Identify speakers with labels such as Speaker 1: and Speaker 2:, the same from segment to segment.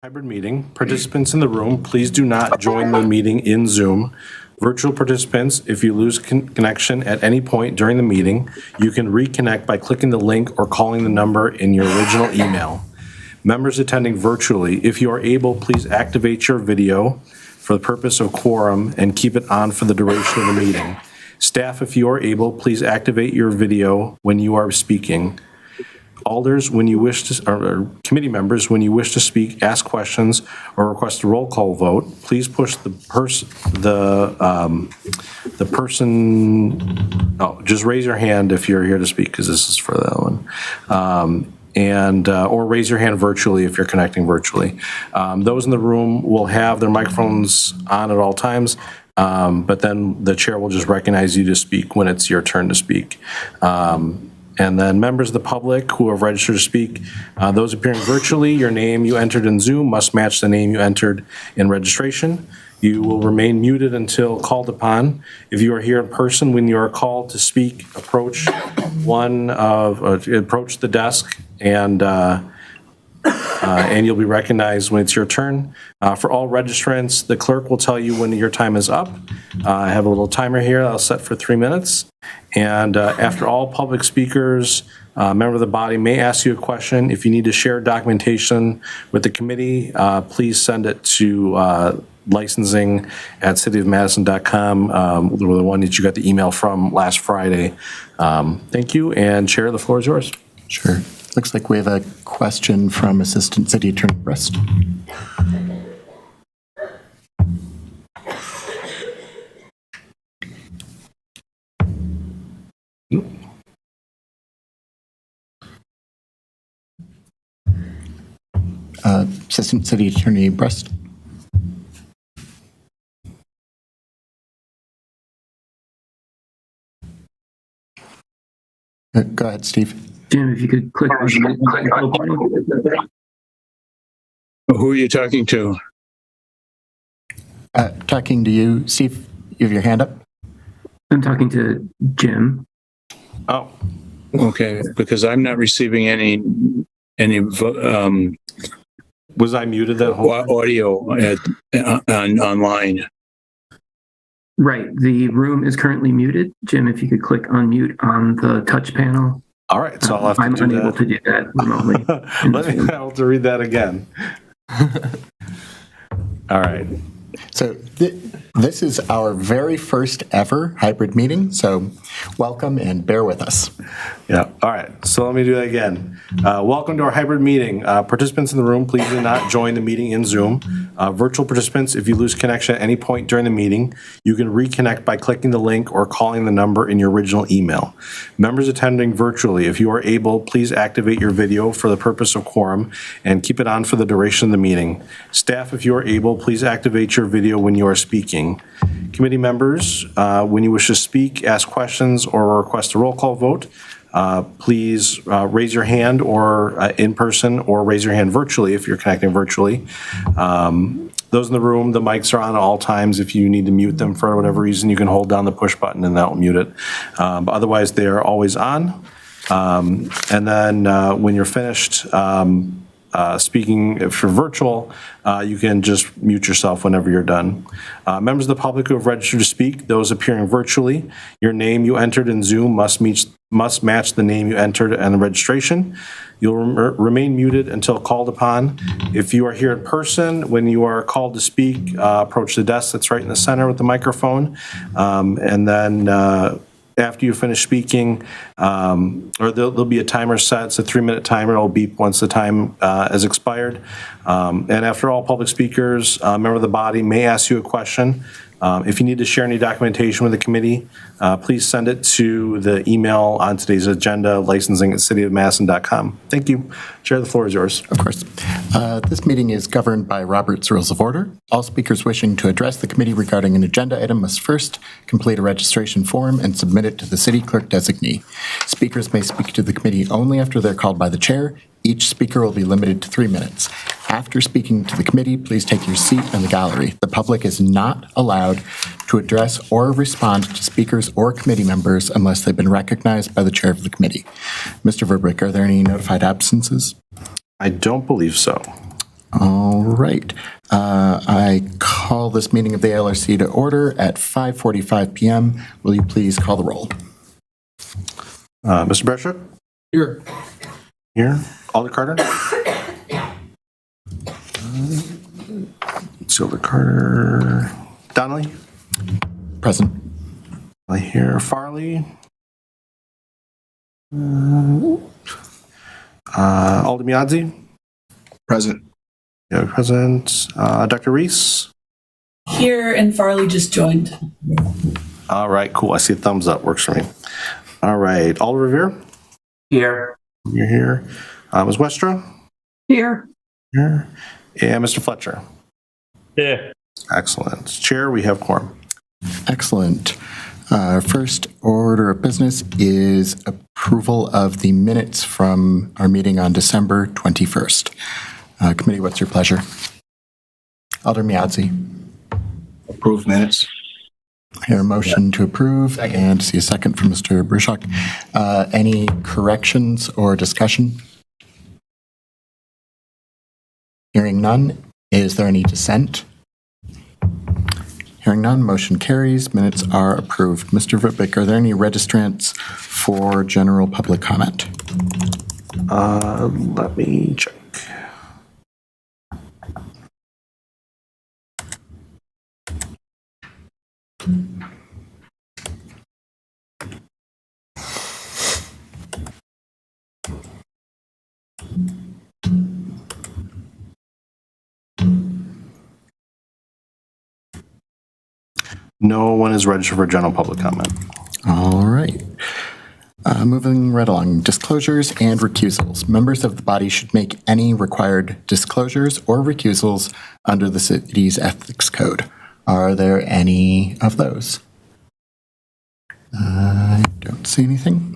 Speaker 1: Hybrid meeting. Participants in the room, please do not join the meeting in Zoom. Virtual participants, if you lose connection at any point during the meeting, you can reconnect by clicking the link or calling the number in your original email. Members attending virtually, if you are able, please activate your video for the purpose of quorum and keep it on for the duration of the meeting. Staff, if you are able, please activate your video when you are speaking. Alders, when you wish to, or committee members, when you wish to speak, ask questions, or request a roll call vote, please push just raise your hand if you're here to speak, because this is for that one. Or raise your hand virtually if you're connecting virtually. Those in the room will have their microphones on at all times, but then the chair will just recognize you to speak when it's your turn to speak. And then members of the public who have registered to speak, those appearing virtually, your name you entered in Zoom must match the name you entered in registration. You will remain muted until called upon. If you are here in person, when you are called to speak, approach the desk and you'll be recognized when it's your turn. For all registrants, the clerk will tell you when your time is up. I have a little timer here I'll set for 3 minutes. And after all public speakers, a member of the body may ask you a question. If you need to share documentation with the committee, please send it to licensing@cityofmadison.com, the one that you got the email from last Friday. Thank you, and Chair, the floor is yours.
Speaker 2: Sure. Looks like we have a question from Assistant City Attorney Brest. Assistant City Attorney Brest. Go ahead, Steve.
Speaker 3: Jim, if you could click on the
Speaker 4: Who are you talking to?
Speaker 2: Talking to you. Steve, you have your hand up?
Speaker 3: I'm talking to Jim.
Speaker 1: Oh,
Speaker 4: Okay, because I'm not receiving any
Speaker 1: was I muted that whole time?
Speaker 4: audio online.
Speaker 3: Right. The room is currently muted. Jim, if you could click unmute on the touch panel.
Speaker 1: All right, so I'll have to
Speaker 3: I'm
Speaker 1: do
Speaker 3: unable
Speaker 1: that.
Speaker 3: to do that remotely.
Speaker 1: I'll have to read that again. All right.
Speaker 2: So this is our very first ever hybrid meeting, so welcome and bear with us.
Speaker 1: Yeah, all right, so let me do that again. Welcome to our hybrid meeting. Participants in the room, please do not join the meeting in Zoom. Virtual participants, if you lose connection at any point during the meeting, you can reconnect by clicking the link or calling the number in your original email. Members attending virtually, if you are able, please activate your video for the purpose of quorum and keep it on for the duration of the meeting. Staff, if you are able, please activate your video when you are speaking. Committee members, when you wish to speak, ask questions, or request a roll call vote, please raise your hand or in person, or raise your hand virtually if you're connecting virtually. Those in the room, the mics are on at all times. If you need to mute them for whatever reason, you can hold down the push button and that will mute it. But otherwise, they are always on. And then when you're finished speaking, if you're virtual, you can just mute yourself whenever you're done. Members of the public who have registered to speak, those appearing virtually, your name you entered in Zoom must match the name you entered in the registration. You'll remain muted until called upon. If you are here in person, when you are called to speak, approach the desk that's right in the center with the microphone, and then after you finish speaking, or there'll be a timer set. It's a 3-minute timer. It'll beep once the time has expired. And after all public speakers, a member of the body may ask you a question. If you need to share any documentation with the committee, please send it to the email on today's agenda, licensing@cityofmadison.com. Thank you. Chair, the floor is yours.
Speaker 2: Of course. This meeting is governed by Robert's Rules of Order. All speakers wishing to address the committee regarding an agenda item must first complete a registration form and submit it to the city clerk designee. Speakers may speak to the committee only after they're called by the chair. Each speaker will be limited to 3 minutes. After speaking to the committee, please take your seat in the gallery. The public is not allowed to address or respond to speakers or committee members unless they've been recognized by the chair of the committee. Mr. Verbrick, are there any notified absences?
Speaker 1: I don't believe so.
Speaker 2: All right. I call this meeting of the LRC to order at 5:45 p.m. Will you please call the roll?
Speaker 1: Mr. Breshuk?
Speaker 2: Here.
Speaker 1: Here. Alder Carter? Alder Carter. Donnelly?
Speaker 2: Present.
Speaker 1: I hear Farley. Alder Miadzi?
Speaker 5: Present.
Speaker 1: Yeah, present. Dr. Reese?
Speaker 6: Here, and Farley just joined.
Speaker 1: All right, cool. I see a thumbs up. Works for me. All right. Alder Revere?
Speaker 3: Here.
Speaker 1: You're here. Ms. Westra?
Speaker 6: Here.
Speaker 1: Here. And Mr. Fletcher?
Speaker 7: Yeah.
Speaker 1: Excellent. Chair, we have quorum.
Speaker 2: Excellent. First order of business is approval of the minutes from our meeting on December 21st. Committee, what's your pleasure? Alder Miadzi.
Speaker 5: Approved minutes.
Speaker 2: Hear a motion to approve and see a second from Mr. Bruchak. Any corrections or discussion? Hearing none. Is there any dissent? Hearing none, motion carries. Minutes are approved. Mr. Vipik, are there any registrants for general public comment?
Speaker 1: Let me check. No one is registered for general public comment.
Speaker 2: All right. Moving right along, disclosures and recusals. Members of the body should make any required disclosures or recusals under the city's ethics code. Are there any of those? I don't see anything.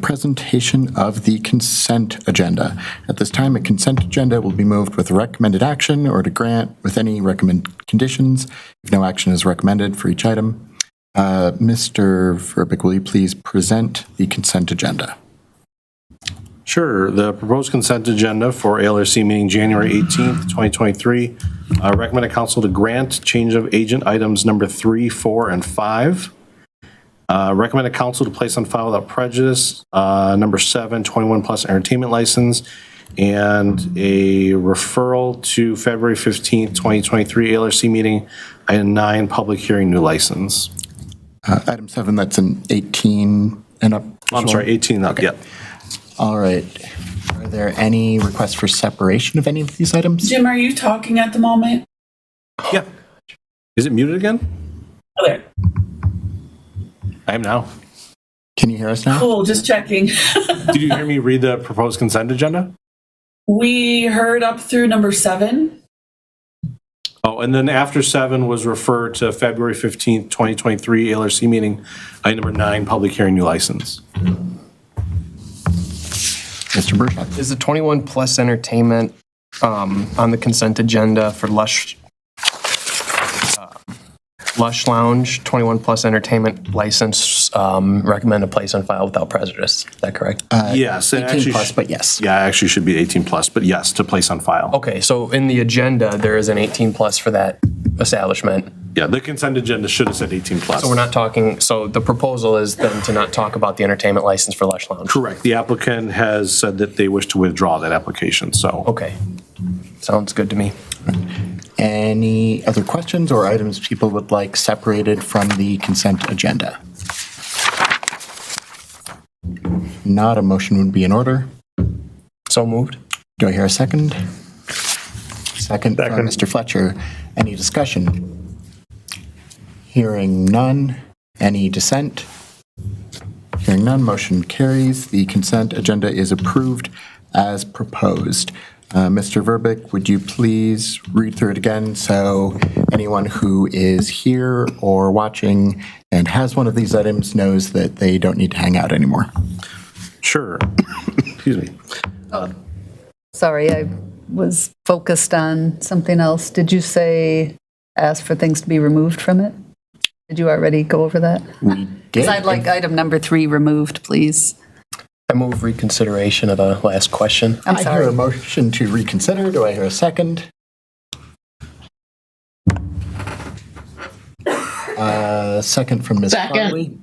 Speaker 2: Presentation of the consent agenda. At this time, a consent agenda will be moved with recommended action or to grant with any recommended conditions if no action is recommended for each item. Mr. Verbeek, will you please present the consent agenda?
Speaker 1: Sure. The proposed consent agenda for ALRC meeting January 18th, 2023. Recommended council to grant change of agent items number 3, 4, and 5. Recommended council to place on file without prejudice number 7, 21 plus entertainment license, and a referral to February 15th, 2023 ALRC meeting, item 9, public hearing new license.
Speaker 2: Item 7, that's an 18 and up.
Speaker 1: I'm sorry, 18 up, yep.
Speaker 2: All right. Are there any requests for separation of any of these items?
Speaker 6: Jim, are you talking at the moment?
Speaker 1: Yeah. Is it muted again?
Speaker 6: Oh, there.
Speaker 1: I am now.
Speaker 2: Can you hear us now?
Speaker 6: Cool, just checking.
Speaker 1: Did you hear me read the proposed consent agenda?
Speaker 6: We heard up through number 7.
Speaker 1: Oh, and then after 7 was referred to February 15th, 2023 ALRC meeting, item number 9, public hearing new license.
Speaker 2: Mr. Burchak.
Speaker 7: Is the 21 plus entertainment on the consent agenda for Lush Lounge, 21 plus entertainment license, recommend a place on file without prejudice? Is that correct?
Speaker 1: Yes. and
Speaker 2: 18
Speaker 1: actually
Speaker 2: plus, but yes.
Speaker 1: Yeah, actually should be 18 plus, but yes, to place on file.
Speaker 7: Okay, so in the agenda, there is an 18 plus for that establishment.
Speaker 1: Yeah, the consent agenda should have said 18 plus.
Speaker 7: So we're not talking, so the proposal is then to not talk about the entertainment license for Lush Lounge?
Speaker 1: Correct. The applicant has said that they wish to withdraw that application, so.
Speaker 7: Okay, sounds good to me.
Speaker 2: Any other questions or items people would like separated from the consent agenda? Not, a motion would be in order.
Speaker 7: So moved.
Speaker 2: Do I hear a second? Second from Mr. Fletcher. Any discussion? Hearing none. Any dissent? Hearing none, motion carries. The consent agenda is approved as proposed. Mr. Verbeek, would you please read through it again so anyone who is here or watching and has one of these items knows that they don't need to hang out anymore?
Speaker 1: Sure. Excuse me.
Speaker 8: Sorry, I was focused on something else. Did you say ask for things to be removed from it? Did you already go over that?
Speaker 2: We did.
Speaker 8: Because I'd like item number 3 removed, please.
Speaker 7: I move reconsideration of the last question.
Speaker 8: I'm
Speaker 2: I hear
Speaker 8: sorry.
Speaker 2: a motion to reconsider. Do I hear a second? Second from Ms. Farley.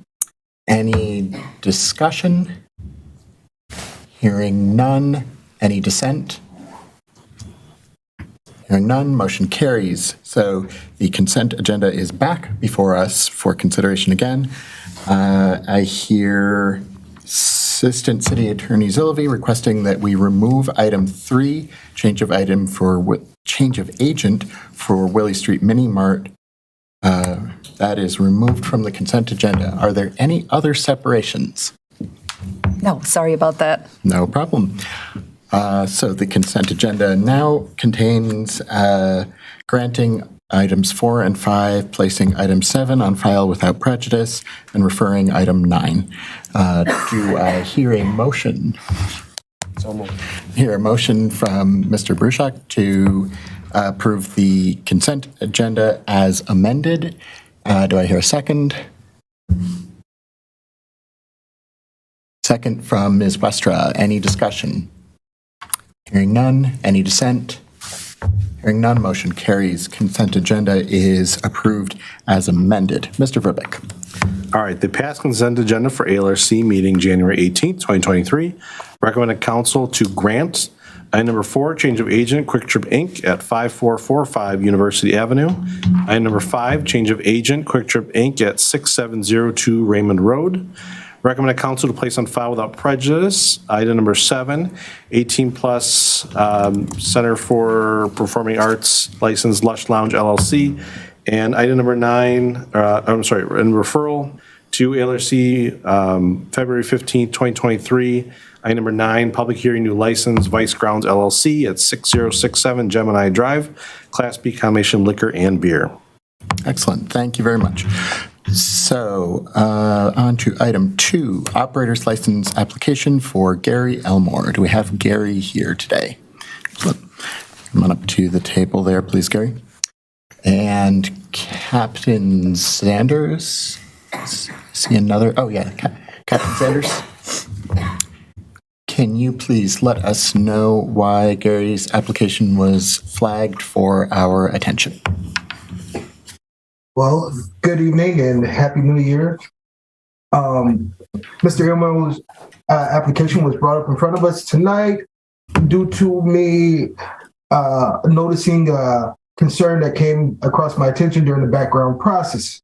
Speaker 2: Any discussion? Hearing none. Any dissent? Hearing none, motion carries. So the consent agenda is back before us for consideration again. I hear Assistant City Attorney Zillivi requesting that we remove item 3, change of agent for Willie Street Mini Mart. That is removed from the consent agenda. Are there any other separations?
Speaker 8: No, sorry about that.
Speaker 2: No problem. So the consent agenda now contains granting items 4 and 5, placing item 7 on file without prejudice, and referring item 9. Do I hear a motion?
Speaker 7: So moved.
Speaker 2: Hear a motion from Mr. Bruchak to approve the consent agenda as amended. Do I hear a second? Second from Ms. Westra. Any discussion? Hearing none. Any dissent? Hearing none, motion carries. Consent agenda is approved as amended. Mr. Verbeek.
Speaker 1: All right, the past consent agenda for ALRC meeting January 18th, 2023. Recommended council to grant item number 4, change of agent, Quick Trip Inc. at 5445 University Avenue. Item number 5, change of agent, Quick Trip Inc. at 6702 Raymond Road. Recommended council to place on file without prejudice. Item number 7, 18-plus Center for Performing Arts license Lush Lounge LLC. And item number 9, and referral to ALRC February 15th, 2023. Item number 9, public hearing new license Vice Grounds LLC at 6067 Gemini Drive, Class B combination liquor and beer.
Speaker 2: Excellent. Thank you very much. So, on to item 2, operator's license application for Gary Elmore. Do we have Gary here today? Come on up to the table there, please, Gary. And Captain Sanders. See another? Oh, yeah, Captain Sanders. Can you please let us know why Gary's application was flagged for our attention?
Speaker 9: Well, good evening and Happy New Year. Mr. Elmo's application was brought up in front of us tonight due to me noticing a concern that came across my attention during the background process.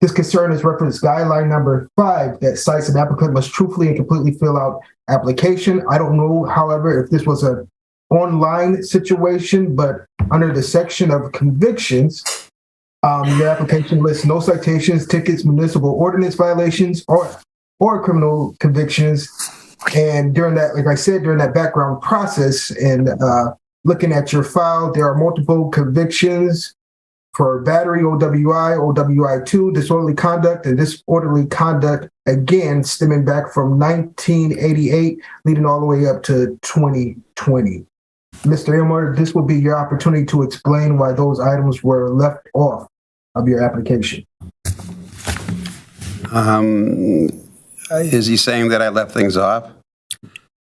Speaker 9: This concern is referenced guideline number 5 that cites an applicant must truthfully and completely fill out application. I don't know, however, if this was an online situation, but under the section of convictions, the application lists no citations, tickets, municipal ordinance violations, or criminal convictions. And during that, like I said, during that background process and looking at your file, there are multiple convictions for battery, OWI, OWI2, disorderly conduct, and disorderly conduct, again, stemming back from 1988, leading all the way up to 2020. Mr. Elmore, this will be your opportunity to explain why those items were left off of your application.
Speaker 10: Is he saying that I left things off?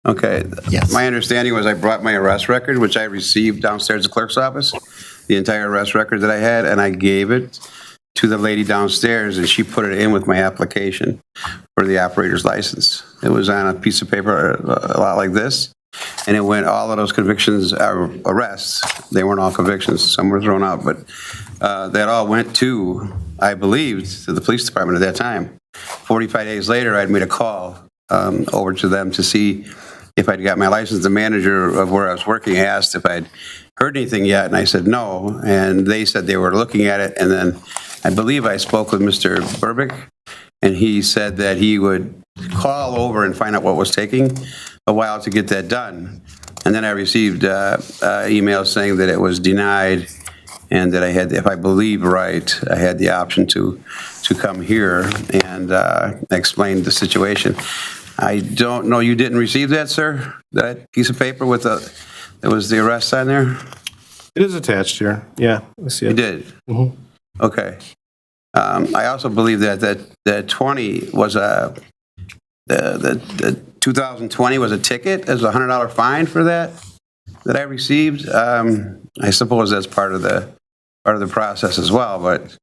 Speaker 10: Okay.
Speaker 2: Yes.
Speaker 10: My understanding was I brought my arrest record, which I received downstairs at the clerk's office, the entire arrest record that I had, and I gave it to the lady downstairs, and she put it in with my application for the operator's license. It was on a piece of paper a lot like this, and it went, all of those convictions are arrests. They weren't all convictions. Some were thrown out, but that all went to, I believe, to the police department at that time. 45 days later, I'd made a call over to them to see if I'd got my license. The manager of where I was working asked if I'd heard anything yet, and I said no, and they said they were looking at it, and then I believe I spoke with Mr. Burbick, and he said that he would call over and find out what was taking a while to get that done. And then I received email saying that it was denied, and that I had, if I believe right, I had the option to come here and explain the situation. I don't know, you didn't receive that, sir? That piece of paper with that was the arrest on there?
Speaker 1: It is attached here. Yeah, I see it.
Speaker 10: You did?
Speaker 1: Mhm.
Speaker 10: Okay. I also believe that 20 was the 2020 was a ticket, as a $100 fine for that I received. I suppose that's part of the process as well. But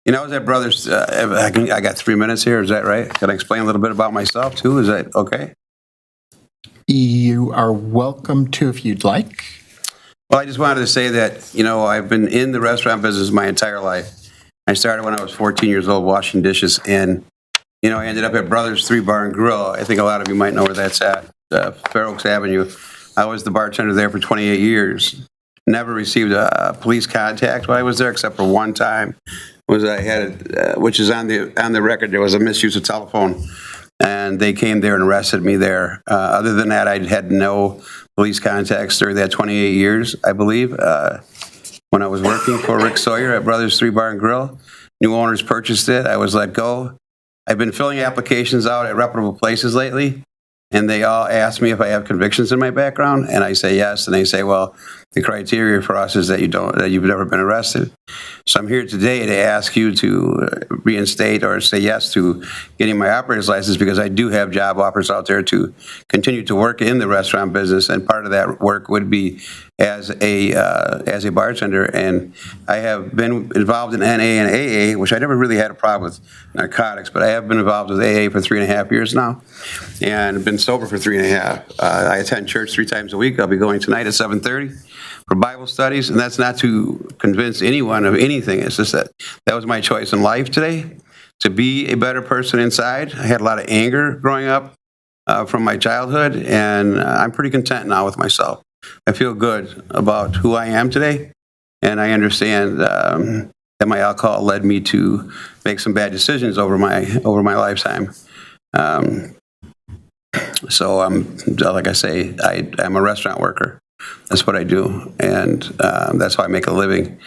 Speaker 10: I was at Brothers. I got 3 minutes here. Is that right? Can I explain a little bit about myself too? Is that okay?
Speaker 2: You are welcome to if you'd like.
Speaker 10: Well, I just wanted to say that I've been in the restaurant business my entire life. I started when I was 14 years old washing dishes, and I ended up at Brothers 3 Bar and Grill. I think a lot of you might know where that's at, Fair Oaks Avenue. I was the bartender there for 28 years. Never received a police contact while I was there, except for one time. I had, which is on the record, there was a misuse of telephone, and they came there and arrested me there. Other than that, I had no police contacts during that 28 years, I believe. When I was working for Rick Sawyer at Brothers 3 Bar and Grill, new owners purchased it. I was let go. I've been filling applications out at reputable places lately, and they all ask me if I have convictions in my background, and I say yes, and they say, well, the criteria for us is that you've never been arrested. So I'm here today to ask you to reinstate or say yes to getting my operator's license, because I do have job offers out there to continue to work in the restaurant business, and part of that work would be as a bartender. And I have been involved in NA and AA, which I never really had a problem with narcotics, but I have been involved with AA for 3.5 years now, and been sober for 3.5. I attend church 3 times a week. I'll be going tonight at 7:30 for Bible studies, and that's not to convince anyone of anything. It's just that was my choice in life today, to be a better person inside. I had a lot of anger growing up from my childhood, and I'm pretty content now with myself. I feel good about who I am today, and I understand that my alcohol led me to make some bad decisions over my lifetime. So like I say, I'm a restaurant worker. That's what I do, and that's how I make a living.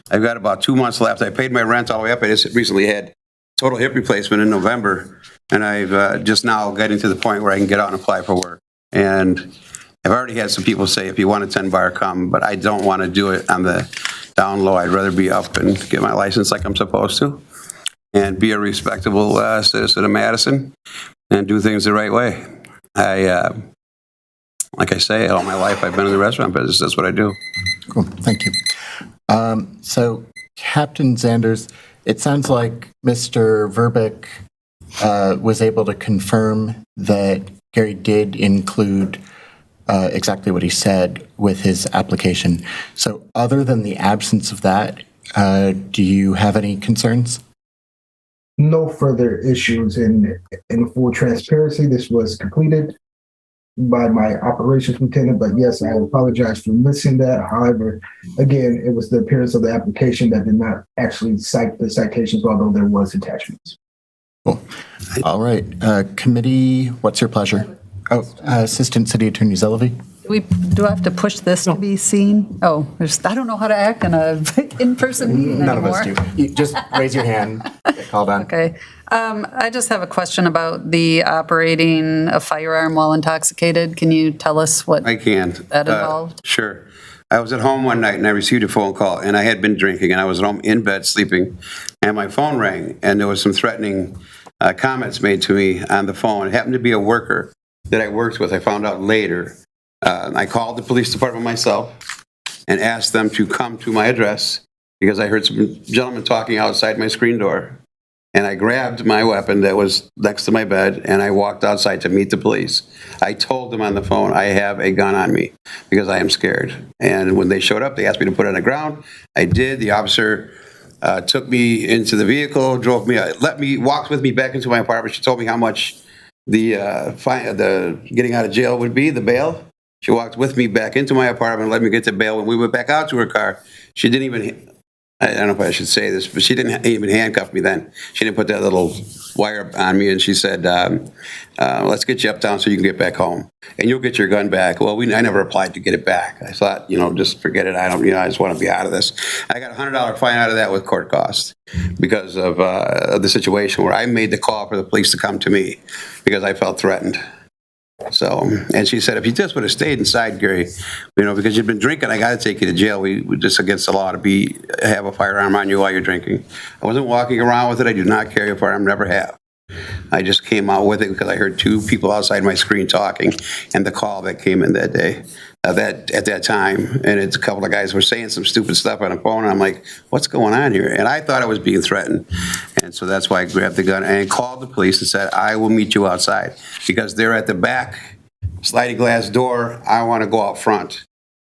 Speaker 10: I've got about 2 months left. I paid my rent all the way up. I just recently had total hip replacement in November, and I've just now getting to the point where I can get out and apply for work. And I've already had some people say, if you want a 10-bar, come, but I don't want to do it on the down low. I'd rather be up and get my license like I'm supposed to, and be a respectable citizen of Madison, and do things the right way. Like I say, all my life I've been in the restaurant business. That's what I do.
Speaker 2: Cool, thank you. So, Captain Zanders, it sounds like Mr. Verbeek was able to confirm that Gary did include exactly what he said with his application. So, other than the absence of that, do you have any concerns?
Speaker 9: No further issues. In full transparency, this was completed by my operations lieutenant, but yes, I apologize for missing that. However, again, it was the appearance of the application that did not actually cite the citations, although there was attachments.
Speaker 2: Cool. All right. Committee, what's your pleasure? Oh, Assistant City Attorney Zelovy.
Speaker 8: Do I have to push this to be seen? Oh, I don't know how to act in a in-person meeting
Speaker 2: None
Speaker 8: anymore.
Speaker 2: of us do. You just raise your hand, get called on.
Speaker 8: Okay. I just have a question about the operating a firearm while intoxicated. Can you tell us what
Speaker 10: I can.
Speaker 8: that involved?
Speaker 10: Sure. I was at home one night and I received a phone call, and I had been drinking, and I was at home in bed sleeping, and my phone rang, and there was some threatening comments made to me on the phone. It happened to be a worker that I worked with. I found out later. I called the police department myself and asked them to come to my address, because I heard some gentlemen talking outside my screen door. And I grabbed my weapon that was next to my bed, and I walked outside to meet the police. I told them on the phone, I have a gun on me because I am scared. And when they showed up, they asked me to put it on the ground. I did. The officer took me into the vehicle, walked with me back into my apartment. She told me how much the getting out of jail would be, the bail. She walked with me back into my apartment and let me get to bail. When we went back out to her car, she didn't even, I don't know if I should say this, but she didn't even handcuff me then. She didn't put that little wire on me, and she said, let's get you uptown so you can get back home, and you'll get your gun back. Well, I never applied to get it back. I thought, just forget it. I just want to be out of this. I got a $100 fine out of that with court costs because of the situation where I made the call for the police to come to me because I felt threatened. So, and she said, if you just would have stayed inside, Gary, because you've been drinking, I got to take you to jail. We just against the law to have a firearm on you while you're drinking. I wasn't walking around with it. I do not carry a firearm, never have. I just came out with it because I heard two people outside my screen talking, and the call that came in that day, at that time, and it's a couple of guys were saying some stupid stuff on the phone, and I'm like, what's going on here? And I thought I was being threatened, and so that's why I grabbed the gun and called the police and said, I will meet you outside, because they're at the back sliding glass door. I want to go out front.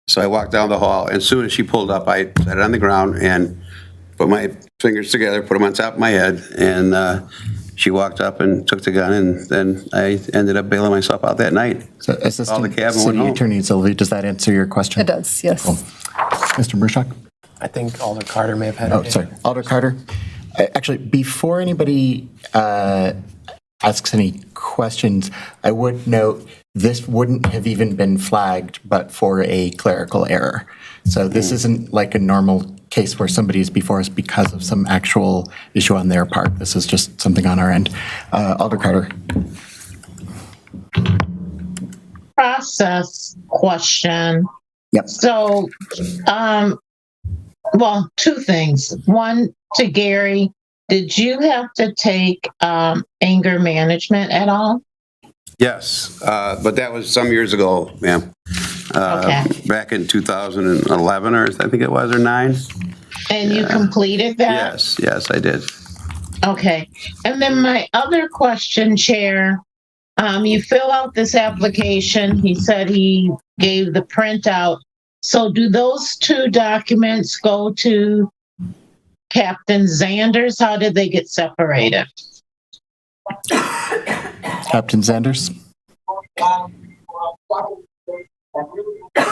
Speaker 10: So I walked down the hall, and as soon as she pulled up, I sat on the ground and put my fingers together, put them on top of my head, and she walked up and took the gun, and then I ended up bailing myself out that night.
Speaker 2: So
Speaker 10: Called the
Speaker 2: Assistant
Speaker 10: cab and went
Speaker 2: City
Speaker 10: home.
Speaker 2: Attorney Sylvie, does that answer your question?
Speaker 8: It does, yes.
Speaker 2: Mr. Burshak?
Speaker 7: I think Alder Carter may have had.
Speaker 2: Oh, sorry. Alder Carter? Actually, before anybody asks any questions, I would note this wouldn't have even been flagged but for a clerical error. So this isn't like a normal case where somebody's before us because of some actual issue on their part. This is just something on our end. Alder Carter.
Speaker 11: Process question.
Speaker 2: Yep.
Speaker 11: So, well, two things. One, to Gary, did you have to take anger management at all?
Speaker 10: Yes, but that was some years ago, ma'am.
Speaker 11: Okay.
Speaker 10: Back in 2011, or I think it was, or 9.
Speaker 11: And you completed that?
Speaker 10: Yes, I did.
Speaker 11: Okay. And then my other question, Chair, you fill out this application. He said he gave the printout. So do those two documents go to Captain Zanders? How did they get separated?
Speaker 2: Captain Sanders?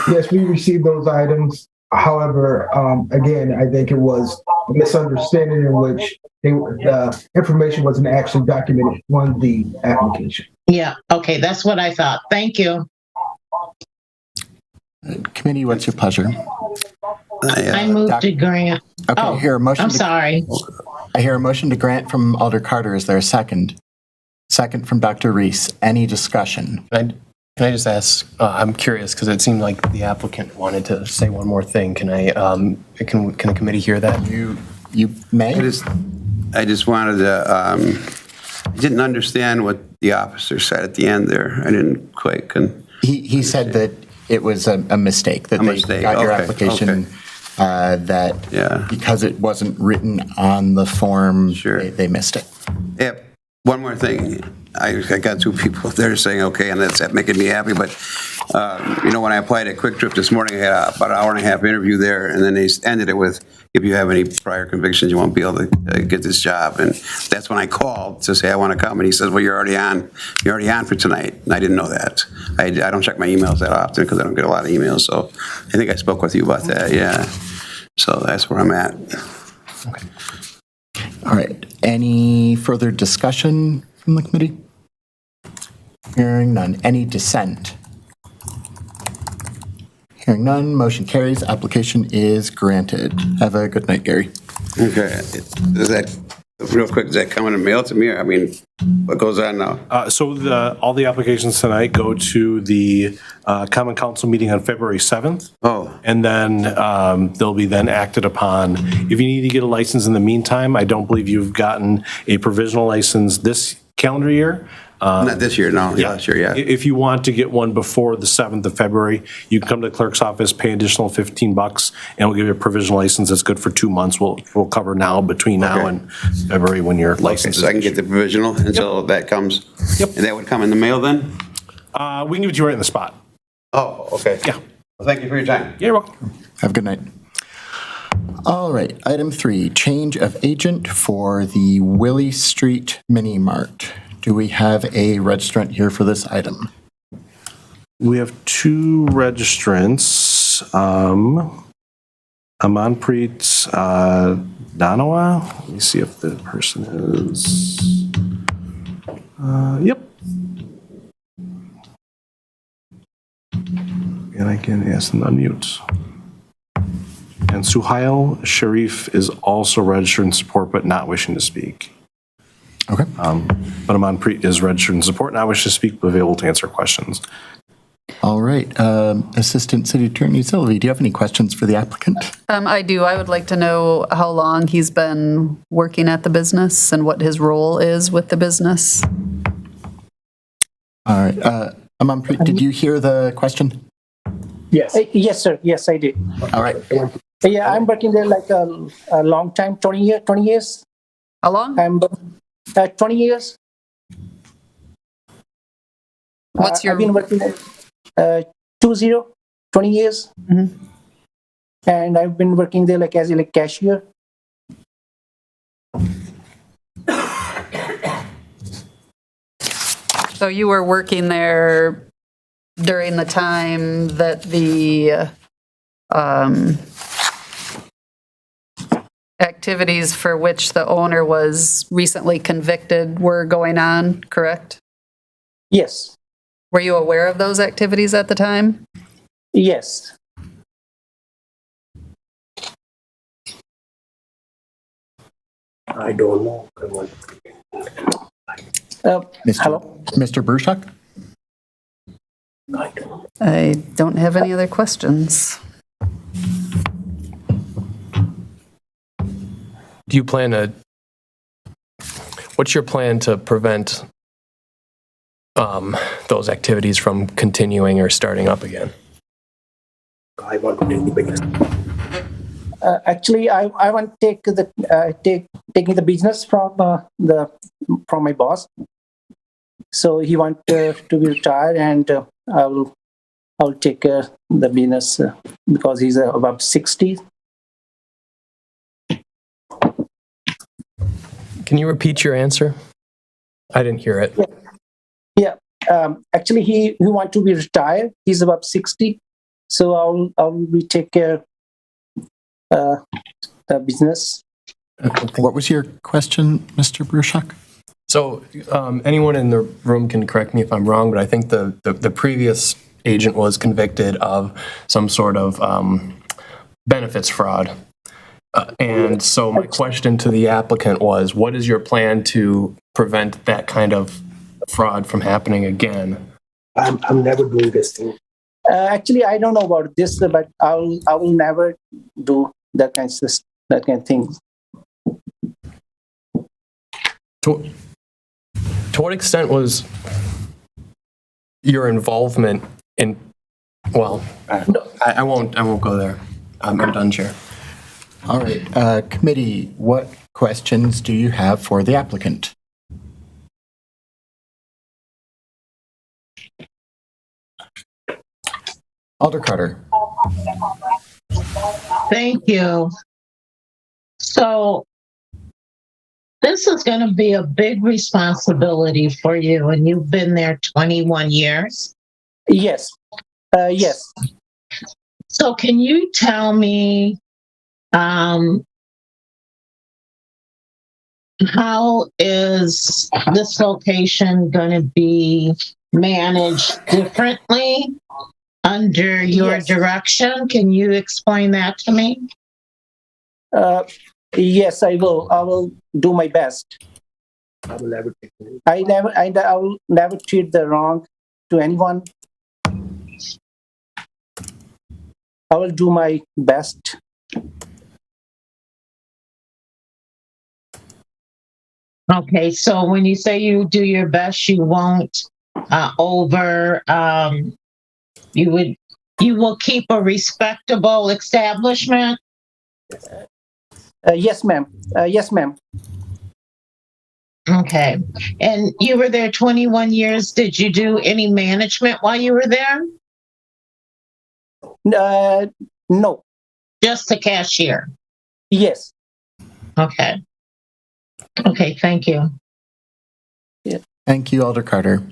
Speaker 9: Yes, we received those items. However, again, I think it was a misunderstanding in which the information wasn't actually documented on the application.
Speaker 11: Yeah, okay, that's what I thought. Thank you.
Speaker 2: Committee, what's your pleasure?
Speaker 11: I moved to grant.
Speaker 2: Okay,
Speaker 11: Oh,
Speaker 2: I hear a motion.
Speaker 11: I'm sorry.
Speaker 2: I hear a motion to grant from Alder Carter. Is there a second? Second from Dr. Reese. Any discussion?
Speaker 7: Can I just ask, I'm curious, because it seemed like the applicant wanted to say one more thing. Can a committee hear that?
Speaker 2: You may.
Speaker 10: I just wanted to, I didn't understand what the officer said at the end there. I didn't quite.
Speaker 2: He said that it was a mistake, that they got your
Speaker 10: Okay,
Speaker 2: application, that
Speaker 10: Yeah.
Speaker 2: because it wasn't written on the form,
Speaker 10: Sure.
Speaker 2: they missed it.
Speaker 10: Yeah, one more thing. I got two people there saying, okay, and that's making me happy, but, when I applied at Quick Trip this morning, I had about an hour and a half interview there, and then they ended it with, if you have any prior convictions, you won't be able to get this job. And that's when I called to say I want to come, and he says, well, you're already on for tonight. And I didn't know that. I don't check my emails that often because I don't get a lot of emails, so I think I spoke with you about that, yeah. So that's where I'm at.
Speaker 2: Okay. All right. Any further discussion from the committee? Hearing none. Any dissent? Hearing none, motion carries. Application is granted. Have a good night, Gary.
Speaker 10: Okay, is that, real quick, does that come in the mail to me? I mean, what goes on now?
Speaker 1: So all the applications tonight go to the Common Council meeting on February 7th.
Speaker 10: Oh,
Speaker 1: And then they'll be then acted upon. If you need to get a license in the meantime, I don't believe you've gotten a provisional license this calendar year.
Speaker 10: not this year, no, last year, yeah.
Speaker 1: If you want to get one before the 7th of February, you can come to the clerk's office, pay additional $15, and we'll give you a provisional license that's good for 2 months. We'll cover now, between now
Speaker 10: Okay.
Speaker 1: and February, when your
Speaker 10: Okay,
Speaker 1: license is
Speaker 10: so I can get the provisional until that comes?
Speaker 1: Yep.
Speaker 10: And that would come in the mail then?
Speaker 1: We can give it to you right in the spot.
Speaker 10: Oh, okay.
Speaker 1: Yeah.
Speaker 10: Well, thank you for your time.
Speaker 1: Yeah, you're welcome.
Speaker 2: Have a good night. All right. Item 3, change of agent for the Willie Street Mini Mart. Do we have a registrant here for this item?
Speaker 1: We have 2 registrants. Amanpreet Danawa. Let me see if the person is. Yep. And I can ask them to unmute. And Suhail Sharif is also registered in support but not wishing to speak.
Speaker 2: Okay.
Speaker 1: But Amanpreet is registered in support, not wishing to speak, but available to answer questions.
Speaker 2: All right. Assistant City Attorney Sylvie, do you have any questions for the applicant?
Speaker 8: I do. I would like to know how long he's been working at the business and what his role is with the business.
Speaker 2: All right. Amanpreet, did you hear the question?
Speaker 12: Yes. Yes, sir. Yes, I did.
Speaker 2: All right.
Speaker 12: Yeah, I'm working there like a long time, 20 years.
Speaker 8: How long?
Speaker 12: I'm 20 years.
Speaker 8: What's your...
Speaker 12: I've been working there 20 years.
Speaker 8: Mm-hmm.
Speaker 12: And I've been working there like as a cashier.
Speaker 8: So you were working there during the time that the activities for which the owner was recently convicted were going on, correct?
Speaker 12: Yes.
Speaker 8: Were you aware of those activities at the time?
Speaker 12: Yes. I don't know. Hello?
Speaker 2: Mr. Burshak?
Speaker 8: I don't have any other questions.
Speaker 7: Do you plan to, what's your plan to prevent those activities from continuing or starting up again?
Speaker 12: I want to take the business. Actually, I want to taking the business from my boss. So he wants to be retired, and I'll take the business because he's about 60.
Speaker 7: Can you repeat your answer? I didn't hear it.
Speaker 12: Yeah. Actually, he wants to be retired. He's about 60. So I'll take care of the business.
Speaker 2: What was your question, Mr. Burshak?
Speaker 7: So anyone in the room can correct me if I'm wrong, but I think the previous agent was convicted of some sort of benefits fraud. And so my question to the applicant was, what is your plan to prevent that kind of fraud from happening again?
Speaker 12: I'm never doing this thing. Actually, I don't know about this, but I will never do that kind of thing.
Speaker 7: To what extent was your involvement in? Well, I won't go there. I'm done, Chair.
Speaker 2: All right. Committee, what questions do you have for the applicant? Alder Carter.
Speaker 11: Thank you. So this is going to be a big responsibility for you, and you've been there 21 years.
Speaker 12: Yes. Yes.
Speaker 11: So can you tell me how is this location going to be managed differently under your direction? Can you explain that to me?
Speaker 12: Yes, I will. I will do my best. I will never I will never treat the wrong to anyone. I will do my best.
Speaker 11: Okay, so when you say you do your best, you won't you will keep a respectable establishment?
Speaker 12: Yes, ma'am. Yes, ma'am.
Speaker 11: Okay. And you were there 21 years. Did you do any management while you were there?
Speaker 12: No.
Speaker 11: Just the cashier?
Speaker 12: Yes.
Speaker 11: Okay. Okay, thank you.
Speaker 12: Yeah.
Speaker 2: Thank you, Alder Carter.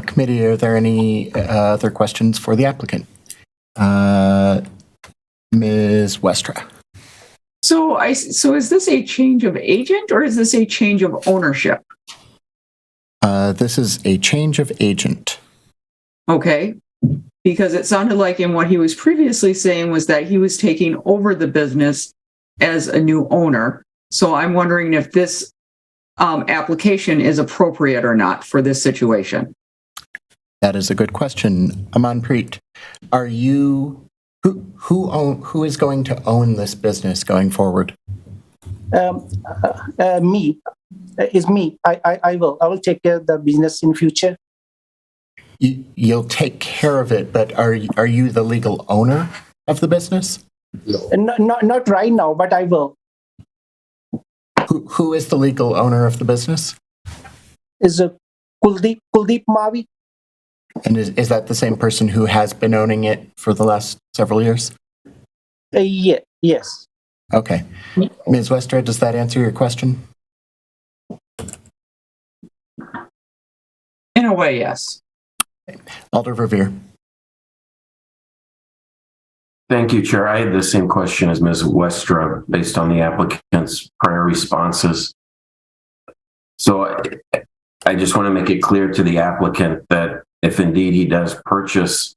Speaker 2: Committee, are there any other questions for the applicant? Ms. Westra.
Speaker 13: So is this a change of agent or is this a change of ownership?
Speaker 2: This is a change of agent.
Speaker 13: Okay. Because it sounded like in what he was previously saying was that he was taking over the business as a new owner. So I'm wondering if this application is appropriate or not for this situation.
Speaker 2: That is a good question. Amanpreet, are you, who is going to own this business going forward?
Speaker 12: Me. Is me. I will take care of the business in future.
Speaker 2: You'll take care of it, but are you the legal owner of the business?
Speaker 12: Not right now, but I will.
Speaker 2: Who is the legal owner of the business?
Speaker 12: Is Kuldeep Mavi?
Speaker 2: And is that the same person who has been owning it for the last several years?
Speaker 12: Yeah. Yes.
Speaker 2: Okay. Ms. Westra, does that answer your question?
Speaker 13: In a way, yes.
Speaker 2: Alder Revere.
Speaker 14: Thank you, Chair. I had the same question as Ms. Westra based on the applicant's prior responses. So I just want to make it clear to the applicant that if indeed he does purchase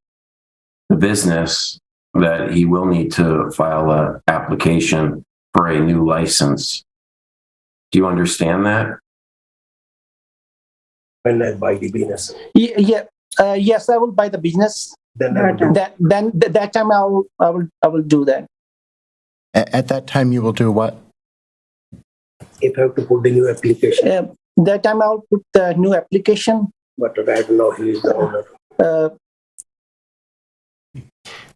Speaker 14: the business, that he will need to file an application for a new license. Do you understand that?
Speaker 12: When I buy the business. Yeah. Yes, I will buy the business. Then that time I will do that.
Speaker 2: At that time, you will do what?
Speaker 12: If I have to put the new application. That time I'll put the new application. But right now he is the owner.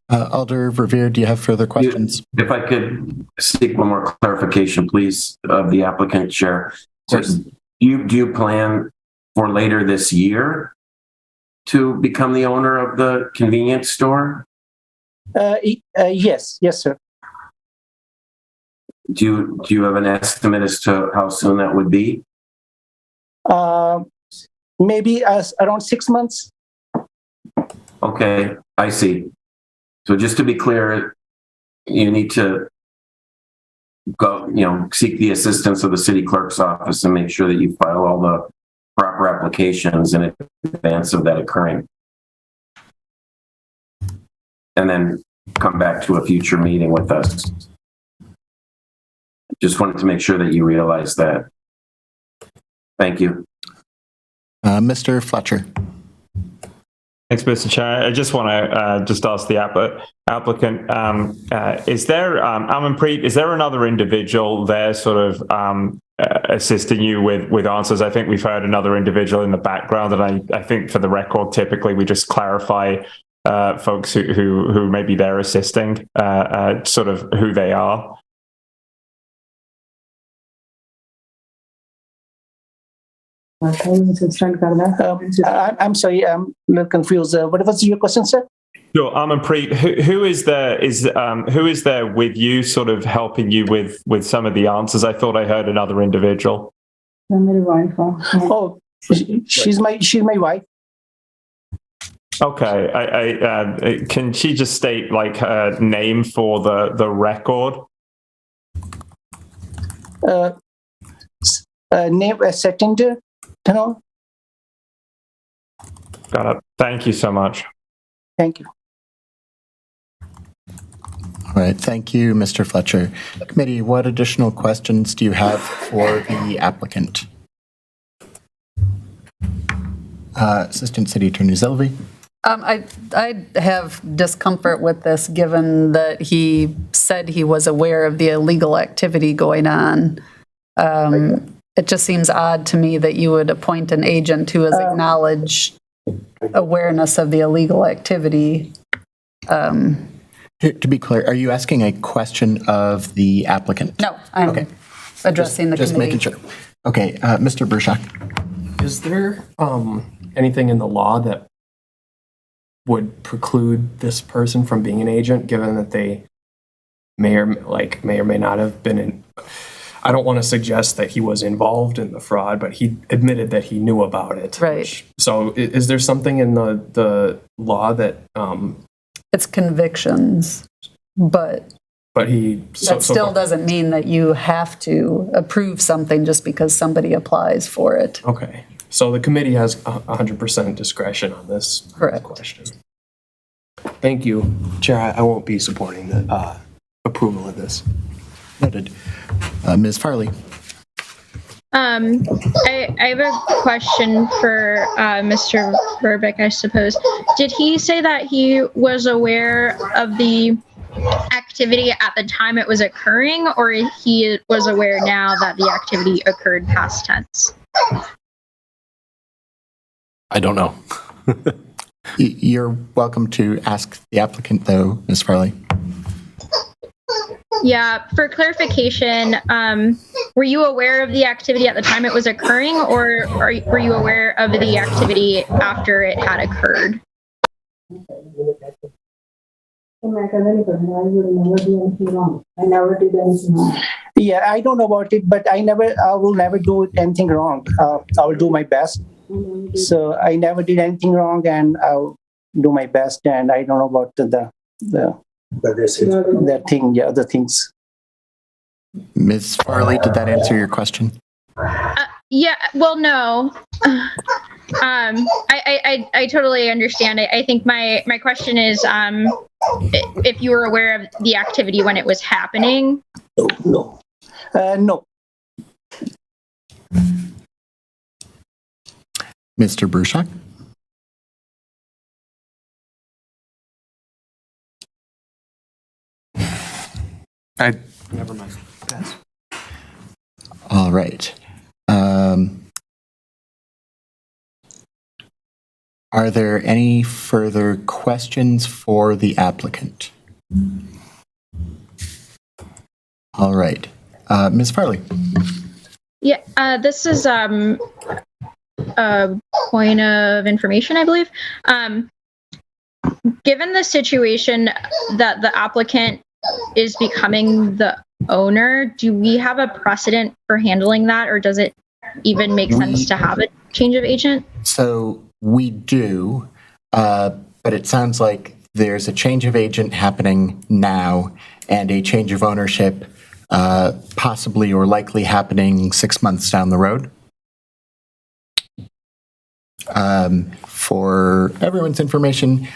Speaker 2: Alder Revere, do you have further questions?
Speaker 14: If I could seek one more clarification, please, of the applicant, Chair. So do you plan for later this year to become the owner of the convenience store?
Speaker 12: Yes, sir.
Speaker 14: Do you have an estimate as to how soon that would be?
Speaker 12: Maybe around 6 months.
Speaker 14: Okay, I see. So just to be clear, you need to go, seek the assistance of the city clerk's office and make sure that you file all the proper applications in advance of that occurring. And then come back to a future meeting with us. Just wanted to make sure that you realize that. Thank you.
Speaker 2: Mr. Fletcher.
Speaker 15: Thanks, Mr. Chair. I just want to just ask the applicant, is there, Amanpreet, is there another individual there sort of assisting you with answers? I think we've heard another individual in the background, and I think for the record, typically we just clarify folks who maybe they're assisting, sort of who they are.
Speaker 12: I'm sorry, I'm a little confused. What was your question, sir?
Speaker 15: Sure, Amanpreet, who is there with you, sort of helping you with some of the answers? I thought I heard another individual.
Speaker 12: Oh, she's my wife.
Speaker 15: Okay, I can she just state like her name for the record?
Speaker 12: Name Setinder. No.
Speaker 15: Got it. Thank you so much.
Speaker 12: Thank you.
Speaker 2: All right. Thank you, Mr. Fletcher. Committee, what additional questions do you have for the applicant? Assistant City Attorney Zilvey.
Speaker 8: I have discomfort with this, given that he said he was aware of the illegal activity going on. It just seems odd to me that you would appoint an agent who has acknowledged awareness of the illegal activity.
Speaker 2: To be clear, are you asking a question of the applicant?
Speaker 8: No, I'm addressing the committee.
Speaker 2: Just making sure. Okay, Mr. Burshak.
Speaker 7: Is there anything in the law that would preclude this person from being an agent, given that they may or may not have been in? I don't want to suggest that he was involved in the fraud, but he admitted that he knew about it.
Speaker 8: Right.
Speaker 7: So is there something in the law that...
Speaker 8: It's convictions, but
Speaker 7: he...
Speaker 8: That still doesn't mean that you have to approve something just because somebody applies for it.
Speaker 7: Okay. So the committee has 100% discretion on this question. Thank you. Chair, I won't be supporting the approval of this.
Speaker 2: Noted. Ms. Farley.
Speaker 16: I have a question for Mr. Verbeek, I suppose. Did he say that he was aware of the activity at the time it was occurring, or he was aware now that the activity occurred past tense?
Speaker 1: I don't know.
Speaker 2: You're welcome to ask the applicant, though, Ms. Farley.
Speaker 16: Yeah, for clarification, were you aware of the activity at the time it was occurring, or were you aware of the activity after it had occurred?
Speaker 12: Yeah, I don't know about it, but I will never do anything wrong. I will do my best. So I never did anything wrong, and I'll do my best. And I don't know about the thing, yeah, other things.
Speaker 2: Ms. Farley, did that answer your question?
Speaker 16: Yeah, well, no. I totally understand it. I think my question is if you were aware of the activity when it was happening.
Speaker 12: No. No.
Speaker 2: Mr. Bruchak?
Speaker 1: Never mind. Pass.
Speaker 2: All right. Are there any further questions for the applicant? All right. Ms. Farley?
Speaker 16: Yeah, this is a point of information, I believe. Given the situation that the applicant is becoming the owner, do we have a precedent for handling that, or does it even make sense to have a change of agent?
Speaker 2: So we do, but it sounds like there's a change of agent happening now and a change of ownership possibly or likely happening 6 months down the road. For everyone's information,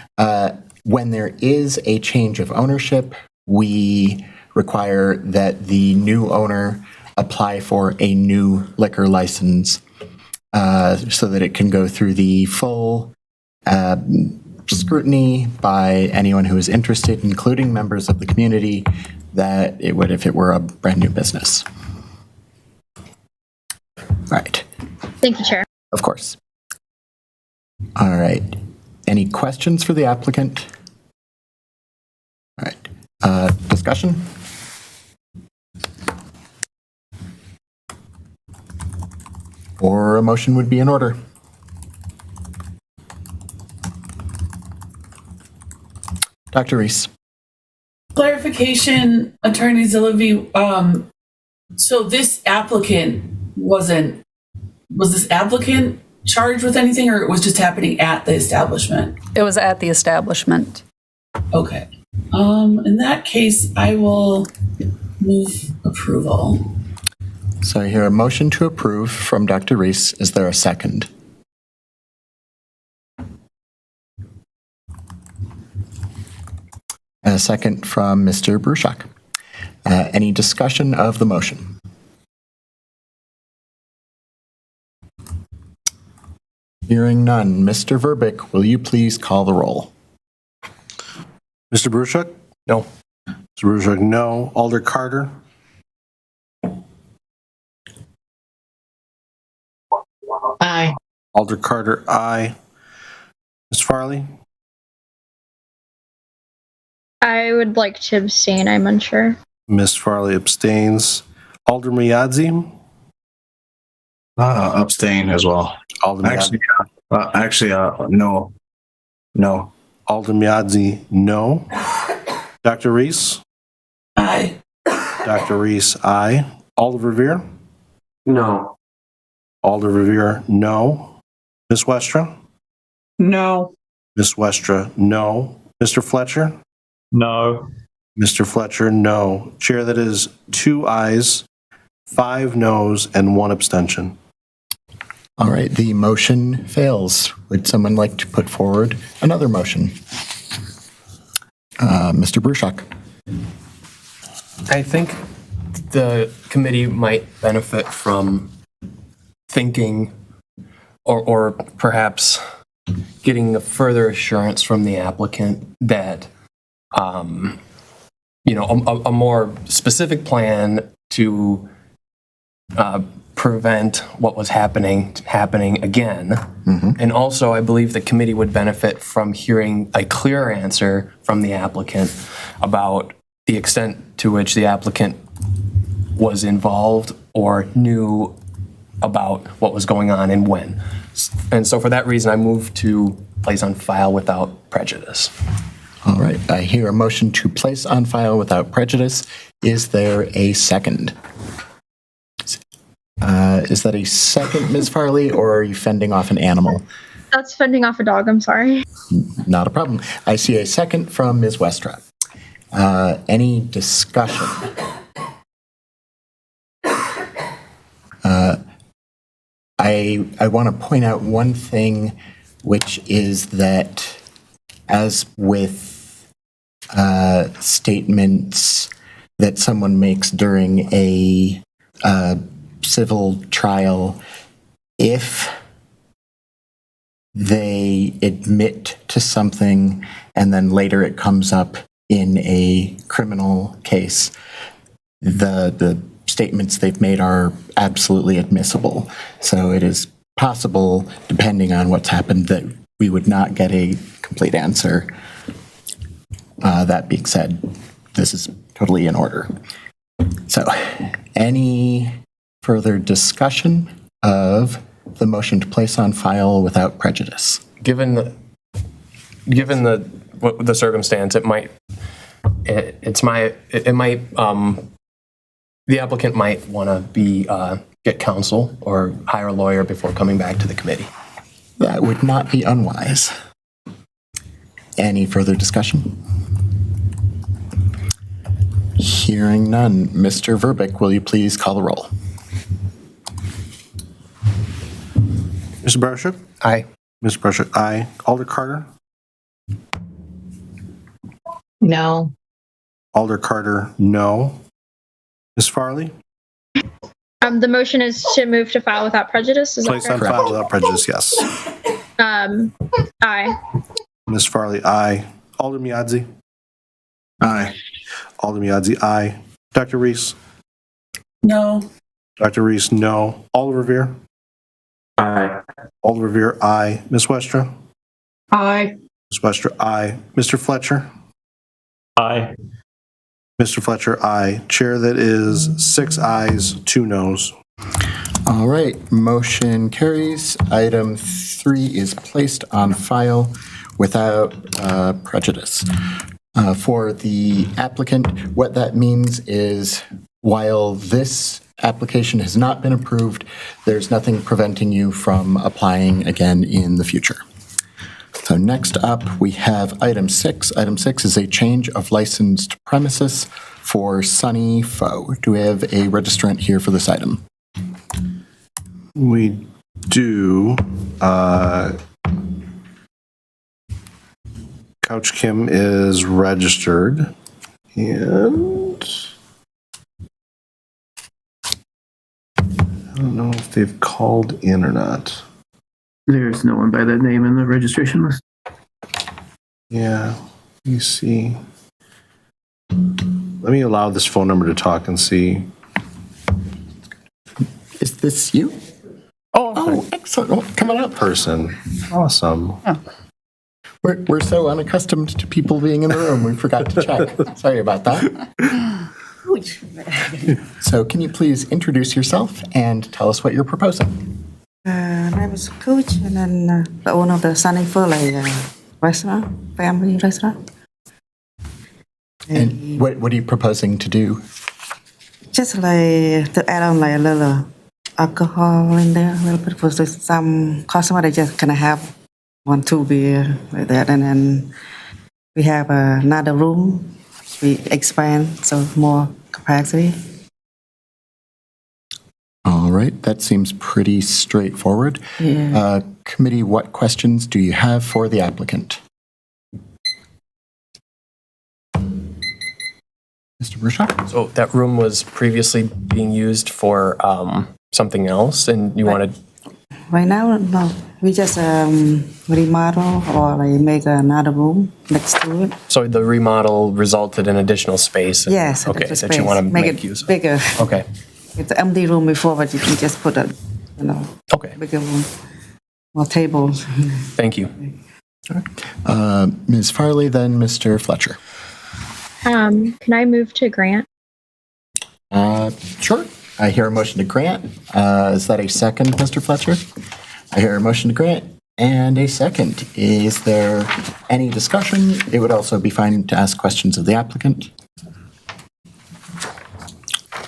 Speaker 2: when there is a change of ownership, we require that the new owner apply for a new liquor license so that it can go through the full scrutiny by anyone who is interested, including members of the community, that it would if it were a brand new business. Right.
Speaker 16: Thank you, Chair.
Speaker 2: Of course. All right. Any questions for the applicant? All right. Discussion? Or a motion would be in order. Dr. Reese.
Speaker 6: Clarification, Attorney Zillavi. So this applicant was this applicant charged with anything, or it was just happening at the establishment?
Speaker 8: It was at the establishment.
Speaker 6: Okay. In that case, I will move approval.
Speaker 2: So I hear a motion to approve from Dr. Reese. Is there a second? A second from Mr. Bruchak. Any discussion of the motion? Hearing none. Mr. Verbeek, will you please call the roll?
Speaker 1: Mr. Bruchak?
Speaker 7: No.
Speaker 1: Mr. Bruchak, no. Alder Carter?
Speaker 11: Aye.
Speaker 1: Alder Carter, aye. Ms. Farley?
Speaker 16: I would like to abstain. I'm unsure.
Speaker 1: Ms. Farley abstains. Alder Miadzi?
Speaker 5: Abstain as well.
Speaker 1: Alder Miadzi?
Speaker 5: No. No.
Speaker 1: Alder Miadzi, no. Dr. Reese?
Speaker 6: Aye.
Speaker 1: Dr. Reese, aye. Alder Revere?
Speaker 14: No.
Speaker 1: Alder Revere, no. Ms. Westra?
Speaker 13: No.
Speaker 1: Ms. Westra, no. Mr. Fletcher?
Speaker 15: No.
Speaker 1: Mr. Fletcher, no. Chair, that is 2 ayes, 5 noes, and 1 abstention.
Speaker 2: All right, the motion fails. Would someone like to put forward another motion? Mr. Bruchak.
Speaker 7: I think the committee might benefit from thinking or perhaps getting a further assurance from the applicant that, you know, a more specific plan to prevent what was happening again. And also, I believe the committee would benefit from hearing a clear answer from the applicant about the extent to which the applicant was involved or knew about what was going on and when. And so for that reason, I move to place on file without prejudice.
Speaker 2: All right, I hear a motion to place on file without prejudice. Is there a second? Is that a second, Ms. Farley, or are you fending off an animal?
Speaker 16: That's fending off a dog. I'm sorry.
Speaker 2: Not a problem. I see a second from Ms. Westrop. Any discussion? I want to point out one thing, which is that as with statements that someone makes during a civil trial, if they admit to something and then later it comes up in a criminal case, the statements they've made are absolutely admissible. So it is possible, depending on what's happened, that we would not get a complete answer. That being said, this is totally in order. So, any further discussion of the motion to place on file without prejudice?
Speaker 7: Given the circumstance, the applicant might want to get counsel or hire a lawyer before coming back to the committee.
Speaker 2: That would not be unwise. Any further discussion? Hearing none. Mr. Verbeek, will you please call the roll?
Speaker 1: Mr. Barashuk?
Speaker 7: Aye.
Speaker 1: Mr. Barashuk, aye. Alder Carter?
Speaker 11: No.
Speaker 1: Alder Carter, no. Ms. Farley?
Speaker 16: The motion is to move to file without prejudice. Is that
Speaker 1: Place on
Speaker 16: correct?
Speaker 1: file without prejudice, yes.
Speaker 16: Aye.
Speaker 1: Ms. Farley, aye. Alder Miadzi?
Speaker 5: Aye.
Speaker 1: Alder Miadzi, aye. Dr. Reese?
Speaker 6: No.
Speaker 1: Dr. Reese, no. Alder Revere?
Speaker 14: Aye.
Speaker 1: Alder Revere, aye. Ms. Westra?
Speaker 13: Aye.
Speaker 1: Ms. Westra, aye. Mr. Fletcher?
Speaker 15: Aye.
Speaker 1: Mr. Fletcher, aye. Chair, that is 6 ayes, 2 noes.
Speaker 2: All right, motion carries. Item 3 is placed on file without prejudice. For the applicant, what that means is while this application has not been approved, there's nothing preventing you from applying again in the future. So next up, we have item 6. Item 6 is a change of licensed premises for Sunny Pho. Do we have a registrant here for this item?
Speaker 1: We do. Couch Kim is registered. And I don't know if they've called in or not.
Speaker 3: There's no one by that name in the registration list.
Speaker 1: Yeah, you see. Let me allow this phone number to talk and see.
Speaker 2: Is this you? Oh, excellent. Well, come on up.
Speaker 1: Person. Awesome.
Speaker 2: We're so unaccustomed to people being in the room, we forgot to check. Sorry about that. So can you please introduce yourself and tell us what you're proposing?
Speaker 17: My name is Coach, and then the owner of the Sunny Pho restaurant, family restaurant.
Speaker 2: And what are you proposing to do?
Speaker 17: Just like to add on like a little alcohol in there, a little bit for some customer. They just kind of have 1-2 beer like that, and then we have another room. We expand so more capacity.
Speaker 2: All right, that seems pretty straightforward.
Speaker 17: Yeah.
Speaker 2: Committee, what questions do you have for the applicant? Mr. Bruchak?
Speaker 7: So that room was previously being used for something else, and you wanted.
Speaker 17: Right now, no. We just remodel or like make another room next to it.
Speaker 7: So the remodel resulted in additional space.
Speaker 17: Yes.
Speaker 7: Okay,
Speaker 17: additional
Speaker 7: that you
Speaker 17: space.
Speaker 7: want to
Speaker 17: make
Speaker 7: make
Speaker 17: it
Speaker 7: use of.
Speaker 17: bigger.
Speaker 7: Okay.
Speaker 17: It's an empty room before, but you can just put a,
Speaker 7: Okay.
Speaker 17: bigger room. More tables.
Speaker 7: Thank you.
Speaker 2: Ms. Farley, then Mr. Fletcher.
Speaker 16: Can I move to grant?
Speaker 2: Sure. I hear a motion to grant. Is that a second, Mr. Fletcher? I hear a motion to grant and a second. Is there any discussion? It would also be fine to ask questions of the applicant.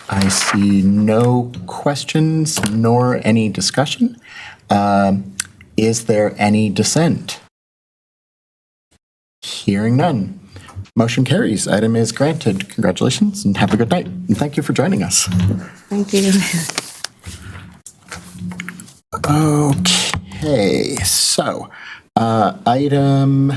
Speaker 2: I see no questions nor any discussion. Is there any dissent? Hearing none. Motion carries. Item is granted. Congratulations and have a good night. And thank you for joining us.
Speaker 17: Thank you.
Speaker 2: Okay, so item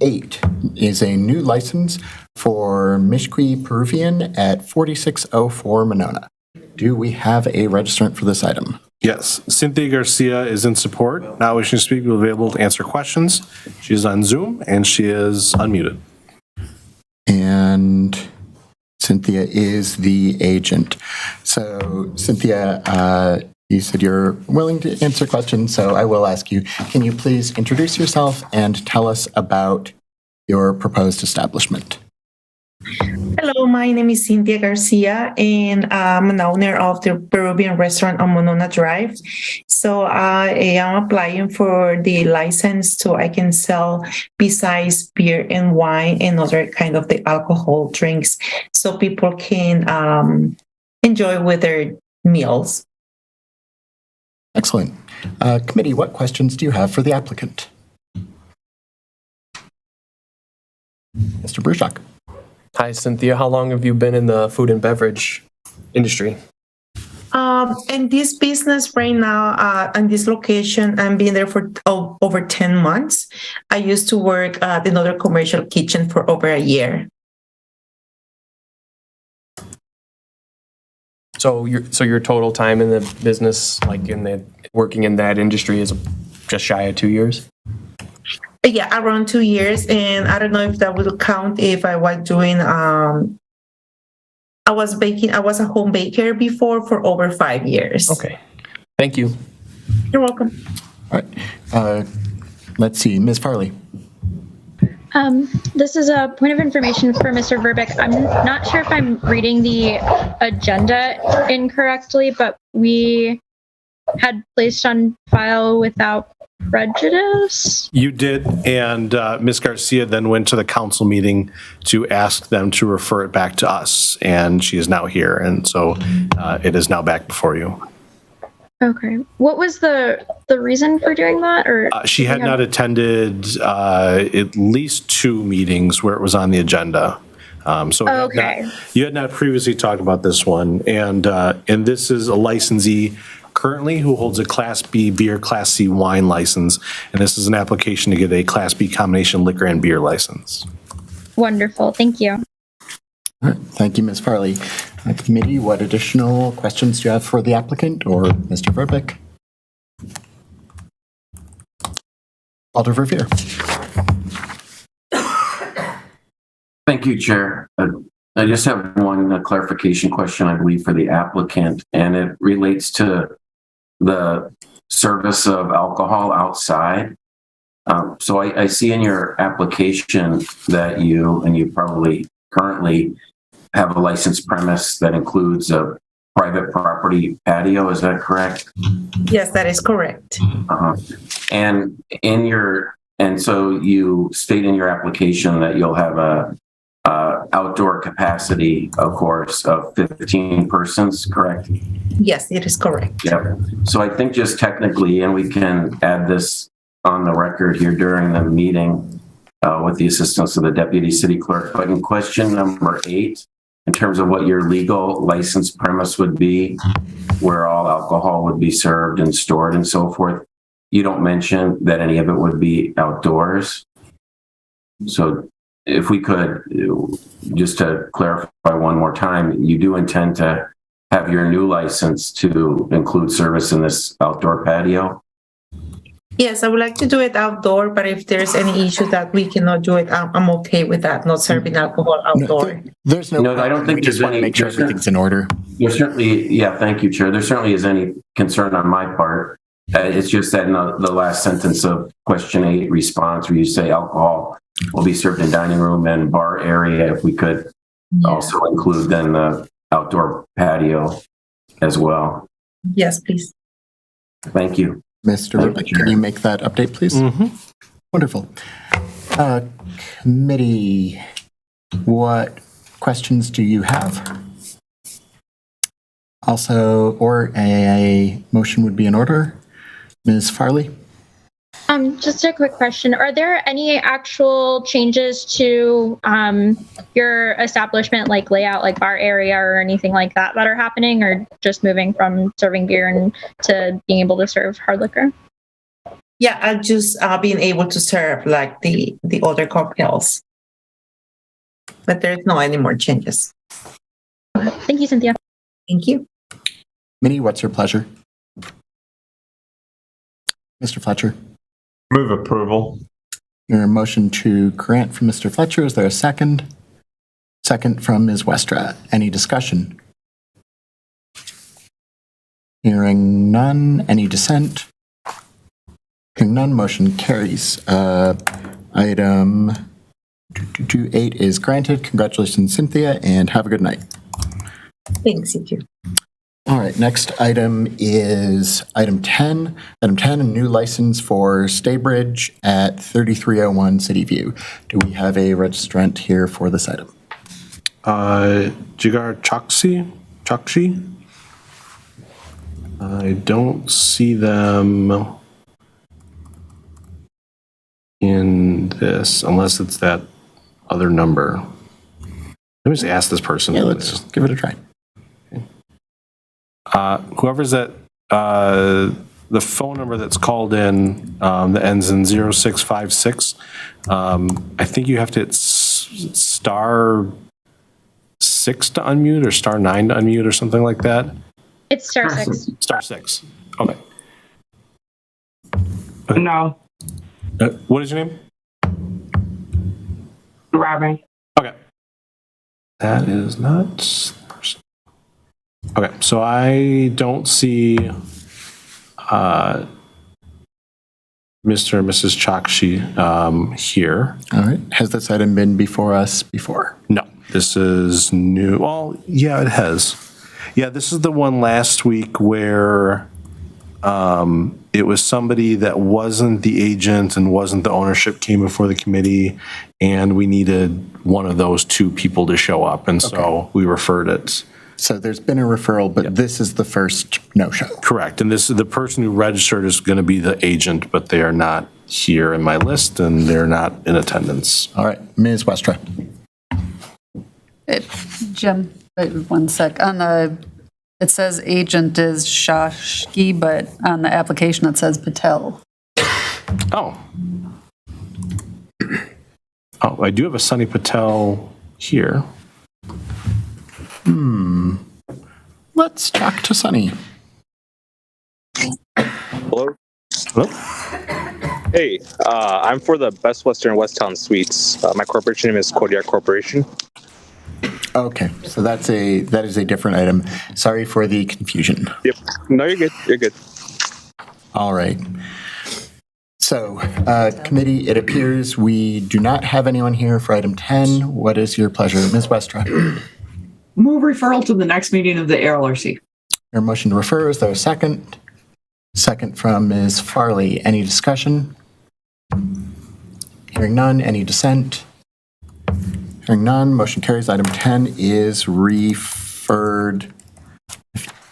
Speaker 2: 8 is a new license for Mishqui Peruvian at 4604 Monona. Do we have a registrant for this item?
Speaker 1: Yes, Cynthia Garcia is in support. Not wishing to speak, will be able to answer questions. She is on Zoom and she is unmuted.
Speaker 2: And Cynthia is the agent. So Cynthia, you said you're willing to answer questions, so I will ask you, can you please introduce yourself and tell us about your proposed establishment?
Speaker 18: Hello, my name is Cynthia Garcia, and I'm an owner of the Peruvian restaurant on Monona Drive. So I am applying for the license so I can sell besides beer and wine and other kind of the alcohol drinks, so people can enjoy with their meals.
Speaker 2: Excellent. Committee, what questions do you have for the applicant? Mr. Bruchak.
Speaker 7: Hi, Cynthia. How long have you been in the food and beverage industry?
Speaker 18: In this business right now, in this location, I'm been there for over 10 months. I used to work at another commercial kitchen for over a year.
Speaker 7: So your total time in the business, like working in that industry, is just shy of 2 years?
Speaker 18: Yeah, around 2 years. And I don't know if that will count if I was doing, I was a home baker before for over 5 years.
Speaker 7: Okay. Thank you.
Speaker 18: You're welcome.
Speaker 2: All right. Let's see, Ms. Farley.
Speaker 16: This is a point of information for Mr. Verbeck. I'm not sure if I'm reading the agenda incorrectly, but we had placed on file without prejudice.
Speaker 1: You did, and Ms. Garcia then went to the council meeting to ask them to refer it back to us, and she is now here, and so it is now back before you.
Speaker 16: Okay. What was the reason for doing that? Or
Speaker 1: she had not attended at least 2 meetings where it was on the agenda. You had not previously talked about this one, and this is a licensee currently who holds a Class B beer, Class C wine license, and this is an application to get a Class B combination liquor and beer license.
Speaker 16: Wonderful. Thank you.
Speaker 2: All right. Thank you, Ms. Farley. Committee, what additional questions do you have for the applicant or Mr. Verbeck? Alder Verveer.
Speaker 14: Thank you, Chair. I just have one clarification question, I believe, for the applicant, and it relates to the service of alcohol outside. So I see in your application that you probably currently have a licensed premise that includes a private property patio. Is that correct?
Speaker 18: Yes, that is correct.
Speaker 14: And so you state in your application that you'll have a outdoor capacity, of course, of 15 persons, correct?
Speaker 18: Yes, it is correct.
Speaker 14: Yep. So I think just technically, and we can add this on the record here during the meeting with the assistance of the Deputy City Clerk, but in question number 8, in terms of what your legal licensed premise would be, where all alcohol would be served and stored and so forth, you don't mention that any of it would be outdoors. So if we could, just to clarify one more time, you do intend to have your new license to include service in this outdoor patio?
Speaker 18: Yes, I would like to do it outdoor, but if there's any issue that we cannot do it, I'm okay with that, not serving alcohol outdoor.
Speaker 2: There's no,
Speaker 14: I don't think
Speaker 2: we just
Speaker 14: there's
Speaker 2: want to
Speaker 14: any.
Speaker 2: make sure everything's in order.
Speaker 14: There certainly, yeah, thank you, Chair. There certainly is any concern on my part. It's just that in the last sentence of question 8 response, where you say alcohol will be served in dining room and bar area, if we could also include then the outdoor patio as well.
Speaker 18: Yes, please.
Speaker 14: Thank you.
Speaker 2: Mr. Rubik, can you make that update, please? Wonderful. Committee, what questions do you have? Also, or a motion would be in order. Ms. Farley?
Speaker 16: Just a quick question. Are there any actual changes to your establishment, like layout, like bar area or anything like that are happening, or just moving from serving beer and to being able to serve hard liquor?
Speaker 18: Yeah, I just being able to serve like the other cocktails. But there's no any more changes.
Speaker 16: Thank you, Cynthia.
Speaker 18: Thank you.
Speaker 2: Minnie, what's your pleasure? Mr. Fletcher?
Speaker 15: Move approval.
Speaker 2: Your motion to grant from Mr. Fletcher. Is there a second? Second from Ms. Westra. Any discussion? Hearing none. Any dissent? Hearing none, motion carries. Item 228 is granted. Congratulations, Cynthia, and have a good night.
Speaker 18: Thanks, you too.
Speaker 2: All right, next item is item 10. Item 10, a new license for Staybridge at 3301 City View. Do we have a registrant here for this item?
Speaker 1: Jigar Chakshi? I don't see them in this, unless it's that other number. Let me just ask this person.
Speaker 2: Yeah, let's just give it a try.
Speaker 1: Whoever's at the phone number that's called in that ends in 0656, I think you have to hit star 6 to unmute or star 9 to unmute or something like that.
Speaker 16: It's star 6.
Speaker 1: Star 6. Okay.
Speaker 19: No.
Speaker 1: What is your name?
Speaker 19: Robin.
Speaker 1: Okay. That is not. Okay, so I don't see Mr. and Mrs. Chakshi here.
Speaker 2: All right. Has this item been before us before?
Speaker 1: No, this is new. Well, yeah, it has. Yeah, this is the one last week where it was somebody that wasn't the agent and wasn't the ownership came before the committee, and we needed one of those two people to show up, and so we referred it.
Speaker 2: So there's been a referral, but this is the first no-show.
Speaker 1: Correct, and this is the person who registered is going to be the agent, but they are not here in my list, and they're not in attendance.
Speaker 2: All right, Ms. Westra.
Speaker 8: Jim, wait 1 sec. It says agent is Shashki, but on the application it says Patel.
Speaker 1: Oh. Oh, I do have a Sunny Patel here.
Speaker 2: Let's talk to Sunny.
Speaker 20: Hello.
Speaker 1: Hello.
Speaker 20: Hey, I'm for the Best Western Westtown Suites. My corporation name is Kodiak Corporation.
Speaker 2: Okay, so that is a different item. Sorry for the confusion.
Speaker 20: Yep. No, you're good. You're good.
Speaker 2: All right. So, committee, it appears we do not have anyone here for item 10. What is your pleasure, Ms. Westra?
Speaker 13: Move referral to the next meeting of the ALRC.
Speaker 2: Your motion to refer, is there a second? Second from Ms. Farley. Any discussion? Hearing none. Any dissent? Hearing none. Motion carries. Item 10 is referred,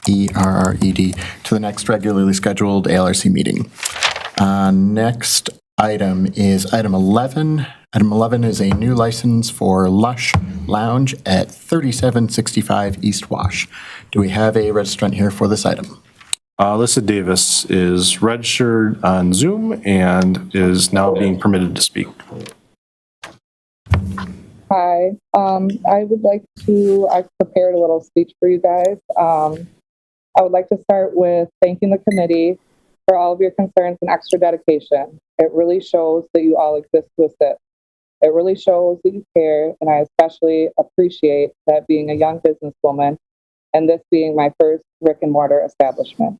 Speaker 2: ERRED, to the next regularly scheduled ALRC meeting. Next item is item 11. Item 11 is a new license for Lush Lounge at 3765 East Wash. Do we have a registrant here for this item?
Speaker 1: Alyssa Davis is registered on Zoom and is now being permitted to speak.
Speaker 19: Hi. I would like to, I've prepared a little speech for you guys. I would like to start with thanking the committee for all of your concerns and extra dedication. It really shows that you all exist to assist. It really shows that you care, and I especially appreciate that being a young businesswoman and this being my first brick and mortar establishment.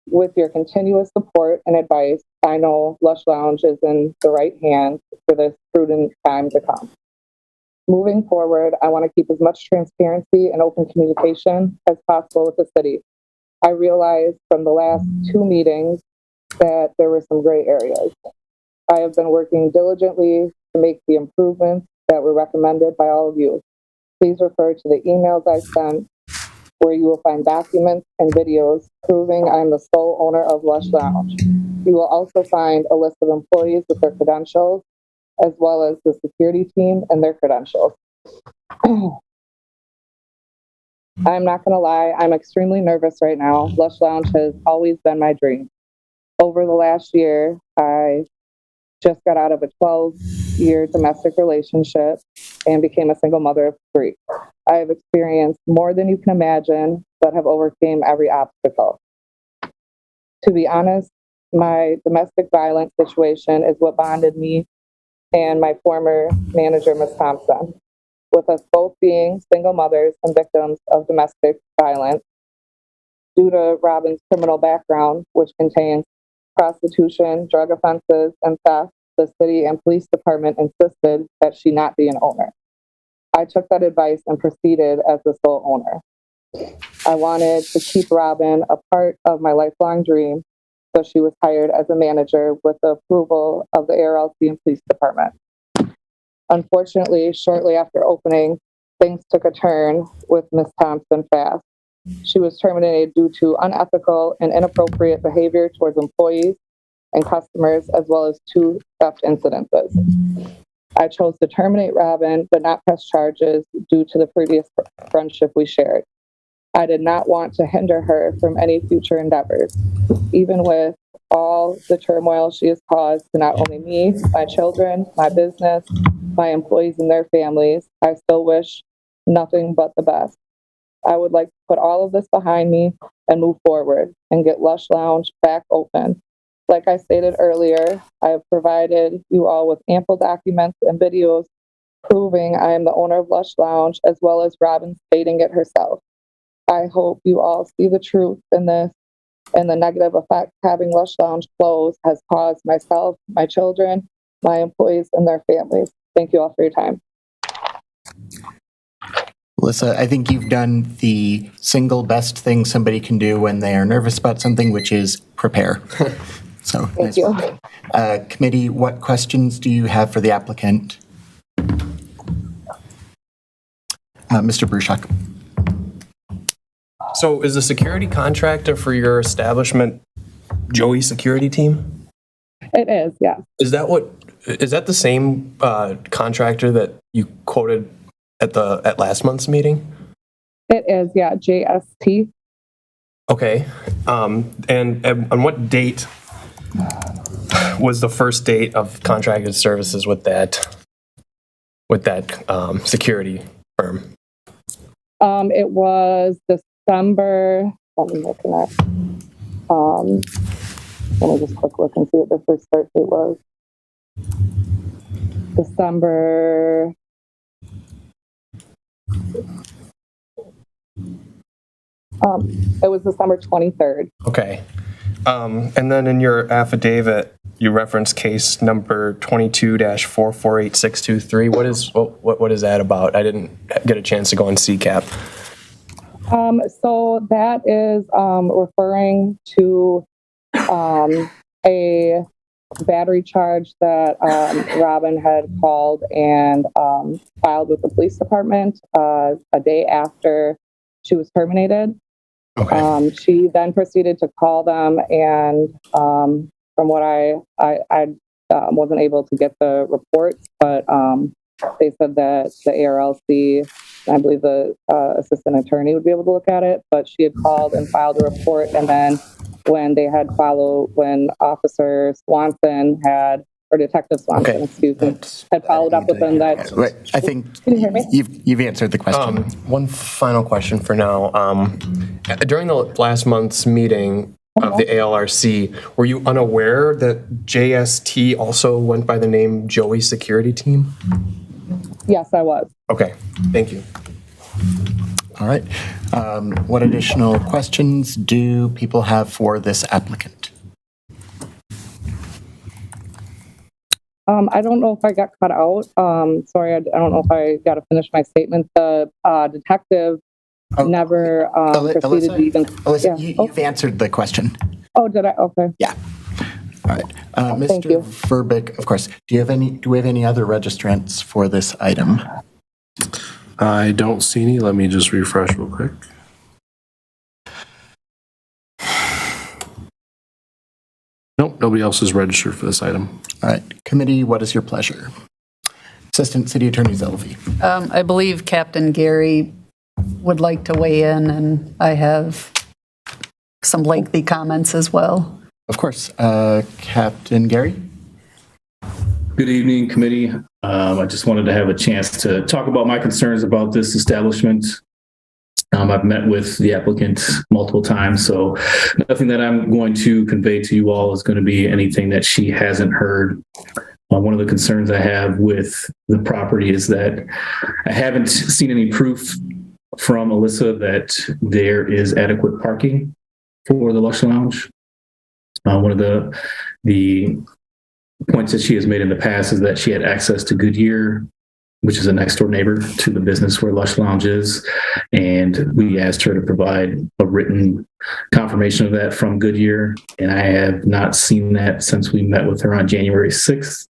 Speaker 19: With your continuous support and advice, I know Lush Lounge is in the right hands for this prudent time to come. Moving forward, I want to keep as much transparency and open communication as possible with the city. I realized from the last 2 meetings that there were some gray areas. I have been working diligently to make the improvements that were recommended by all of you. Please refer to the emails I sent, where you will find documents and videos proving I am the sole owner of Lush Lounge. You will also find a list of employees with their credentials, as well as the security team and their credentials. I'm not going to lie, I'm extremely nervous right now. Lush Lounge has always been my dream. Over the last year, I just got out of a 12-year domestic relationship and became a single mother of 3. I have experienced more than you can imagine, but have overcame every obstacle. To be honest, my domestic violence situation is what bonded me and my former manager, Ms. Thompson. With us both being single mothers and victims of domestic violence, due to Robin's criminal background, which contains prostitution, drug offenses, and theft, the city and police department insisted that she not be an owner. I took that advice and proceeded as the sole owner. I wanted to keep Robin a part of my lifelong dream, so she was hired as a manager with the approval of the ARLC and police department. Unfortunately, shortly after opening, things took a turn with Ms. Thompson fast. She was terminated due to unethical and inappropriate behavior towards employees and customers, as well as 2 theft incidences. I chose to terminate Robin, but not press charges due to the previous friendship we shared. I did not want to hinder her from any future endeavors, even with all the turmoil she has caused to not only me, my children, my business, my employees and their families. I still wish nothing but the best. I would like to put all of this behind me and move forward and get Lush Lounge back open. Like I stated earlier, I have provided you all with ample documents and videos proving I am the owner of Lush Lounge, as well as Robin stating it herself. I hope you all see the truth in this and the negative effect having Lush Lounge close has caused myself, my children, my employees, and their families. Thank you all for your time.
Speaker 2: Alyssa, I think you've done the single best thing somebody can do when they are nervous about something, which is prepare. So,
Speaker 19: Thank you.
Speaker 2: Committee, what questions do you have for the applicant? Mr. Bruchak.
Speaker 7: So is the security contractor for your establishment Joey Security Team?
Speaker 19: It is, yeah.
Speaker 7: Is that the same contractor that you quoted at last month's meeting?
Speaker 19: It is, yeah, JST.
Speaker 7: Okay. And on what date was the first date of contracted services with that security firm?
Speaker 19: It was December. Let me look at. Let me just quick look and see what the first start date was. December. It was December 23rd.
Speaker 7: Okay. And then in your affidavit, you reference case number 22-448623. What is that about? I didn't get a chance to go on CCAP.
Speaker 19: So that is referring to a battery charge that Robin had called and filed with the police department a day after she was terminated.
Speaker 7: Okay.
Speaker 19: She then proceeded to call them, and from what I wasn't able to get the reports, but they said that the ARLC, I believe the assistant attorney would be able to look at it, but she had called and filed a report, and then when Officer Swanson had or Detective Swanson, excuse me, had followed up with them that.
Speaker 2: Right. I think
Speaker 19: Can you hear me?
Speaker 2: you've answered the question.
Speaker 7: One final question for now. During the last month's meeting of the ALRC, were you unaware that JST also went by the name Joey Security Team?
Speaker 19: Yes, I was.
Speaker 7: Okay, thank you.
Speaker 2: All right. What additional questions do people have for this applicant?
Speaker 19: I don't know if I got cut out. Sorry, I don't know if I got to finish my statement. The detective never proceeded to even.
Speaker 2: Alyssa, you've answered the question.
Speaker 19: Oh, did I? Okay.
Speaker 2: Yeah. All right. Mr. Verbeek, of course, do we have any other registrants for this item?
Speaker 1: I don't see any. Let me just refresh real quick. Nope, nobody else is registered for this item.
Speaker 2: All right. Committee, what is your pleasure? Assistant City Attorney Zelvey.
Speaker 8: I believe Captain Gary would like to weigh in, and I have some lengthy comments as well.
Speaker 2: Of course. Captain Gary?
Speaker 21: Good evening, committee. I just wanted to have a chance to talk about my concerns about this establishment. I've met with the applicant multiple times, so nothing that I'm going to convey to you all is going to be anything that she hasn't heard. One of the concerns I have with the property is that I haven't seen any proof from Alyssa that there is adequate parking for the Lush Lounge. One of the points that she has made in the past is that she had access to Goodyear, which is a next door neighbor to the business where Lush Lounge is. And we asked her to provide a written confirmation of that from Goodyear. And I have not seen that since we met with her on January 6th.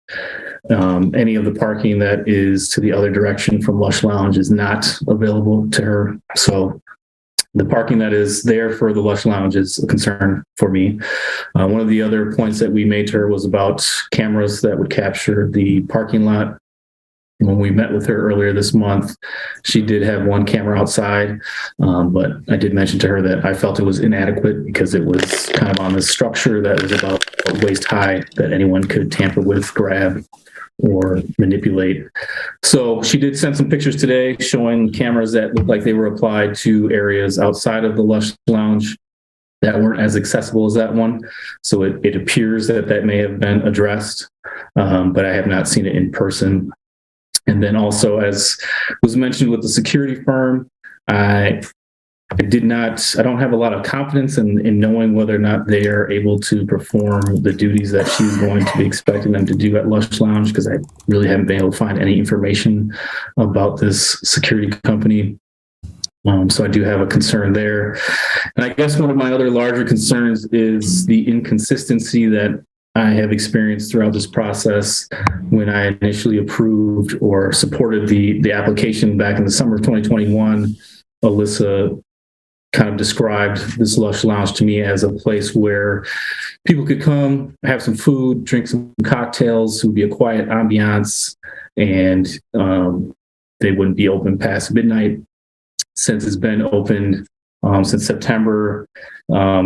Speaker 21: Any of the parking that is to the other direction from Lush Lounge is not available to her. So the parking that is there for the Lush Lounge is a concern for me. One of the other points that we made to her was about cameras that would capture the parking lot. When we met with her earlier this month, she did have one camera outside, but I did mention to her that I felt it was inadequate because it was kind of on this structure that was about waist high that anyone could tamper with, grab, or manipulate. So she did send some pictures today showing cameras that looked like they were applied to areas outside of the Lush Lounge that weren't as accessible as that one. So it appears that that may have been addressed, but I have not seen it in person. And then also, as was mentioned with the security firm, I don't have a lot of confidence in knowing whether or not they are able to perform the duties that she's going to be expecting them to do at Lush Lounge, because I really haven't been able to find any information about this security company. So I do have a concern there. And I guess one of my other larger concerns is the inconsistency that I have experienced throughout this process. When I initially approved or supported the application back in the summer of 2021, Alyssa kind of described this Lush Lounge to me as a place where people could come, have some food, drink some cocktails. It would be a quiet ambiance, and they wouldn't be open past midnight. Since it's been opened since September,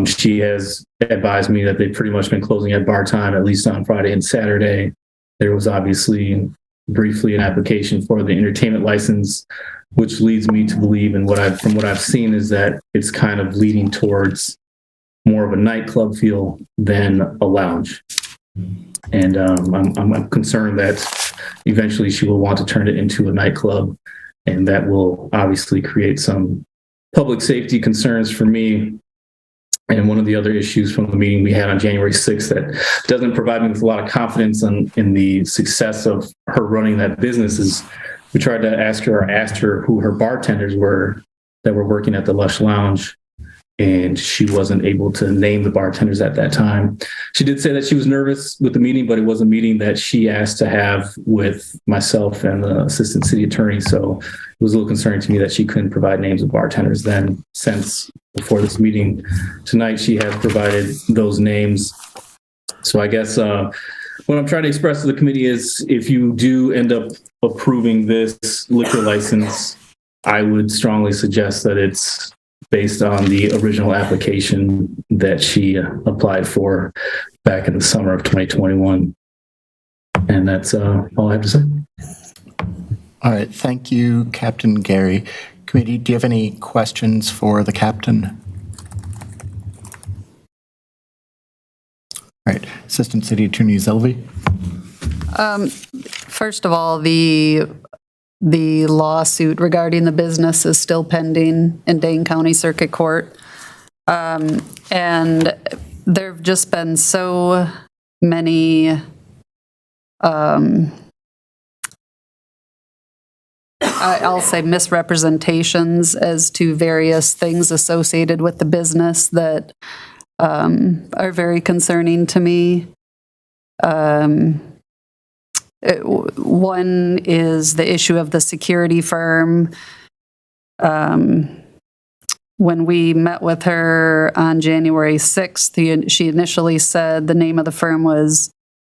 Speaker 21: she has advised me that they've pretty much been closing at bar time, at least on Friday and Saturday. There was obviously briefly an application for the entertainment license, which leads me to believe, and from what I've seen, is that it's kind of leading towards more of a nightclub feel than a lounge. And I'm concerned that eventually she will want to turn it into a nightclub, and that will obviously create some public safety concerns for me. And one of the other issues from the meeting we had on January 6th that doesn't provide me with a lot of confidence in the success of her running that business is we tried to asked her who her bartenders were that were working at the Lush Lounge, and she wasn't able to name the bartenders at that time. She did say that she was nervous with the meeting, but it was a meeting that she asked to have with myself and the assistant city attorney. So it was a little concerning to me that she couldn't provide names of bartenders then. Since before this meeting tonight, she has provided those names. So I guess what I'm trying to express to the committee is, if you do end up approving this liquor license, I would strongly suggest that it's based on the original application that she applied for back in the summer of 2021. And that's all I have to say.
Speaker 2: All right, thank you, Captain Gary. Committee, do you have any questions for the captain? All right, Assistant City Attorney Zelvi.
Speaker 8: First of all, the lawsuit regarding the business is still pending in Dane County Circuit Court. And there have just been so many I'll say misrepresentations as to various things associated with the business that are very concerning to me. One is the issue of the security firm. When we met with her on January 6th, she initially said the name of the firm was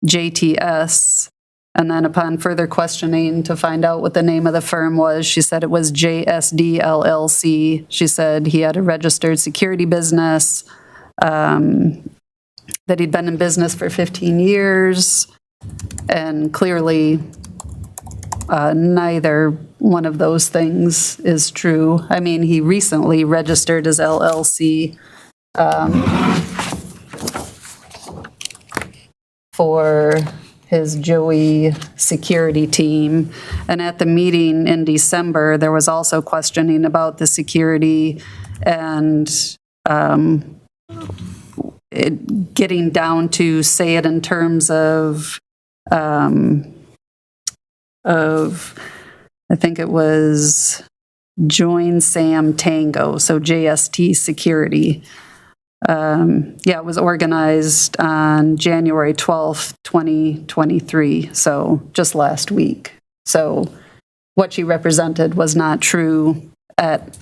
Speaker 8: JTS. And then upon further questioning to find out what the name of the firm was, she said it was JSD LLC. She said he had a registered security business, that he'd been in business for 15 years. And clearly, neither one of those things is true. I mean, he recently registered as LLC for his Joey security team. And at the meeting in December, there was also questioning about the security and it getting down to say it in terms of I think it was Join Sam Tango, so JST Security. It was organized on January 12th, 2023, so just last week. So what she represented was not true at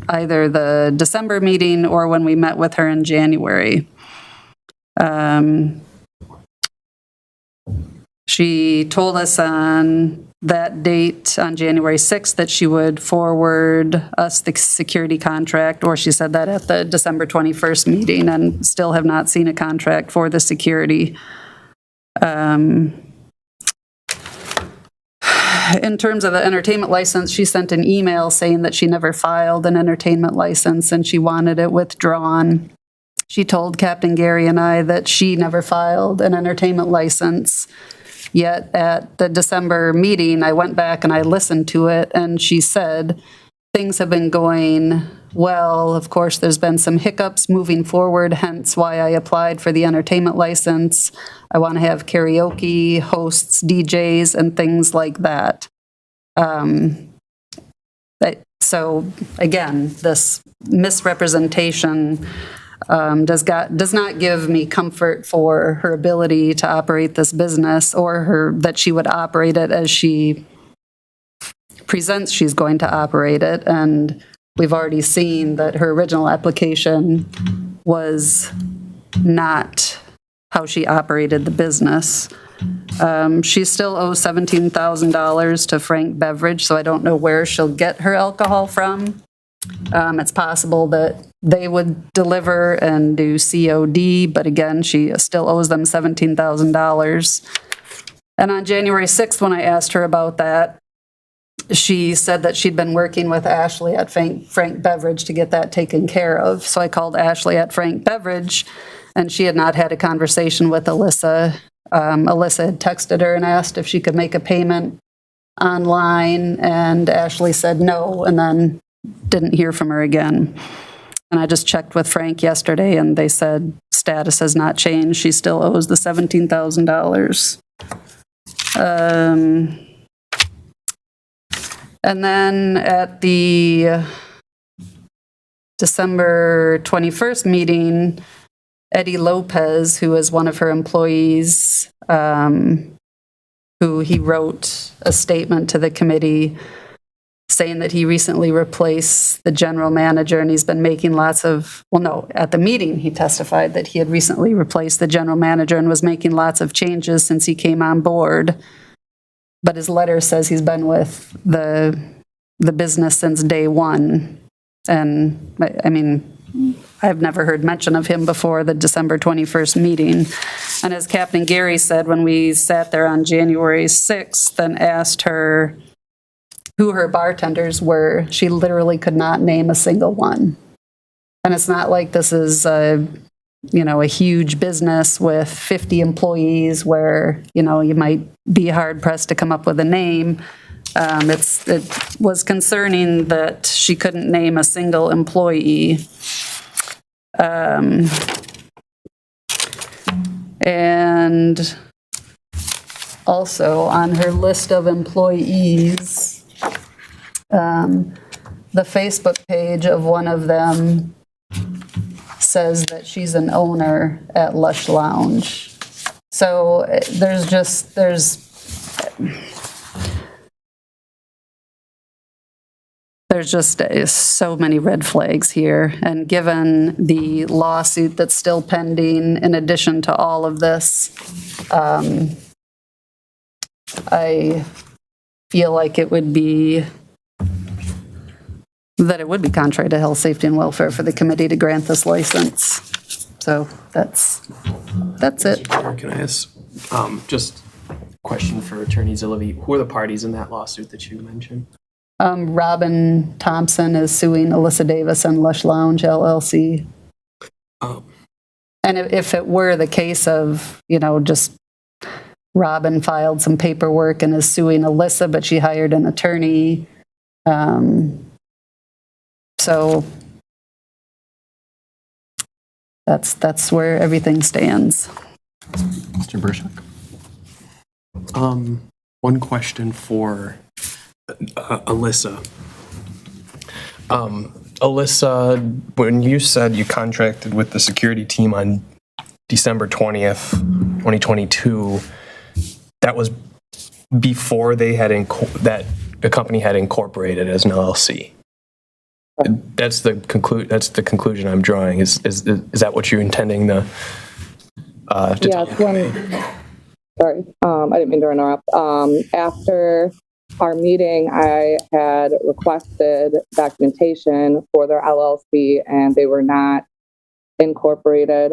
Speaker 8: either the December meeting or when we met with her in January. She told us on that date, on January 6th, that she would forward us the security contract, or she said that at the December 21st meeting, and still have not seen a contract for the security. In terms of the entertainment license, she sent an email saying that she never filed an entertainment license and she wanted it withdrawn. She told Captain Gary and I that she never filed an entertainment license. Yet at the December meeting, I went back and I listened to it, and she said, things have been going well. Of course, there's been some hiccups moving forward, hence why I applied for the entertainment license. I want to have karaoke, hosts, DJs, and things like that. So again, this misrepresentation does not give me comfort for her ability to operate this business, or that she would operate it as she presents she's going to operate it. And we've already seen that her original application was not how she operated the business. She still owes $17,000 to Frank Beverage, so I don't know where she'll get her alcohol from. It's possible that they would deliver and do COD, but again, she still owes them $17,000. And on January 6th, when I asked her about that, she said that she'd been working with Ashley at Frank Beverage to get that taken care of. So I called Ashley at Frank Beverage, and she had not had a conversation with Alyssa. Alyssa had texted her and asked if she could make a payment online, and Ashley said no, and then didn't hear from her again. And I just checked with Frank yesterday, and they said status has not changed. She still owes the $17,000. And then at the December 21st meeting, Eddie Lopez, who is one of her employees, who he wrote a statement to the committee saying that he recently replaced the general manager, and he's been making at the meeting he testified that he had recently replaced the general manager and was making lots of changes since he came on board. But his letter says he's been with the business since day one. And I mean, I've never heard mention of him before the December 21st meeting. And as Captain Gary said, when we sat there on January 6th and asked her who her bartenders were, she literally could not name a single one. And it's not like this is a huge business with 50 employees where, you might be hard pressed to come up with a name. It was concerning that she couldn't name a single employee. And also on her list of employees, the Facebook page of one of them says that she's an owner at Lush Lounge. So there's just so many red flags here. And given the lawsuit that's still pending, in addition to all of this, I feel like it would be contrary to health, safety, and welfare for the committee to grant this license. So that's it.
Speaker 7: Can I ask just a question for Attorney Zillevi? Who are the parties in that lawsuit that you mentioned?
Speaker 8: Robin Thompson is suing Alyssa Davis and Lush Lounge LLC. And if it were the case of, just Robin filed some paperwork and is suing Alyssa, but she hired an attorney. So that's where everything stands.
Speaker 2: Mr. Burshak?
Speaker 7: One question for Alyssa. Alyssa, when you said you contracted with the security team on December 20th, 2022, that was before they had that the company had incorporated as an LLC. That's the conclusion I'm drawing. Is that what you're intending to
Speaker 19: sorry, I didn't mean to interrupt. After our meeting, I had requested documentation for their LLC, and they were not incorporated.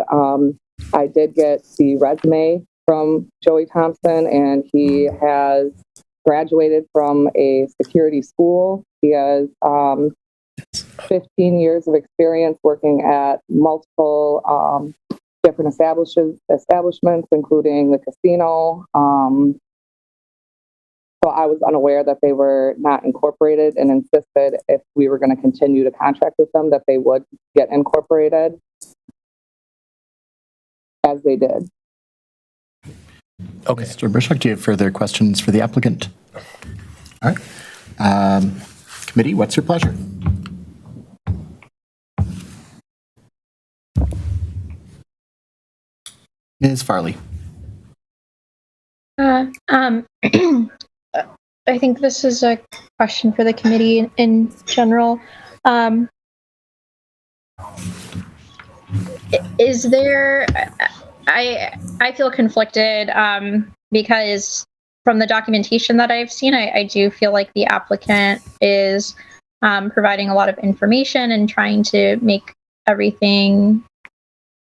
Speaker 19: I did get the resume from Joey Thompson, and he has graduated from a security school. He has 15 years of experience working at multiple different establishments, including the casino. So I was unaware that they were not incorporated and insisted if we were going to continue to contract with them that they would get incorporated, as they did.
Speaker 2: Okay. Mr. Burshak, do you have further questions for the applicant? All right. Committee, what's your pleasure? Ms. Farley.
Speaker 16: I think this is a question for the committee in general. Is there, I feel conflicted because from the documentation that I've seen, I do feel like the applicant is providing a lot of information and trying to make everything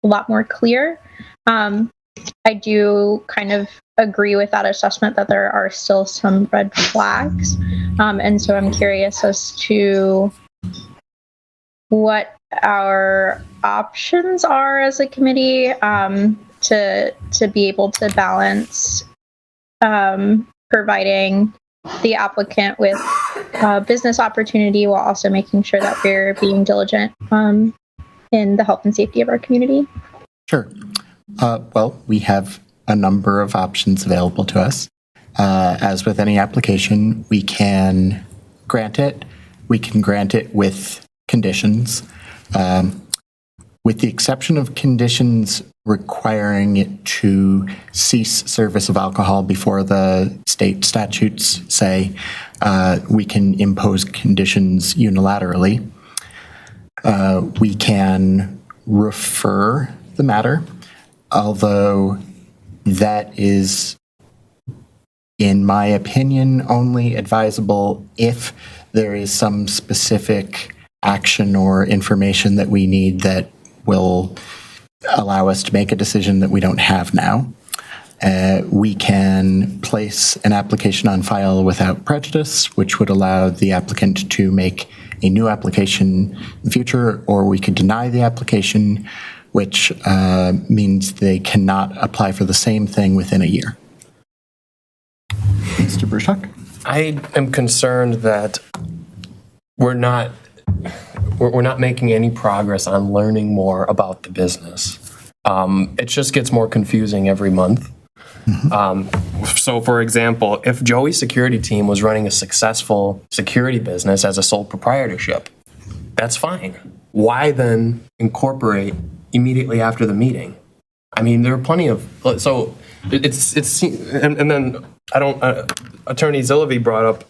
Speaker 16: a lot more clear. I do kind of agree with that assessment that there are still some red flags. And so I'm curious as to what our options are as a committee to be able to balance providing the applicant with business opportunity while also making sure that we're being diligent in the health and safety of our community.
Speaker 2: Sure. Well, we have a number of options available to us. As with any application, we can grant it. We can grant it with conditions. With the exception of conditions requiring it to cease service of alcohol before the state statutes say, we can impose conditions unilaterally. We can refer the matter, although that is, in my opinion, only advisable if there is some specific action or information that we need that will allow us to make a decision that we don't have now. We can place an application on file without prejudice, which would allow the applicant to make a new application in the future, or we could deny the application, which means they cannot apply for the same thing within a year. Mr. Bruchak?
Speaker 7: I am concerned that we're not making any progress on learning more about the business. It just gets more confusing every month. So, for example, if Joey's security team was running a successful security business as a sole proprietorship, that's fine. Why then incorporate immediately after the meeting? I mean, there are plenty of, so it's and then Attorney Zillavy brought up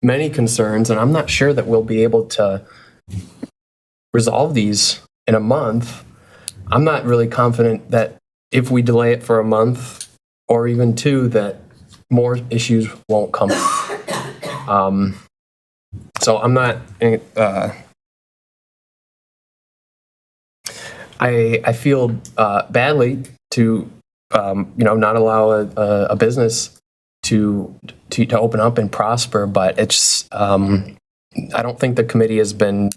Speaker 7: many concerns, and I'm not sure that we'll be able to resolve these in a month. I'm not really confident that if we delay it for a month or even two, that more issues won't come up. So I'm not, I feel badly to, not allow a business to open up and prosper, but it's, I don't think the committee has been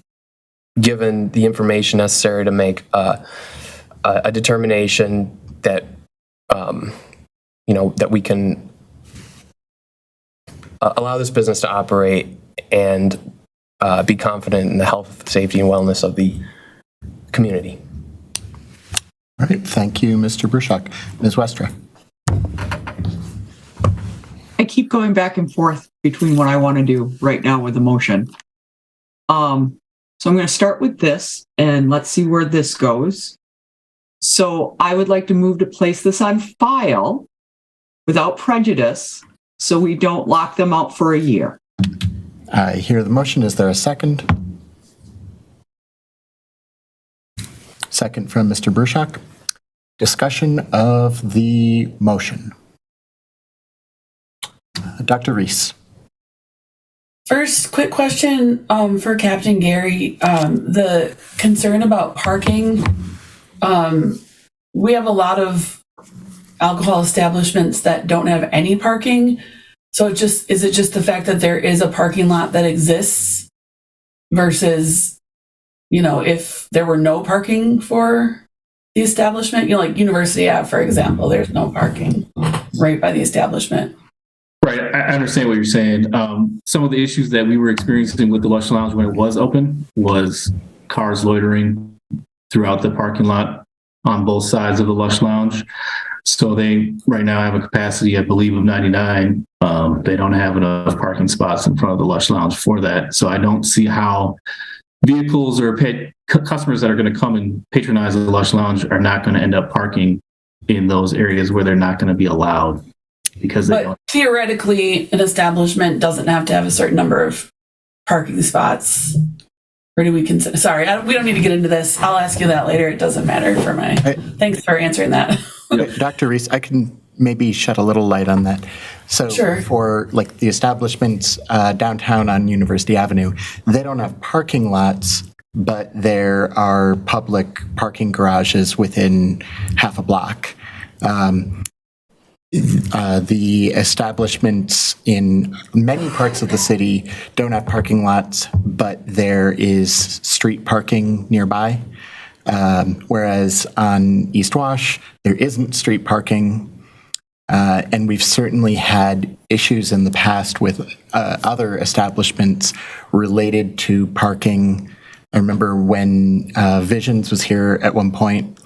Speaker 7: given the information necessary to make a determination that, that we can allow this business to operate and be confident in the health, safety, and wellness of the community.
Speaker 2: All right, thank you, Mr. Bruchak. Ms. Westra.
Speaker 13: I keep going back and forth between what I want to do right now with the motion. So I'm going to start with this, and let's see where this goes. So I would like to move to place this on file without prejudice, so we don't lock them out for a year.
Speaker 2: I hear the motion. Is there a second? Second from Mr. Bruchak. Discussion of the motion. Dr. Reese.
Speaker 6: First, quick question for Captain Gary. The concern about parking. We have a lot of alcohol establishments that don't have any parking. So is it just the fact that there is a parking lot that exists versus, if there were no parking for the establishment, like University Ave, for example, there's no parking right by the establishment.
Speaker 21: Right, I understand what you're saying. Some of the issues that we were experiencing with the Lush Lounge when it was open was cars loitering throughout the parking lot on both sides of the Lush Lounge. So they right now have a capacity, I believe, of 99. They don't have enough parking spots in front of the Lush Lounge for that. So I don't see how vehicles or customers that are going to come and patronize the Lush Lounge are not going to end up parking in those areas where they're not going to be allowed. But
Speaker 6: theoretically, an establishment doesn't have to have a certain number of parking spots. Or do we consider? Sorry, we don't need to get into this. I'll ask you that later. It doesn't matter for my. Thanks for answering that.
Speaker 2: Dr. Reese, I can maybe shed a little light on that. So
Speaker 6: sure.
Speaker 2: For the establishments downtown on University Avenue, they don't have parking lots, but there are public parking garages within half a block. The establishments in many parts of the city don't have parking lots, but there is street parking nearby. Whereas on East Wash, there isn't street parking. And we've certainly had issues in the past with other establishments related to parking. I remember when Visions was here at one point,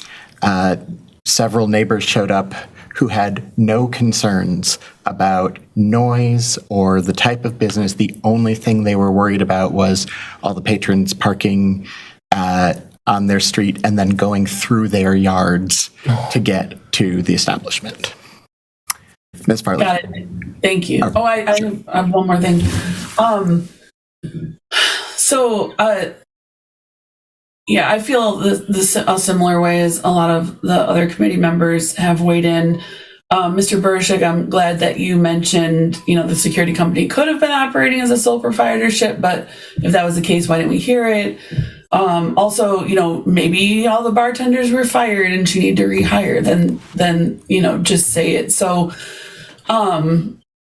Speaker 2: several neighbors showed up who had no concerns about noise or the type of business. The only thing they were worried about was all the patrons parking on their street and then going through their yards to get to the establishment. Ms. Farley.
Speaker 6: Got it. Thank you. I have one more thing. I feel a similar way as a lot of the other committee members have weighed in. Mr. Burshik, I'm glad that you mentioned, the security company could have been operating as a sole proprietorship, but if that was the case, why didn't we hear it? Also, maybe all the bartenders were fired and she needed to rehire, then just say it. So,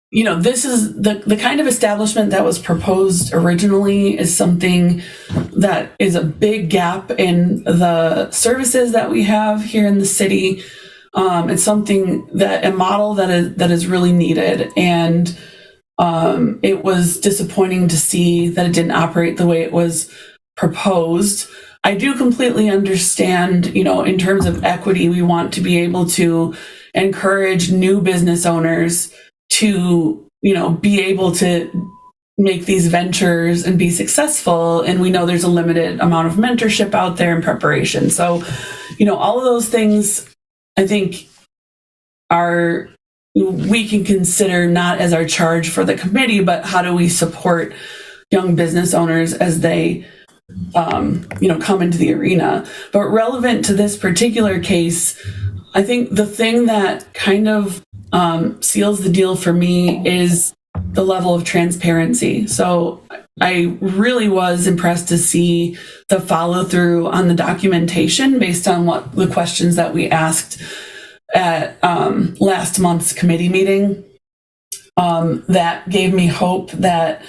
Speaker 6: this is the kind of establishment that was proposed originally is something that is a big gap in the services that we have here in the city. It's something a model that is really needed. And it was disappointing to see that it didn't operate the way it was proposed. I do completely understand, in terms of equity, we want to be able to encourage new business owners to, be able to make these ventures and be successful. And we know there's a limited amount of mentorship out there in preparation. So, all of those things I think we can consider not as our charge for the committee, but how do we support young business owners as they come into the arena. But relevant to this particular case, I think the thing that kind of seals the deal for me is the level of transparency. So I really was impressed to see the follow through on the documentation based on what the questions that we asked at last month's committee meeting. That gave me hope that,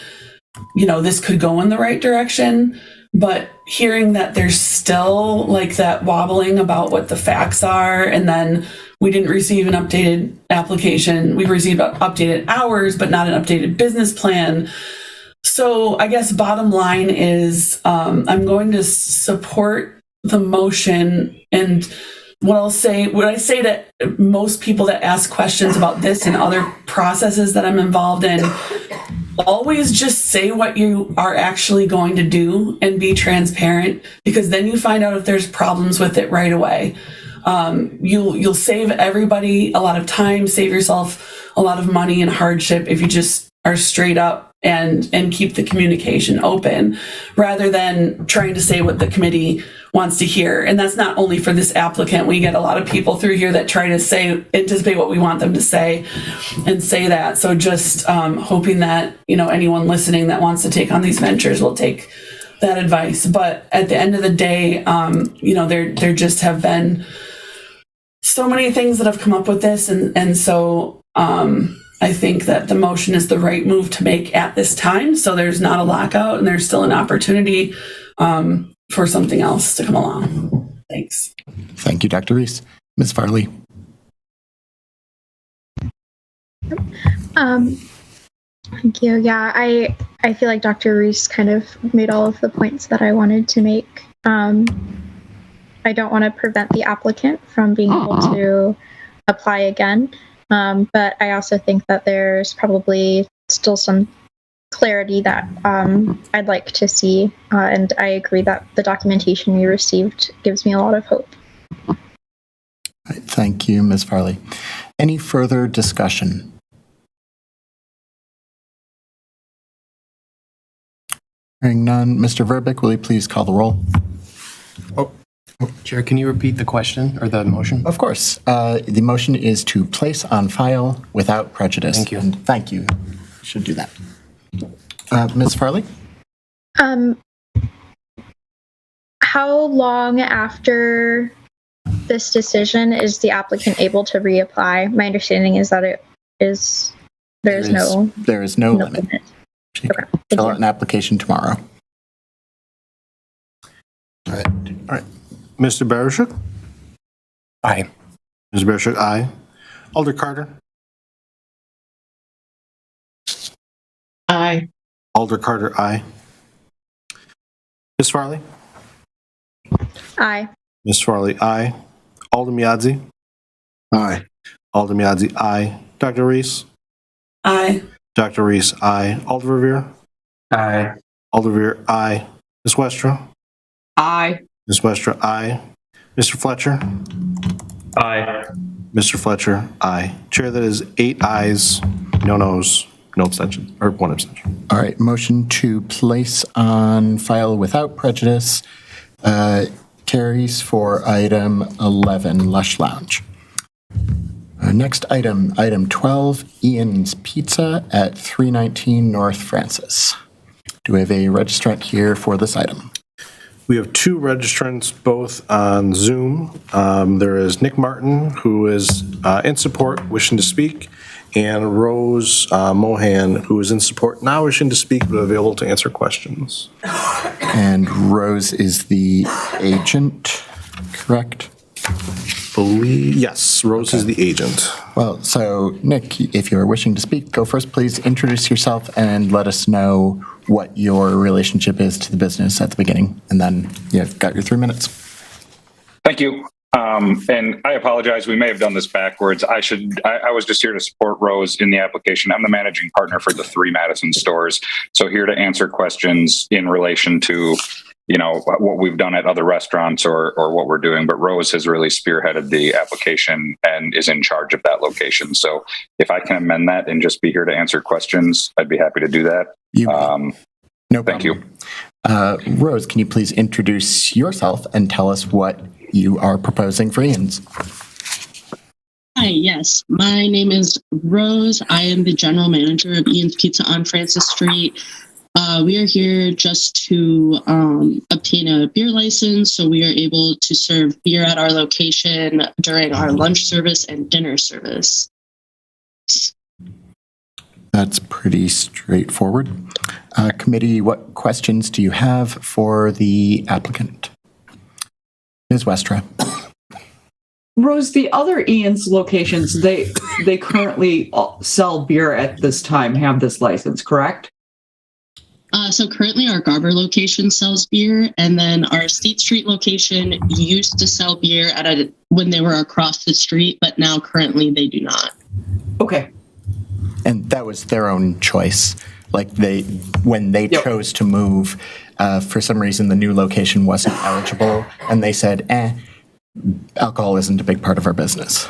Speaker 6: this could go in the right direction. But hearing that there's still like that wobbling about what the facts are, and then we didn't receive an updated application. We received updated hours, but not an updated business plan. So I guess bottom line is I'm going to support the motion. And what I say to most people that ask questions about this and other processes that I'm involved in, always just say what you are actually going to do and be transparent, because then you find out if there's problems with it right away. You'll save everybody a lot of time, save yourself a lot of money and hardship if you just are straight up and keep the communication open, rather than trying to say what the committee wants to hear. And that's not only for this applicant. We get a lot of people through here that try to anticipate what we want them to say and say that. So just hoping that, anyone listening that wants to take on these ventures will take that advice. But at the end of the day, there just have been so many things that have come up with this. And so I think that the motion is the right move to make at this time. So there's not a lockout and there's still an opportunity for something else to come along. Thanks.
Speaker 2: Thank you, Dr. Reese. Ms. Farley.
Speaker 16: Thank you. Yeah, I feel like Dr. Reese kind of made all of the points that I wanted to make. I don't want to prevent the applicant from being able to apply again, but I also think that there's probably still some clarity that I'd like to see, and I agree that the documentation we received gives me a lot of hope.
Speaker 2: Thank you, Ms. Farley. Any further discussion? Hearing none, Mr. Verbeek, will you please call the roll?
Speaker 7: Chair, can you repeat the question or the motion?
Speaker 2: Of course. The motion is to place on file without prejudice.
Speaker 7: Thank you.
Speaker 2: And thank you. Should do that. Ms. Farley?
Speaker 16: How long after this decision is the applicant able to reapply? My understanding is that there is no limit.
Speaker 2: She can fill out an application tomorrow.
Speaker 1: All right. Mr. Baruchuk?
Speaker 7: Aye.
Speaker 1: Mr. Baruchuk, aye. Alder Carter?
Speaker 11: Aye.
Speaker 1: Alder Carter, aye. Ms. Farley?
Speaker 16: Aye.
Speaker 1: Ms. Farley, aye. Alder Miadzi?
Speaker 5: Aye.
Speaker 1: Alder Miadzi, aye. Dr. Reese?
Speaker 6: Aye.
Speaker 1: Dr. Reese, aye. Alder Revere?
Speaker 14: Aye.
Speaker 1: Alder Revere, aye. Ms. Westra?
Speaker 13: Aye.
Speaker 1: Ms. Westra, aye. Mr. Fletcher?
Speaker 20: Aye.
Speaker 1: Mr. Fletcher, aye. Chair, that is 8 ayes, no noes, no abstentions, or 1 abstention.
Speaker 2: All right, motion to place on file without prejudice carries for item 11, Lush Lounge. Next item 12, Ian's Pizza at 319 North Francis. Do we have a registrant here for this item?
Speaker 1: We have two registrants, both on Zoom. There is Nick Martin, who is in support, wishing to speak, and Rose Mohan, who is in support, not wishing to speak, but available to answer questions.
Speaker 2: And Rose is the agent, correct?
Speaker 1: Yes, Rose is the agent.
Speaker 2: Well, so Nick, if you are wishing to speak, go first. Please introduce yourself and let us know what your relationship is to the business at the beginning. And then you've got your 3 minutes.
Speaker 4: Thank you. And I apologize. We may have done this backwards. I was just here to support Rose in the application. I'm the managing partner for the 3 Madison stores. So here to answer questions in relation to, what we've done at other restaurants or what we're doing. But Rose has really spearheaded the application and is in charge of that location. So if I can amend that and just be here to answer questions, I'd be happy to do that.
Speaker 2: No problem.
Speaker 4: Thank you.
Speaker 2: Rose, can you please introduce yourself and tell us what you are proposing for Ian's?
Speaker 22: Hi, yes. My name is Rose. I am the general manager of Ian's Pizza on Francis Street. We are here just to obtain a beer license, so we are able to serve beer at our location during our lunch service and dinner service.
Speaker 2: That's pretty straightforward. Committee, what questions do you have for the applicant? Ms. Westra.
Speaker 13: Rose, the other Ian's locations, they currently sell beer at this time, have this license, correct?
Speaker 22: So currently our Garber location sells beer, and then our State Street location used to sell beer when they were across the street, but now currently they do not.
Speaker 13: Okay.
Speaker 2: And that was their own choice. Like when they chose to move, for some reason the new location wasn't eligible, and they said, alcohol isn't a big part of our business.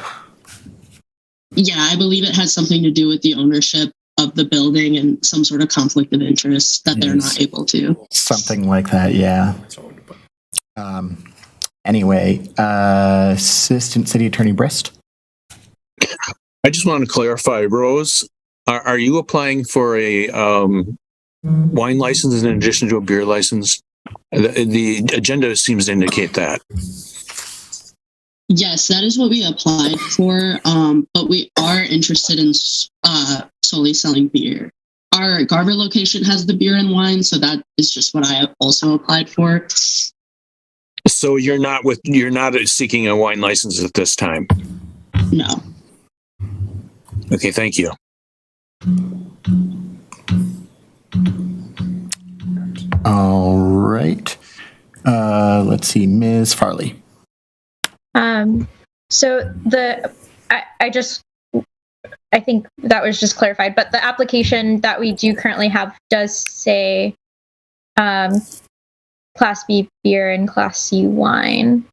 Speaker 22: Yeah, I believe it has something to do with the ownership of the building and some sort of conflict of interest that they're not able to.
Speaker 2: Something like that, yeah. Anyway, Assistant City Attorney Brist.
Speaker 23: I just want to clarify, Rose, are you applying for a wine license in addition to a beer license? The agenda seems to indicate that.
Speaker 22: Yes, that is what we applied for, but we are interested in solely selling beer. Our Garver location has the beer and wine, so that is just what I also applied for.
Speaker 23: So you're not seeking a wine license at this time?
Speaker 22: No.
Speaker 23: Okay, thank you.
Speaker 2: All right. Let's see, Ms. Farley.
Speaker 16: So I think that was just clarified, but the application that we do currently have does say Class B beer and Class C wine.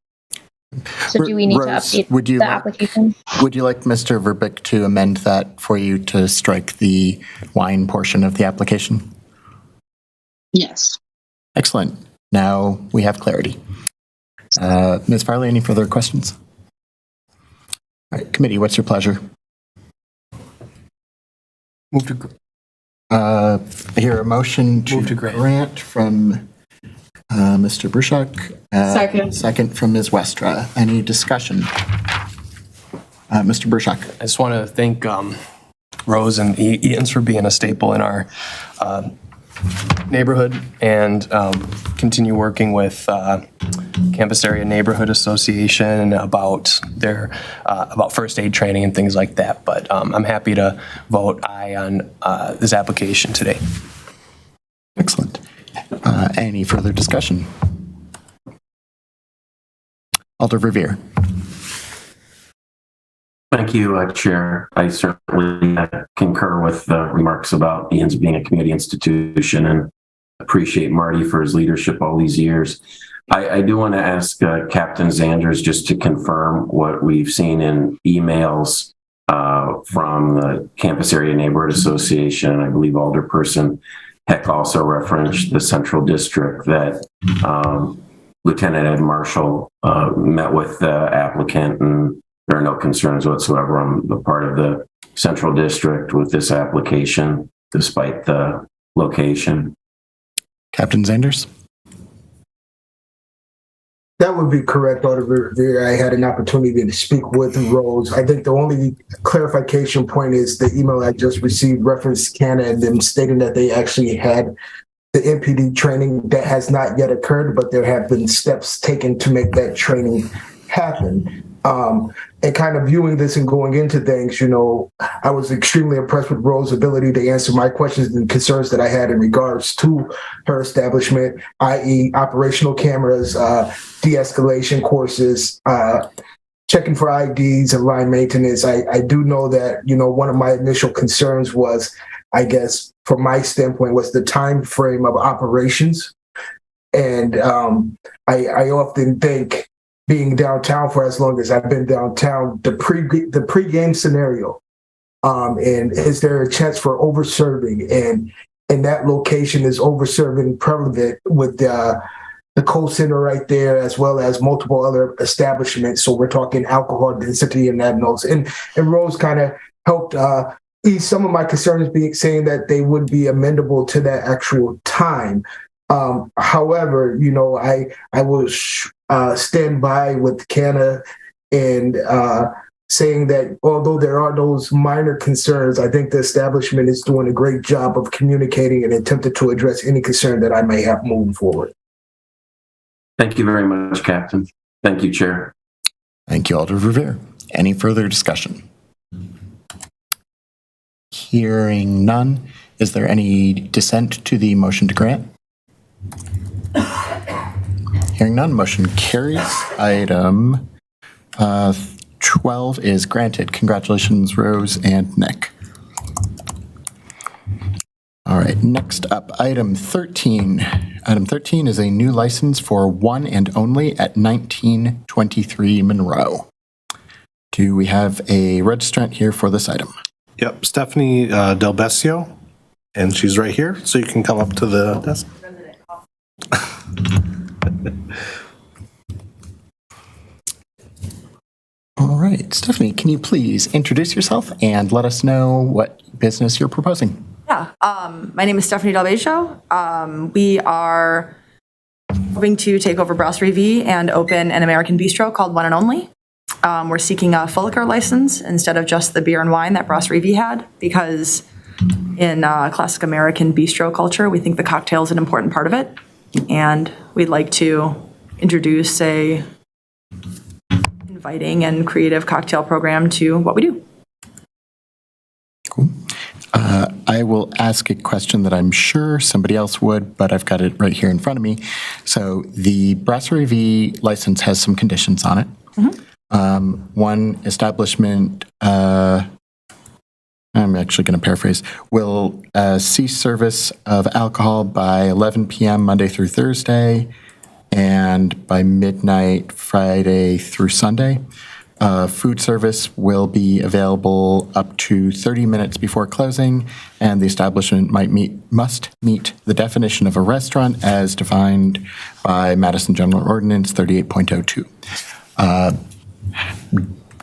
Speaker 16: So do we need
Speaker 2: Rose,
Speaker 16: to update the application?
Speaker 2: Would you like Mr. Verbeek to amend that for you to strike the wine portion of the application?
Speaker 22: Yes.
Speaker 2: Excellent. Now we have clarity. Ms. Farley, any further questions? All right, committee, what's your pleasure? Move to I hear a motion to grant from Mr. Bruchak. Second from Ms. Westra. Any discussion? Mr. Bruchak.
Speaker 7: I just want to thank Rose and Ian's for being a staple in our neighborhood and continue working with Campus Area Neighborhood Association about their about first aid training and things like that. But I'm happy to vote aye on this application today.
Speaker 2: Excellent. Any further discussion? Alder Verveer.
Speaker 14: Thank you, Chair. I certainly concur with the remarks about Ian's being a community institution and appreciate Marty for his leadership all these years. I do want to ask Captain Zanders just to confirm what we've seen in emails from the Campus Area Neighborhood Association. I believe Alderperson Heck also referenced the Central District that Lieutenant Ed Marshall met with the applicant, and there are no concerns whatsoever on the part of the Central District with this application, despite the location.
Speaker 2: Captain Zanders?
Speaker 9: That would be correct, Alder. I had an opportunity to speak with Rose. I think the only clarification point is the email I just received referenced Canna and them stating that they actually had the NPD training that has not yet occurred, but there have been steps taken to make that training happen. And kind of viewing this and going into things, I was extremely impressed with Rose's ability to answer my questions and concerns that I had in regards to her establishment, i.e. operational cameras, de-escalation courses, checking for IDs and line maintenance. I do know that, one of my initial concerns was, I guess, from my standpoint, was the time frame of operations. And I often think, being downtown for as long as I've been downtown, the pre-game scenario, and is there a chance for over-serving? And that location is over-serving prevalent with the Cold Center right there, as well as multiple other establishments. So we're talking alcohol density and that notes. And Rose kind of helped ease some of my concerns, saying that they would be amendable to that actual time. However, I will stand by with Canna and saying that although there are those minor concerns, I think the establishment is doing a great job of communicating and attempting to address any concern that I may have moving forward.
Speaker 14: Thank you very much, Captain. Thank you, Chair.
Speaker 2: Thank you, Alder Revere. Any further discussion? Hearing none, is there any dissent to the motion to grant? Hearing none, motion carries. Item 12 is granted. Congratulations, Rose and Nick. All right, next up, item 13. Item 13 is a new license for One and Only at 1923 Monroe. Do we have a registrant here for this item?
Speaker 1: Yep, Stephanie Del Besio, and she's right here, so you can come up to the desk.
Speaker 2: All right, Stephanie, can you please introduce yourself and let us know what business you're proposing?
Speaker 10: Yeah, my name is Stephanie Del Besio. We are hoping to take over Brasserie V and open an American bistro called One and Only. We're seeking a full liquor license instead of just the beer and wine that Brasserie V had, because in classic American bistro culture, we think the cocktail is an important part of it. And we'd like to introduce a inviting and creative cocktail program to what we do.
Speaker 2: Cool. I will ask a question that I'm sure somebody else would, but I've got it right here in front of me. So the Brasserie V license has some conditions on it. Mm-hmm. One establishment, I'm actually going to paraphrase, will cease service of alcohol by 11 p.m. Monday through Thursday and by midnight Friday through Sunday. Food service will be available up to 30 minutes before closing, and the establishment must meet the definition of a restaurant as defined by Madison General Ordinance 38.02.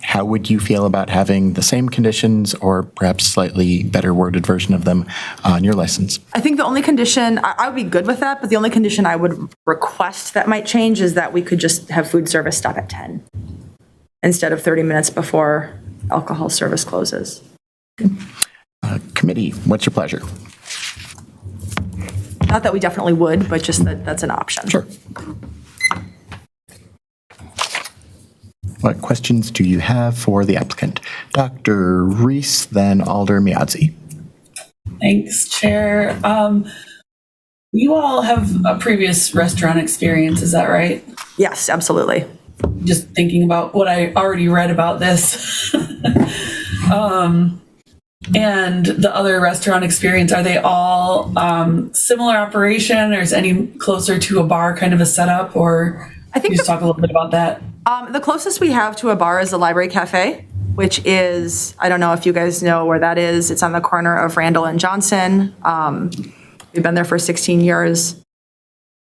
Speaker 2: How would you feel about having the same conditions or perhaps slightly better worded version of them on your license?
Speaker 10: I think the only condition, I would be good with that, but the only condition I would request that might change is that we could just have food service stop at 10 instead of 30 minutes before alcohol service closes.
Speaker 2: Committee, what's your pleasure?
Speaker 10: Not that we definitely would, but just that that's an option.
Speaker 2: Sure. What questions do you have for the applicant? Dr. Reese, then Alder Miazzi.
Speaker 6: Thanks, Chair. You all have a previous restaurant experience, is that right?
Speaker 10: Yes, absolutely.
Speaker 6: Just thinking about what I already read about this. And the other restaurant experience, are they all similar operation, or is any closer to a bar kind of a setup, or
Speaker 10: I think
Speaker 6: just talk a little bit about that?
Speaker 10: The closest we have to a bar is the Library Cafe, which is, I don't know if you guys know where that is. It's on the corner of Randall and Johnson. We've been there for 16 years.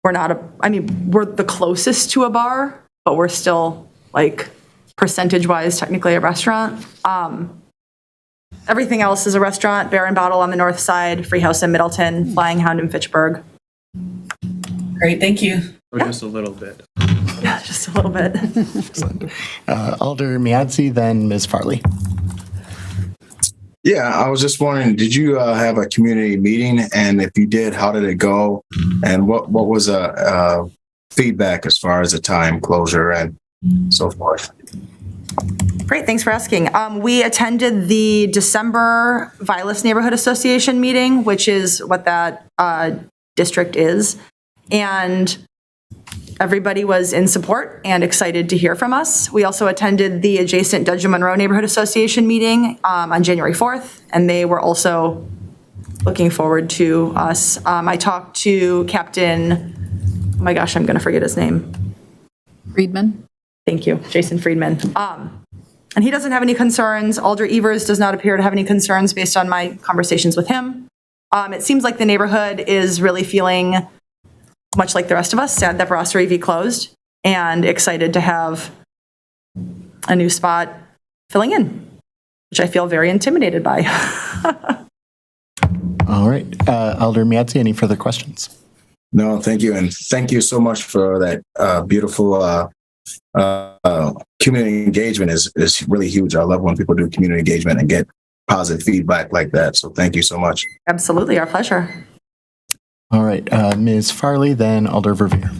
Speaker 10: We're the closest to a bar, but we're still, like, percentage-wise, technically a restaurant. Everything else is a restaurant. Bear and Bottle on the north side, Free House in Middleton, Flying Hound in Fitchburg.
Speaker 6: Great, thank you.
Speaker 15: Or just a little bit.
Speaker 10: just a little bit.
Speaker 2: Alder Miadzi, then Ms. Farley.
Speaker 5: Yeah, I was just wondering, did you have a community meeting? And if you did, how did it go? And what was feedback as far as the time closure and so forth?
Speaker 10: Great, thanks for asking. We attended the December Vilas Neighborhood Association meeting, which is what that district is. And everybody was in support and excited to hear from us. We also attended the adjacent Dudgeon Monroe Neighborhood Association meeting on January 4th, and they were also looking forward to us. I talked to Captain, oh my gosh, I'm going to forget his name.
Speaker 8: Friedman.
Speaker 10: Thank you, Jason Friedman. And he doesn't have any concerns. Alder Evers does not appear to have any concerns based on my conversations with him. It seems like the neighborhood is really feeling much like the rest of us, sad that Brasserie V closed, and excited to have a new spot filling in, which I feel very intimidated by.
Speaker 2: All right. Alder Miadzi, any further questions?
Speaker 5: No, thank you. And thank you so much for that beautiful community engagement is really huge. I love when people do community engagement and get positive feedback like that. So thank you so much.
Speaker 10: Absolutely, our pleasure.
Speaker 2: All right. Ms. Farley, then Alder Verveer.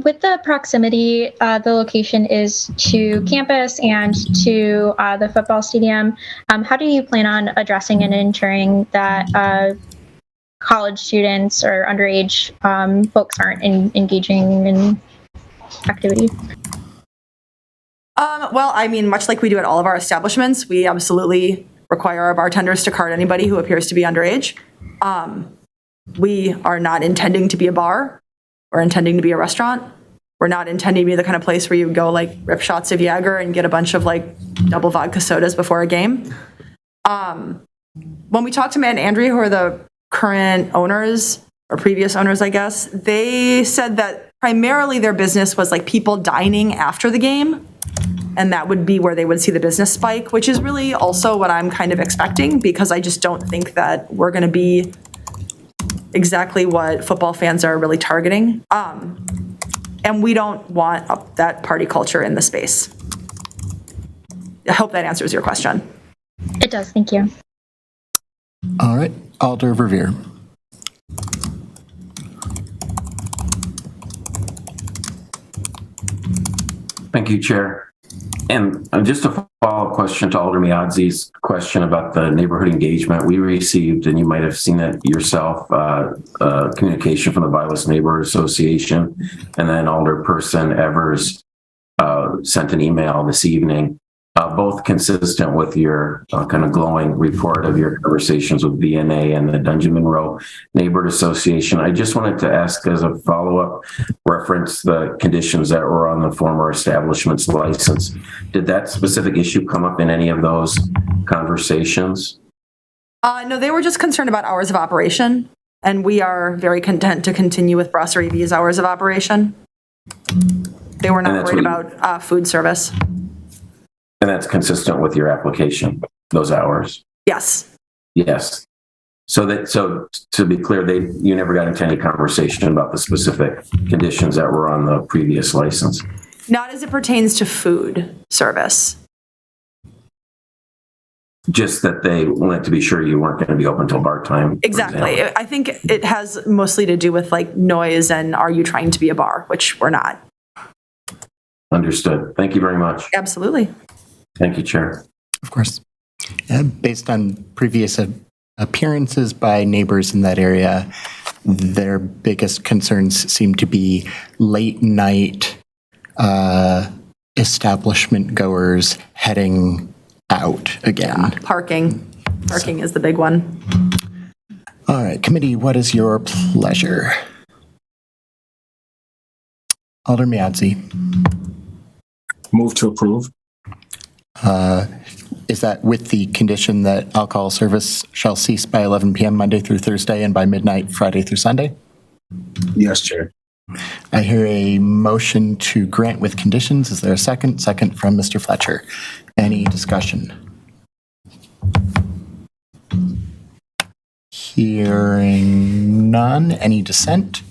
Speaker 16: With the proximity, the location is to campus and to the football stadium. How do you plan on addressing and ensuring that college students or underage folks aren't engaging in activity?
Speaker 10: Well, I mean, much like we do at all of our establishments, we absolutely require our bartenders to card anybody who appears to be underage. We are not intending to be a bar. We're intending to be a restaurant. We're not intending to be the kind of place where you go like rip shots of Jaeger and get a bunch of like double vodka sodas before a game. When we talked to Matt and Andrea, who are the current owners or previous owners, I guess, they said that primarily their business was like people dining after the game. And that would be where they would see the business spike, which is really also what I'm kind of expecting, because I just don't think that we're going to be exactly what football fans are really targeting. And we don't want that party culture in the space. I hope that answers your question.
Speaker 16: It does, thank you.
Speaker 2: All right. Alder Verveer.
Speaker 14: Thank you, Chair. And just a follow-up question to Alder Miadzi's question about the neighborhood engagement. We received, and you might have seen it yourself, communication from the Vilas Neighborhood Association, and then Alderperson Evers sent an email this evening, both consistent with your kind of glowing report of your conversations with VNA and the Dudgeon Monroe Neighborhood Association. I just wanted to ask, as a follow-up, reference the conditions that were on the former establishment's license. Did that specific issue come up in any of those conversations?
Speaker 10: No, they were just concerned about hours of operation, and we are very content to continue with Brasserie V's hours of operation. They were not worried about food service.
Speaker 14: And that's consistent with your application, those hours?
Speaker 10: Yes.
Speaker 14: Yes. So to be clear, you never got into any conversation about the specific conditions that were on the previous license?
Speaker 10: Not as it pertains to food service.
Speaker 14: Just that they wanted to be sure you weren't going to be open till bar time.
Speaker 10: Exactly. I think it has mostly to do with like noise and are you trying to be a bar, which we're not.
Speaker 14: Understood. Thank you very much.
Speaker 10: Absolutely.
Speaker 14: Thank you, Chair.
Speaker 2: Of course. Based on previous appearances by neighbors in that area, their biggest concerns seem to be late night establishment goers heading out again.
Speaker 10: Yeah, parking. Parking is the big one.
Speaker 2: All right, committee, what is your pleasure? Alder Miadzi.
Speaker 5: Move to approve.
Speaker 2: Is that with the condition that alcohol service shall cease by 11 p.m. Monday through Thursday and by midnight Friday through Sunday?
Speaker 5: Yes, Chair.
Speaker 2: I hear a motion to grant with conditions. Is there a second? Second from Mr. Fletcher. Any discussion? Hearing none. Any dissent?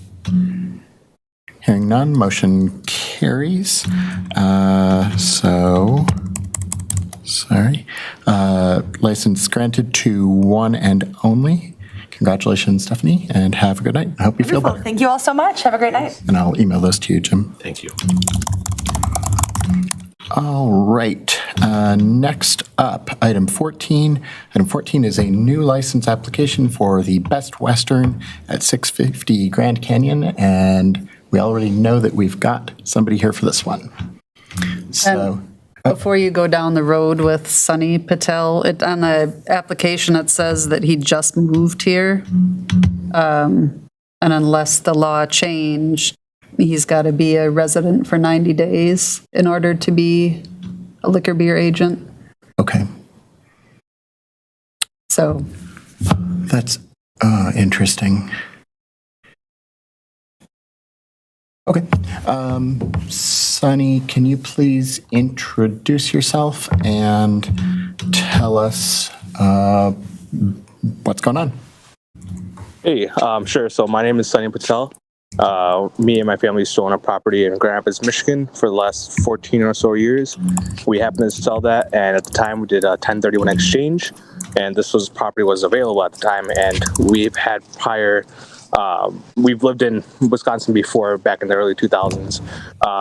Speaker 2: Hearing none, motion carries. License granted to one and only. Congratulations, Stephanie, and have a good night. I hope you feel better.
Speaker 10: Thank you all so much. Have a great night.
Speaker 2: And I'll email those to you, Jim.
Speaker 1: Thank you.
Speaker 2: All right. Next up, item 14. Item 14 is a new license application for the Best Western at 650 Grand Canyon, and we already know that we've got somebody here for this one. So,
Speaker 8: before you go down the road with Sunny Patel, on the application it says that he just moved here, and unless the law changed, he's got to be a resident for 90 days in order to be a liquor beer agent.
Speaker 2: Okay.
Speaker 8: So
Speaker 2: that's interesting. Okay. Sunny, can you please introduce yourself and tell us what's going on?
Speaker 20: Hey, sure. So my name is Sunny Patel. Me and my family used to own a property in Grand Rapids, Michigan for the last 14 or so years. We happened to sell that, and at the time we did a 1031 exchange, and this property was available at the time, and we've had prior, we've lived in Wisconsin before, back in the early 2000s,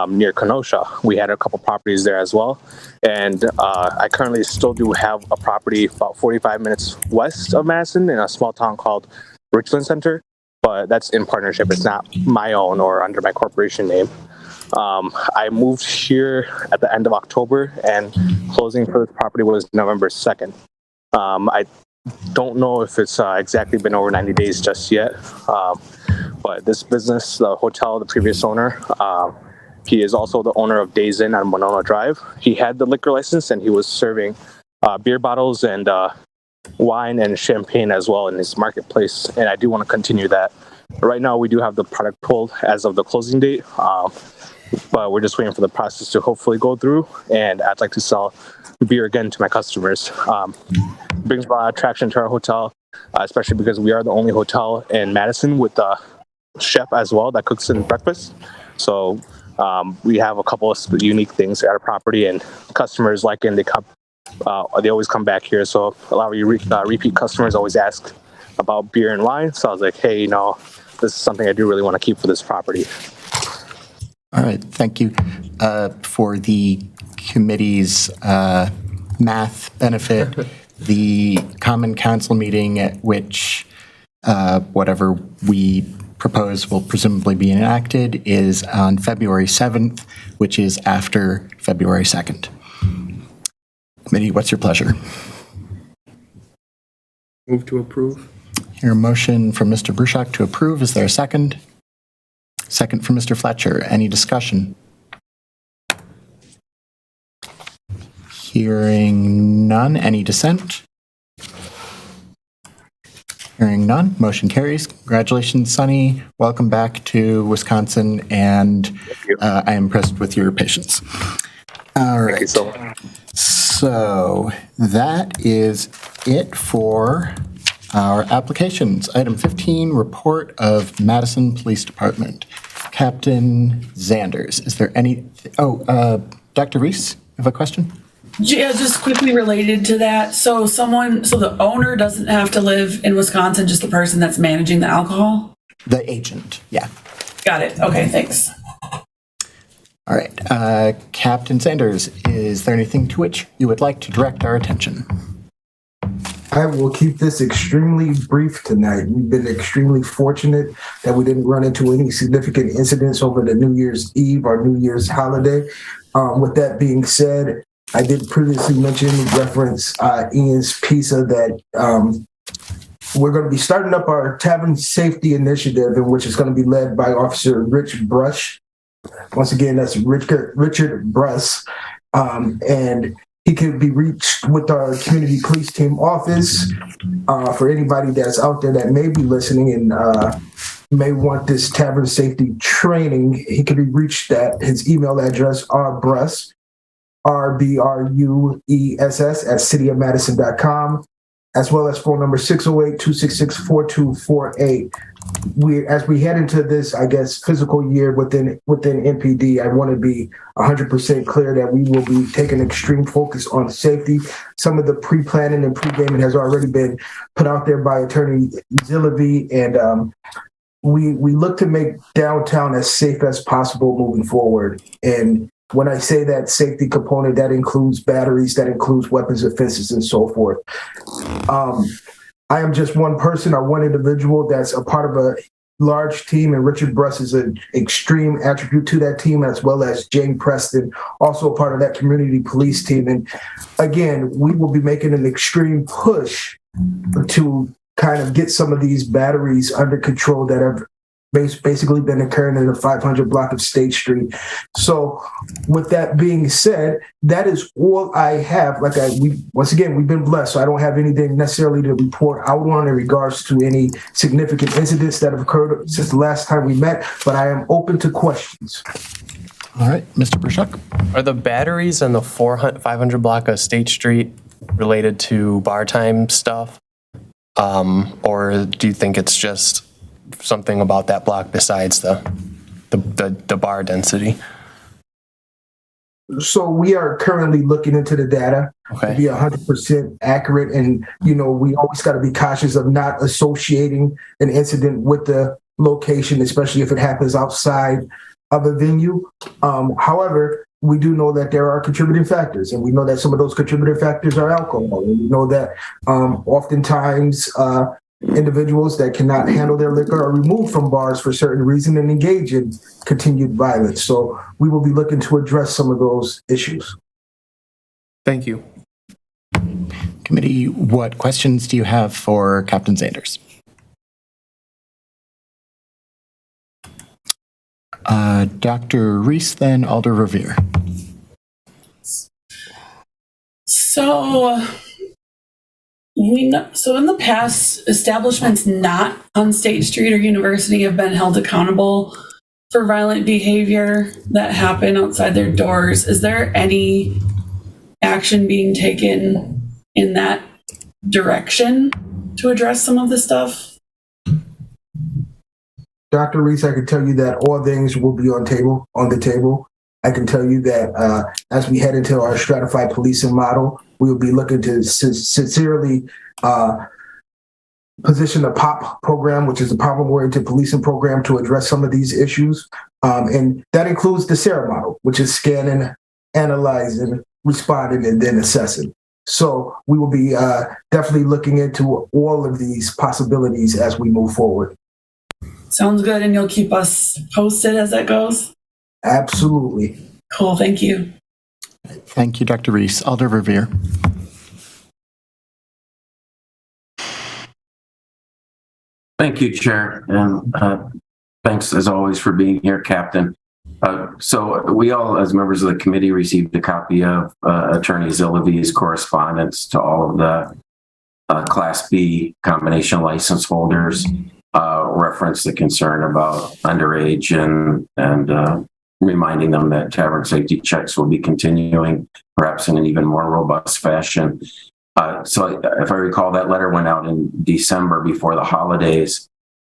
Speaker 20: near Kenosha. We had a couple properties there as well, and I currently still do have a property about 45 minutes west of Madison in a small town called Richland Center. But that's in partnership. It's not my own or under my corporation name. I moved here at the end of October, and closing for this property was November 2nd. I don't know if it's exactly been over 90 days just yet, but this business, the hotel, the previous owner, he is also the owner of Days Inn on Monona Drive. He had the liquor license, and he was serving beer bottles and wine and champagne as well in his marketplace, and I do want to continue that. Right now we do have the product pulled as of the closing date, but we're just waiting for the process to hopefully go through, and I'd like to sell beer again to my customers. Brings a lot of attraction to our hotel, especially because we are the only hotel in Madison with a chef as well that cooks in breakfast. So we have a couple of unique things at our property, and customers like it, and they always come back here. So a lot of you repeat customers always ask about beer and wine. So I was like, hey, this is something I do really want to keep for this property.
Speaker 2: All right. Thank you. For the committee's math benefit, the Common Council meeting at which whatever we propose will presumably be enacted is on February 7th, which is after February 2nd. Committee, what's your pleasure?
Speaker 7: Move to approve.
Speaker 2: Your motion from Mr. Bruchak to approve. Is there a second? Second from Mr. Fletcher. Any discussion? Hearing none. Any dissent? Hearing none. Motion carries. Congratulations, Sunny. Welcome back to Wisconsin, and I am impressed with your patience. All right.
Speaker 20: Thank you so much.
Speaker 2: So that is it for our applications. Item 15, report of Madison Police Department. Captain Zanders, is there any, Dr. Reese, you have a question?
Speaker 6: Yeah, just quickly related to that. So the owner doesn't have to live in Wisconsin, just the person that's managing the alcohol?
Speaker 2: The agent, yeah.
Speaker 6: Got it. Okay, thanks.
Speaker 2: All right. Captain Sanders, is there anything to which you would like to direct our attention?
Speaker 9: I will keep this extremely brief tonight. We've been extremely fortunate that we didn't run into any significant incidents over the New Year's Eve or New Year's holiday. With that being said, I did previously reference Ian's Pizza that we're going to be starting up our tavern safety initiative, in which is going to be led by Officer Rich Brush. Once again, that's Richard Bruss, and he can be reached with our community police team office. For anybody that's out there that may be listening and may want this tavern safety training, he can be reached at his email address, rbruss, RBRUESS at cityofmadison.com, as well as phone number 608-266-4248. as we head into this, I guess, fiscal year within MPD, I want to be 100% clear that we will be taking extreme focus on safety. Some of the pre-planning and pre-gaming has already been put out there by Attorney Zillaby, and we look to make downtown as safe as possible moving forward. And when I say that safety component, that includes batteries, that includes weapons offenses, and so forth. I am just one person or one individual that's a part of a large team, and Richard Bruss is an extreme attribute to that team, as well as Jane Preston, also a part of that community police team. And again, we will be making an extreme push to kind of get some of these batteries under control that have basically been occurring in the 500 block of State Street. So with that being said, that is all I have. Once again, we've been blessed, so I don't have anything necessarily to report out on in regards to any significant incidents that have occurred since the last time we met, but I am open to questions.
Speaker 2: All right, Mr. Brushuk.
Speaker 7: Are the batteries in the 500 block of State Street related to bar time stuff? Or do you think it's just something about that block besides the bar density?
Speaker 9: So we are currently looking into the data to be 100% accurate. And, we always got to be cautious of not associating an incident with the location, especially if it happens outside of a venue. However, we do know that there are contributing factors, and we know that some of those contributing factors are alcohol. And we know that oftentimes individuals that cannot handle their liquor are removed from bars for certain reason and engage in continued violence. So we will be looking to address some of those issues.
Speaker 7: Thank you.
Speaker 2: Committee, what questions do you have for Captain Sanders? Dr. Reese, then Alder Revere.
Speaker 6: So in the past, establishments not on State Street or University have been held accountable for violent behavior that happen outside their doors. Is there any action being taken in that direction to address some of this stuff?
Speaker 9: Dr. Reese, I can tell you that all things will be on the table. I can tell you that as we head into our stratified policing model, we will be looking to sincerely position the POP program, which is the problem-oriented policing program, to address some of these issues. And that includes the SARA model, which is scanning, analyzing, responding, and then assessing. So we will be definitely looking into all of these possibilities as we move forward.
Speaker 6: Sounds good, and you'll keep us posted as that goes?
Speaker 9: Absolutely.
Speaker 6: Cool, thank you.
Speaker 2: Thank you, Dr. Reese. Alder Revere.
Speaker 14: Thank you, Chair, and thanks as always for being here, Captain. So we all, as members of the committee, received a copy of Attorney Zillaby's correspondence to all of the Class B combination license holders, reference the concern about underage and reminding them that tavern safety checks will be continuing, perhaps in an even more robust fashion. So if I recall, that letter went out in December before the holidays.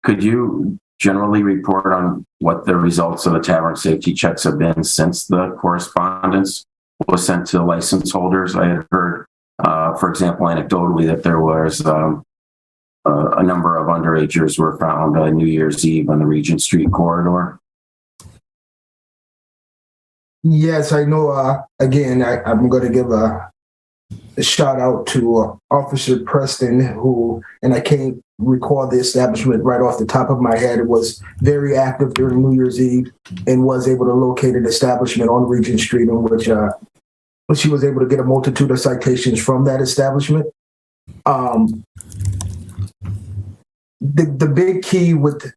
Speaker 14: Could you generally report on what the results of the tavern safety checks have been since the correspondence was sent to license holders? I had heard, for example, anecdotally, that there was a number of underagers were found New Year's Eve on the Regent Street corridor.
Speaker 9: Yes, I know. Again, I'm going to give a shout out to Officer Preston, who, and I can't recall the establishment right off the top of my head, was very active during New Year's Eve and was able to locate an establishment on Regent Street in which she was able to get a multitude of citations from that establishment. The big key with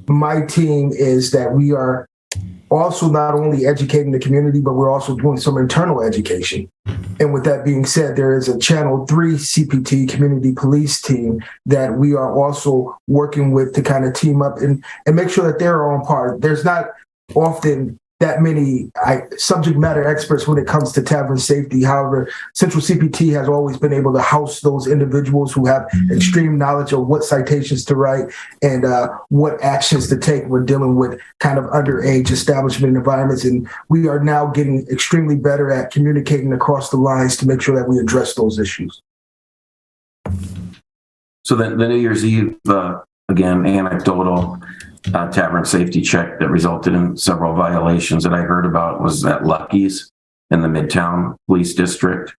Speaker 9: my team is that we are also not only educating the community, but we're also doing some internal education. And with that being said, there is a Channel 3 CPT community police team that we are also working with to kind of team up and make sure that they're on par. There's not often that many subject matter experts when it comes to tavern safety. However, Central CPT has always been able to house those individuals who have extreme knowledge of what citations to write and what actions to take when dealing with kind of underage establishment environments. And we are now getting extremely better at communicating across the lines to make sure that we address those issues.
Speaker 14: So the New Year's Eve, again, anecdotal tavern safety check that resulted in several violations that I heard about was at Lucky's in the Midtown Police District.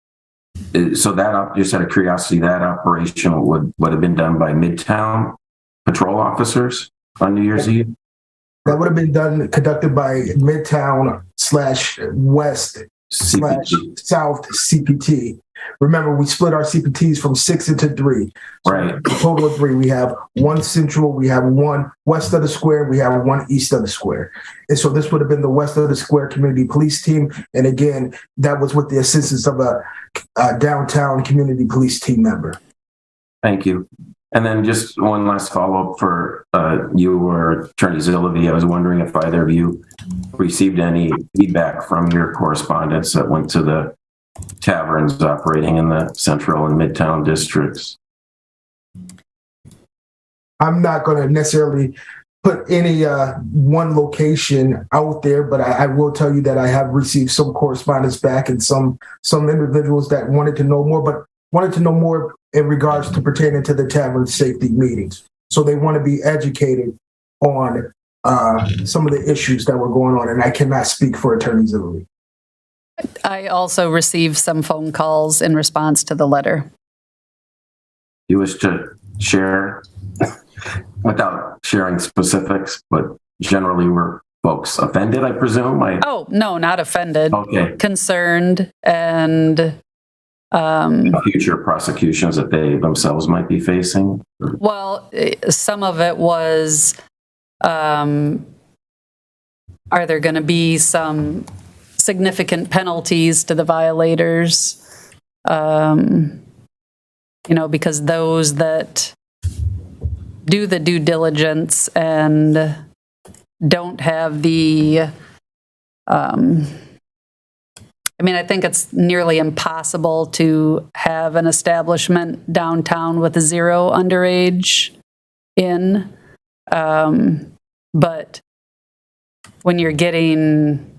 Speaker 14: So that, just out of curiosity, that operation would have been done by Midtown patrol officers on New Year's Eve?
Speaker 9: That would have been conducted by Midtown/West/South CPT. Remember, we split our CPTs from 6 into 3.
Speaker 14: Right.
Speaker 9: A total of 3. We have one central, we have one west of the square, we have one east of the square. And so this would have been the west of the square community police team. And again, that was with the assistance of a downtown community police team member.
Speaker 14: Thank you. And then just one last follow-up for you or Attorney Zillavi. I was wondering if either of you received any feedback from your correspondents that went to the taverns operating in the central and midtown districts.
Speaker 9: I'm not going to necessarily put any one location out there, but I will tell you that I have received some correspondence back and some individuals that wanted to know more, but wanted to know more in regards to pertaining to the tavern safety meetings. So they want to be educated on some of the issues that were going on, and I cannot speak for Attorney Zillavi.
Speaker 8: I also received some phone calls in response to the letter.
Speaker 14: You wish to share, without sharing specifics, but generally were folks offended, I presume?
Speaker 8: Oh, no, not offended.
Speaker 14: Okay.
Speaker 8: Concerned and
Speaker 14: future prosecutions that they themselves might be facing?
Speaker 8: Well, some of it was, are there going to be some significant penalties to the violators? Because those that do the due diligence and don't have the, I think it's nearly impossible to have an establishment downtown with 0 underage in. But when you're getting,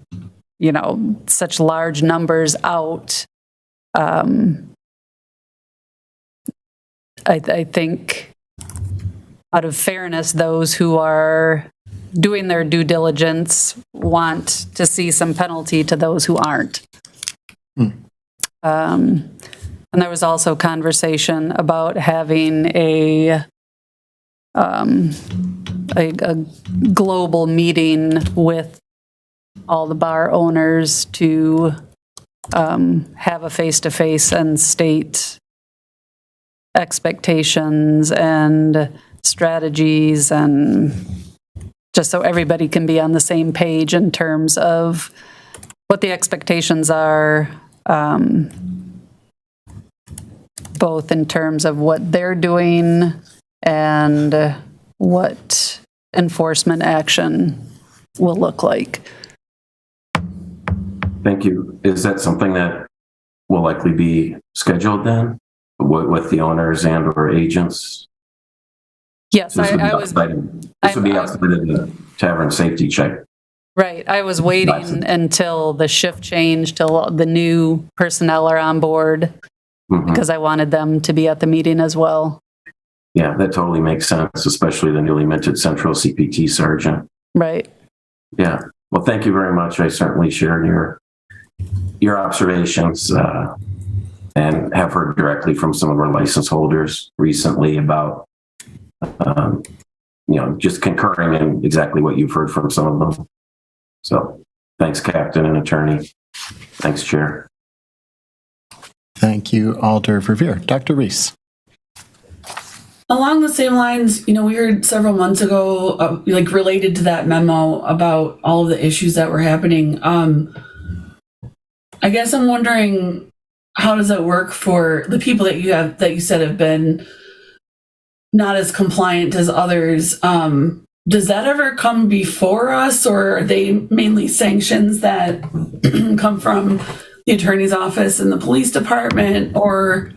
Speaker 8: such large numbers out, I think out of fairness, those who are doing their due diligence want to see some penalty to those who aren't. And there was also conversation about having a global meeting with all the bar owners to have a face-to-face and state expectations and strategies, and just so everybody can be on the same page in terms of what the expectations are, both in terms of what they're doing and what enforcement action will look like.
Speaker 14: Thank you. Is that something that will likely be scheduled then with the owners and or agents?
Speaker 8: Yes,
Speaker 14: This would be outside of the tavern safety check.
Speaker 8: Right. I was waiting until the shift changed, till the new personnel are on board, because I wanted them to be at the meeting as well.
Speaker 14: Yeah, that totally makes sense, especially the newly minted central CPT sergeant.
Speaker 8: Right.
Speaker 14: Yeah. Well, thank you very much. I certainly shared your observations and have heard directly from some of our license holders recently about, just concurring in exactly what you've heard from some of them. So thanks, Captain and Attorney. Thanks, Chair.
Speaker 2: Thank you, Alder Verveer. Dr. Reese.
Speaker 6: Along the same lines, we heard several months ago, related to that memo about all of the issues that were happening. I guess I'm wondering, how does that work for the people that you said have been not as compliant as others? does that ever come before us, or are they mainly sanctions that come from the attorney's office and the police department, or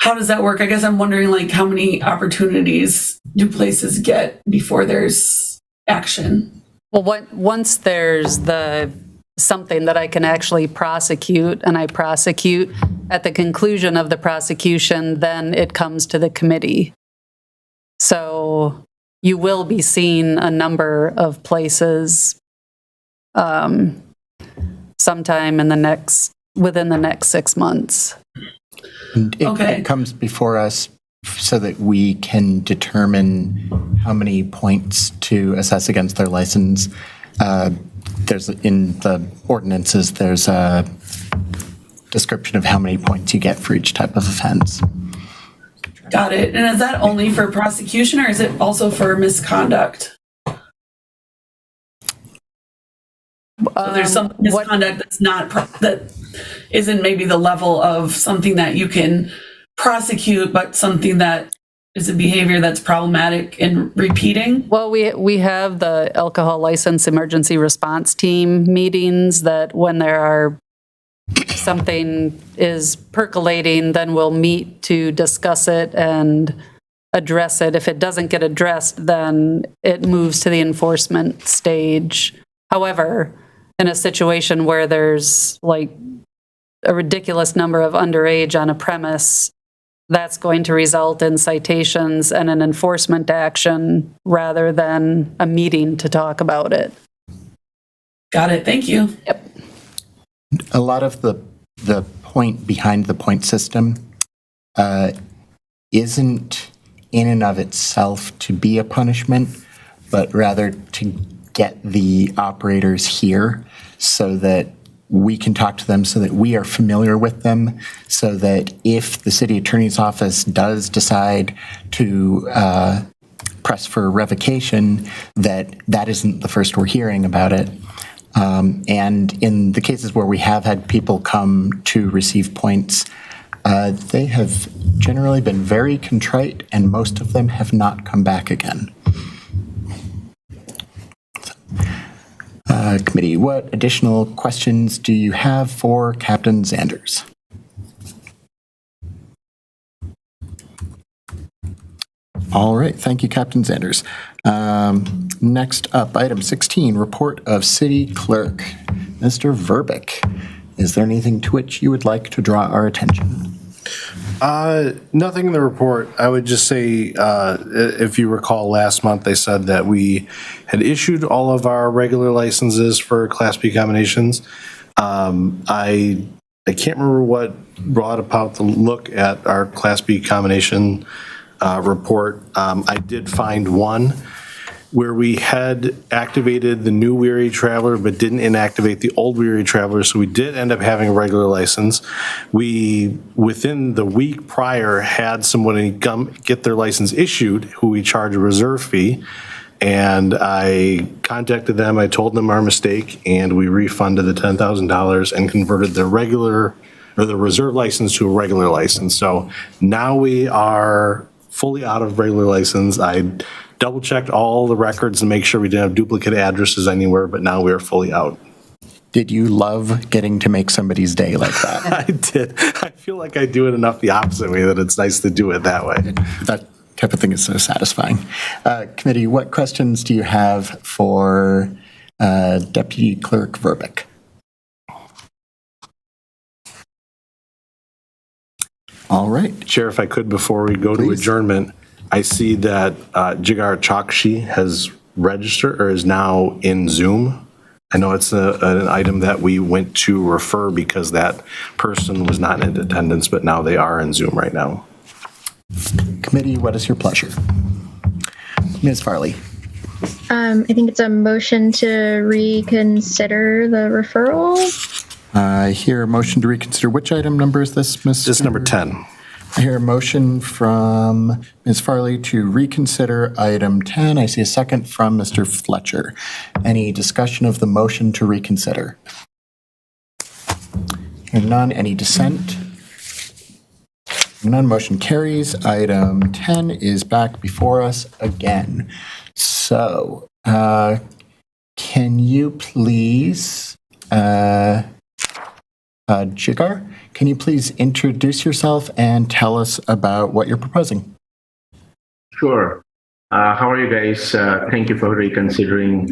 Speaker 6: how does that work? I guess I'm wondering, like, how many opportunities do places get before there's action?
Speaker 8: Well, once there's something that I can actually prosecute, and I prosecute, at the conclusion of the prosecution, then it comes to the committee. So you will be seeing a number of places sometime within the next 6 months.
Speaker 2: And it comes before us so that we can determine how many points to assess against their license. There's in the ordinances, there's a description of how many points you get for each type of offense.
Speaker 6: Got it. And is that only for prosecution, or is it also for misconduct? So there's some misconduct that's not that isn't maybe the level of something that you can prosecute, but something that is a behavior that's problematic and repeating.
Speaker 8: Well, we have the alcohol license emergency response team meetings that when there are something is percolating, then we'll meet to discuss it and address it. If it doesn't get addressed, then it moves to the enforcement stage. However, in a situation where there's like a ridiculous number of underage on a premise, that's going to result in citations and an enforcement action rather than a meeting to talk about it.
Speaker 6: Got it. Thank you.
Speaker 8: Yep.
Speaker 2: A lot of the point behind the point system isn't in and of itself to be a punishment, but rather to get the operators here so that we can talk to them, so that we are familiar with them, so that if the city attorney's office does decide to press for revocation, that isn't the first we're hearing about it. And in the cases where we have had people come to receive points, they have generally been very contrite, and most of them have not come back again. Committee, what additional questions do you have for Captain Zanders? All right, thank you, Captain Zanders. Next up, item 16, report of city clerk. Mr. Verbeek, is there anything to which you would like to draw our attention?
Speaker 1: Nothing in the report. I would just say, if you recall last month, they said that we had issued all of our regular licenses for Class B combinations. I can't remember what brought about the look at our Class B combination report. I did find one where we had activated the new Weary Traveler but didn't inactivate the old Weary Traveler, so we did end up having a regular license. We, within the week prior, had someone come get their license issued who we charge a reserve fee, and I contacted them, I told them our mistake, and we refunded the $10,000 and converted the reserve license to a regular license. So now we are fully out of regular license. I double checked all the records and make sure we didn't have duplicate addresses anywhere, but now we are fully out.
Speaker 2: Did you love getting to make somebody's day like that?
Speaker 1: I did. I feel like I do it enough the opposite way that it's nice to do it that way.
Speaker 2: That type of thing is so satisfying. Committee, what questions do you have for Deputy Clerk Verbeek? All right.
Speaker 1: Chair, if I could, before we go to adjournment, I see that Jigar Chakshi has registered or is now in Zoom. I know it's an item that we went to refer because that person was not in attendance, but now they are in Zoom right now.
Speaker 2: Committee, what is your pleasure? Ms. Farley.
Speaker 16: I think it's a motion to reconsider the referral.
Speaker 2: I hear a motion to reconsider. Which item number is this, Ms.?
Speaker 1: This is number 10.
Speaker 2: I hear a motion from Ms. Farley to reconsider item 10. I see a second from Mr. Fletcher. Any discussion of the motion to reconsider? Hearing none. Any dissent? None motion carries. Item 10 is back before us again. So, can you please, Jigar, can you please introduce yourself and tell us about what you're proposing?
Speaker 14: Sure. How are you guys? Thank you for reconsidering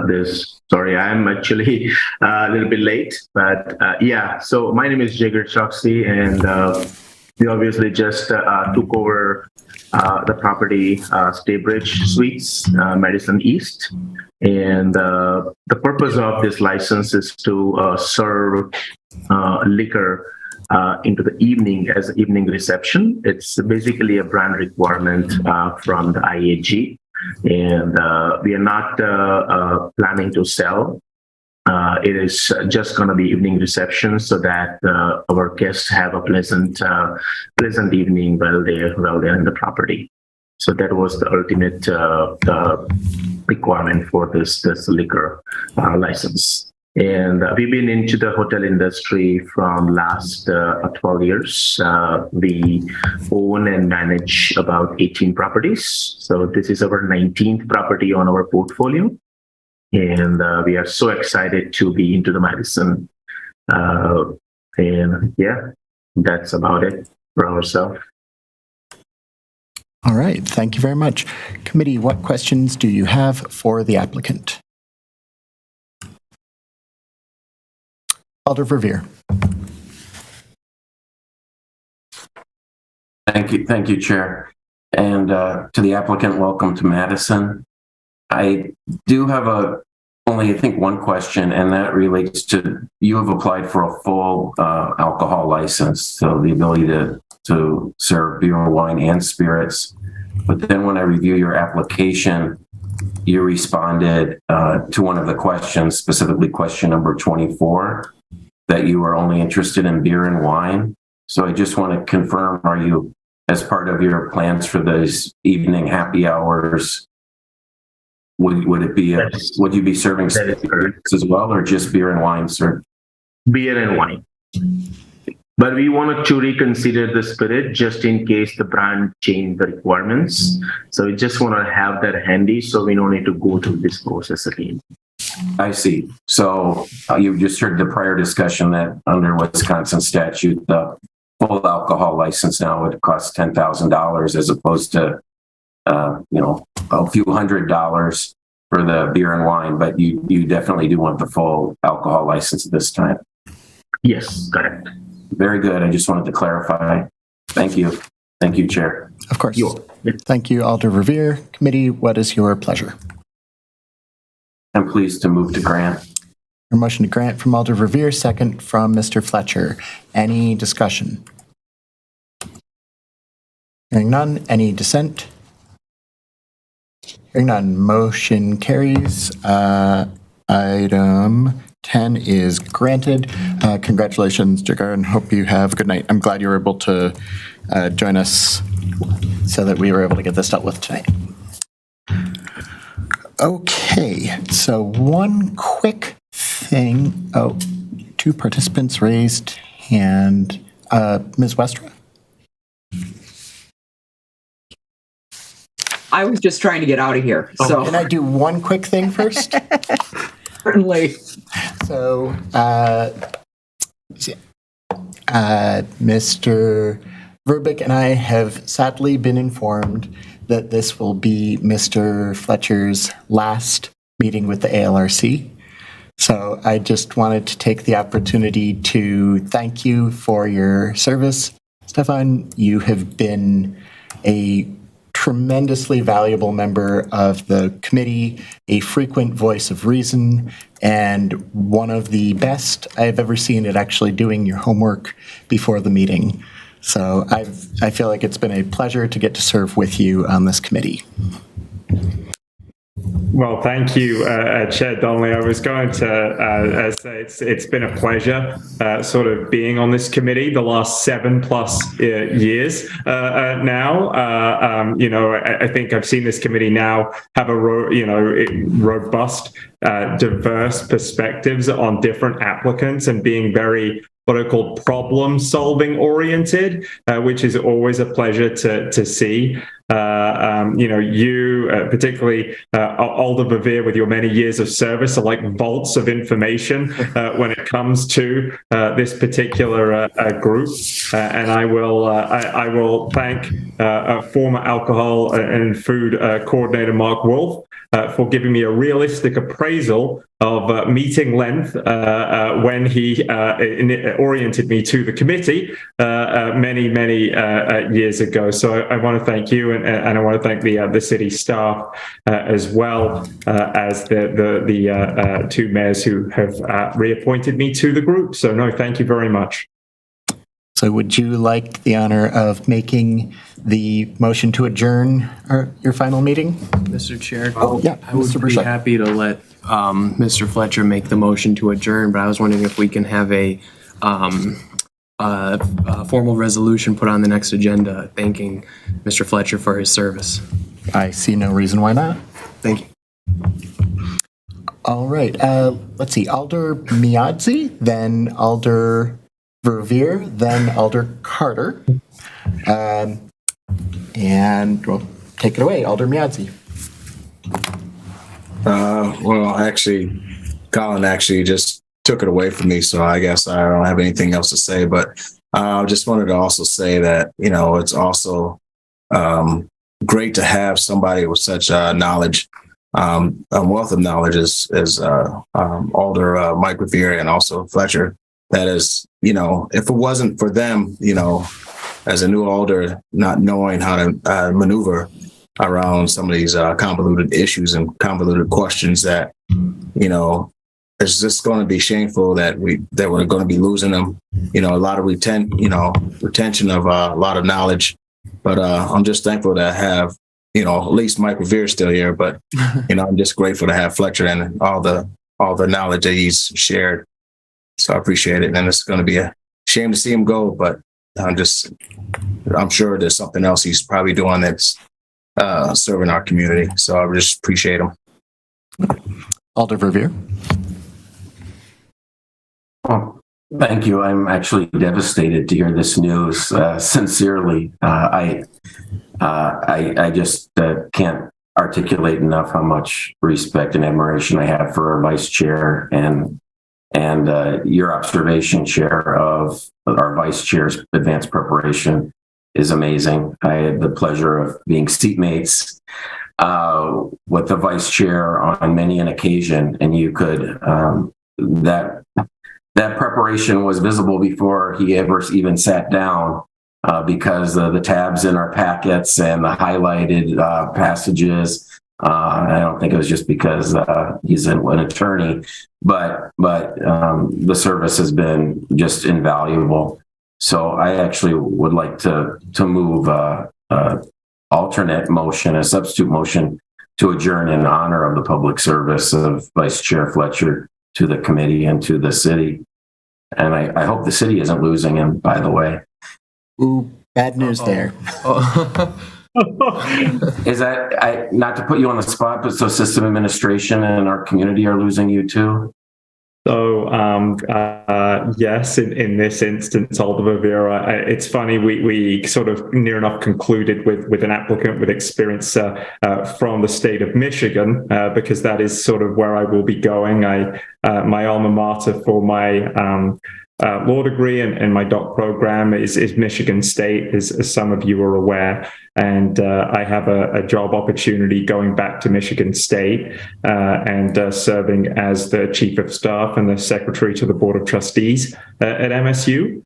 Speaker 14: this. Sorry, I'm actually a little bit late, but yeah. So my name is Jigar Choksi, and we obviously just took over the property, Staybridge Suites, Madison East. And the purpose of this license is to serve liquor into the evening as evening reception. It's basically a brand requirement from the IAG, and we are not planning to sell. It is just going to be evening reception so that our guests have a pleasant evening while they're in the property. So that was the ultimate requirement for this liquor license. And we've been into the hotel industry from last 12 years. We own and manage about 18 properties. So this is our 19th property on our portfolio. And we are so excited to be into the Madison. And yeah, that's about it for ourselves.
Speaker 2: All right, thank you very much. Committee, what questions do you have for the applicant? Alder Verveer.
Speaker 14: Thank you, Chair. And to the applicant, welcome to Madison. I do have only, I think, one question, and that relates to, you have applied for a full alcohol license, so the ability to serve beer, wine, and spirits. But then when I review your application, you responded to one of the questions, specifically question number 24, that you are only interested in beer and wine. So I just want to confirm, are you, as part of your plans for those evening happy hours, would you be serving spirits as well, or just beer and wine, sir?
Speaker 3: Beer and wine. But we wanted to reconsider the spirit just in case the brand changed the requirements. So we just want to have that handy so we don't need to go through this process again.
Speaker 14: I see. So you just heard the prior discussion that under Wisconsin statute, the full alcohol license now would cost $10,000 as opposed to, a few $100s for the beer and wine. But you definitely do want the full alcohol license this time.
Speaker 3: Yes, correct.
Speaker 14: Very good. I just wanted to clarify. Thank you. Thank you, Chair.
Speaker 2: Of course. Thank you, Alder Verveer. Committee, what is your pleasure?
Speaker 14: I'm pleased to move to grant.
Speaker 2: A motion to grant from Alder Verveer, second from Mr. Fletcher. Any discussion? Hearing none. Any dissent? Hearing none. Motion carries. Item 10 is granted. Congratulations, Jigar, and hope you have a good night. I'm glad you were able to join us so that we were able to get this dealt with tonight. Okay, so one quick thing. Oh, two participants raised hand. Ms. Westra?
Speaker 13: I was just trying to get out of here. So
Speaker 2: can I do one quick thing first?
Speaker 13: Certainly.
Speaker 2: So, Mr. Verbeek and I have sadly been informed that this will be Mr. Fletcher's last meeting with the ALRC. So I just wanted to take the opportunity to thank you for your service. Stefan, you have been a tremendously valuable member of the committee, a frequent voice of reason, and one of the best I've ever seen at actually doing your homework before the meeting. So I feel like it's been a pleasure to get to serve with you on this committee.
Speaker 15: Well, thank you, Chair Donnelly. I was going to say it's been a pleasure sort of being on this committee the last 7+ years now. I think I've seen this committee now have a robust, diverse perspectives on different applicants and being very what I call problem solving oriented, which is always a pleasure to see. You, particularly Alder Verveer, with your many years of service, are like vaults of information when it comes to this particular group. And I will thank former alcohol and food coordinator Mark Wolf for giving me a realistic appraisal of meeting length when he oriented me to the committee many years ago. So I want to thank you, and I want to thank the city staff as well as the two mayors who have reappointed me to the group. So no, thank you very much.
Speaker 2: So would you like the honor of making the motion to adjourn your final meeting?
Speaker 7: Mr. Chair,
Speaker 2: yeah,
Speaker 7: I would be happy to let Mr. Fletcher make the motion to adjourn, but I was wondering if we can have a formal resolution put on the next agenda thanking Mr. Fletcher for his service.
Speaker 2: I see no reason why not.
Speaker 7: Thank you.
Speaker 2: All right. Let's see. Alder Miadzi, then Alder Verveer, then Alder Carter. And we'll take it away, Alder Miadzi.
Speaker 5: Well, actually, Colin actually just took it away from me, so I guess I don't have anything else to say. But I just wanted to also say that, it's also great to have somebody with such knowledge, a wealth of knowledge as Alder Mike Revere and also Fletcher. That is, if it wasn't for them, as a new alder, not knowing how to maneuver around some of these convoluted issues and convoluted questions, that, it's just going to be shameful that we're going to be losing them. A lot of retention of a lot of knowledge. But I'm just thankful to have, at least Mike Revere still here. But I'm just grateful to have Fletcher and all the knowledge that he's shared. So I appreciate it. And it's going to be a shame to see him go, but I'm sure there's something else he's probably doing that's serving our community. So I just appreciate him.
Speaker 2: Alder Verveer.
Speaker 14: Oh, thank you. I'm actually devastated to hear this news. Sincerely, I just can't articulate enough how much respect and admiration I have for our vice chair, and your observation, Chair, of our vice chair's advanced preparation is amazing. I had the pleasure of being seatmates with the vice chair on many an occasion, and you could that preparation was visible before he ever even sat down, because of the tabs in our packets and the highlighted passages. I don't think it was just because he's an attorney, but the service has been just invaluable. So I actually would like to move alternate motion, a substitute motion, to adjourn in honor of the public service of Vice Chair Fletcher to the committee and to the city. And I hope the city isn't losing him, by the way.
Speaker 2: Ooh, bad news there.
Speaker 14: Is that, not to put you on the spot, but so system administration and our community are losing you too?
Speaker 15: So yes, in this instance, Alder Verveer, it's funny, we sort of near enough concluded with an applicant with experience from the state of Michigan, because that is sort of where I will be going. My alma mater for my law degree and my doc program is Michigan State, as some of you are aware. And I have a job opportunity going back to Michigan State and serving as the chief of staff and the secretary to the board of trustees at MSU.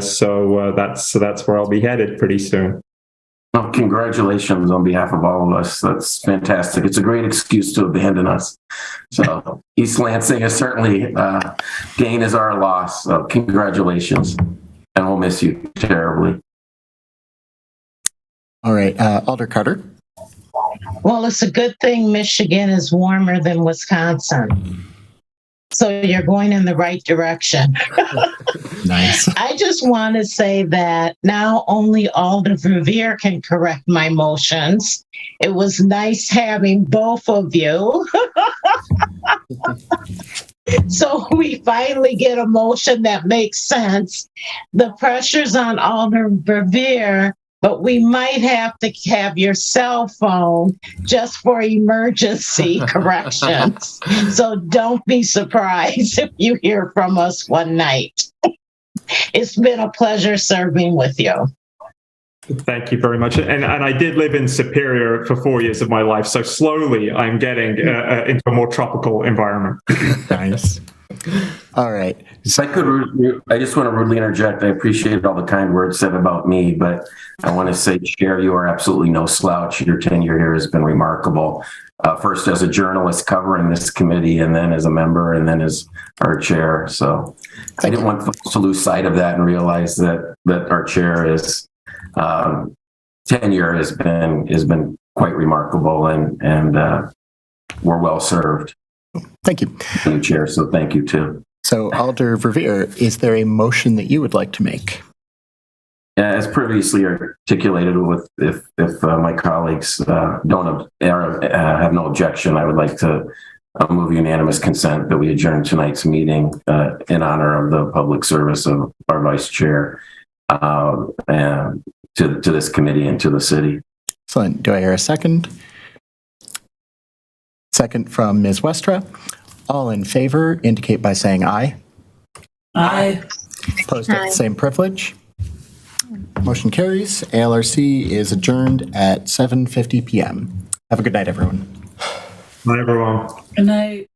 Speaker 15: So that's where I'll be headed pretty soon.
Speaker 14: Well, congratulations on behalf of all of us. That's fantastic. It's a great excuse to abandon us. So East Lansing is certainly gain is our loss. So congratulations, and we'll miss you terribly.
Speaker 2: All right, Alder Carter.
Speaker 11: Well, it's a good thing Michigan is warmer than Wisconsin. So you're going in the right direction.
Speaker 2: Nice.
Speaker 11: I just want to say that now only Alder Verveer can correct my motions. It was nice having both of you. So we finally get a motion that makes sense. The pressure's on Alderman Verveer, but we might have to have your cell phone just for emergency corrections. So don't be surprised if you hear from us one night. It's been a pleasure serving with you.
Speaker 15: Thank you very much. And I did live in Superior for 4 years of my life, so slowly I'm getting into a more tropical environment.
Speaker 2: Nice. All right.
Speaker 14: I just want to rudely interject. I appreciate all the kind words said about me, but I want to say, Chair, you are absolutely no slouch. Your tenure here has been remarkable. First as a journalist covering this committee, and then as a member, and then as our chair. So I didn't want folks to lose sight of that and realize that our chair is tenure has been quite remarkable, and we're well served.
Speaker 2: Thank you.
Speaker 14: New chair, so thank you too.
Speaker 2: So, Alder Verveer, is there a motion that you would like to make?
Speaker 14: As previously articulated, if my colleagues have no objection, I would like to move unanimous consent that we adjourn tonight's meeting in honor of the public service of our vice chair and to this committee and to the city.
Speaker 2: Excellent. Do I hear a second? Second from Ms. Westra. All in favor indicate by saying aye.
Speaker 6: Aye.
Speaker 2: Opposed at the same privilege. Motion carries. ALRC is adjourned at 7:50 p.m. Have a good night, everyone.
Speaker 15: Bye, everyone.
Speaker 6: Good night.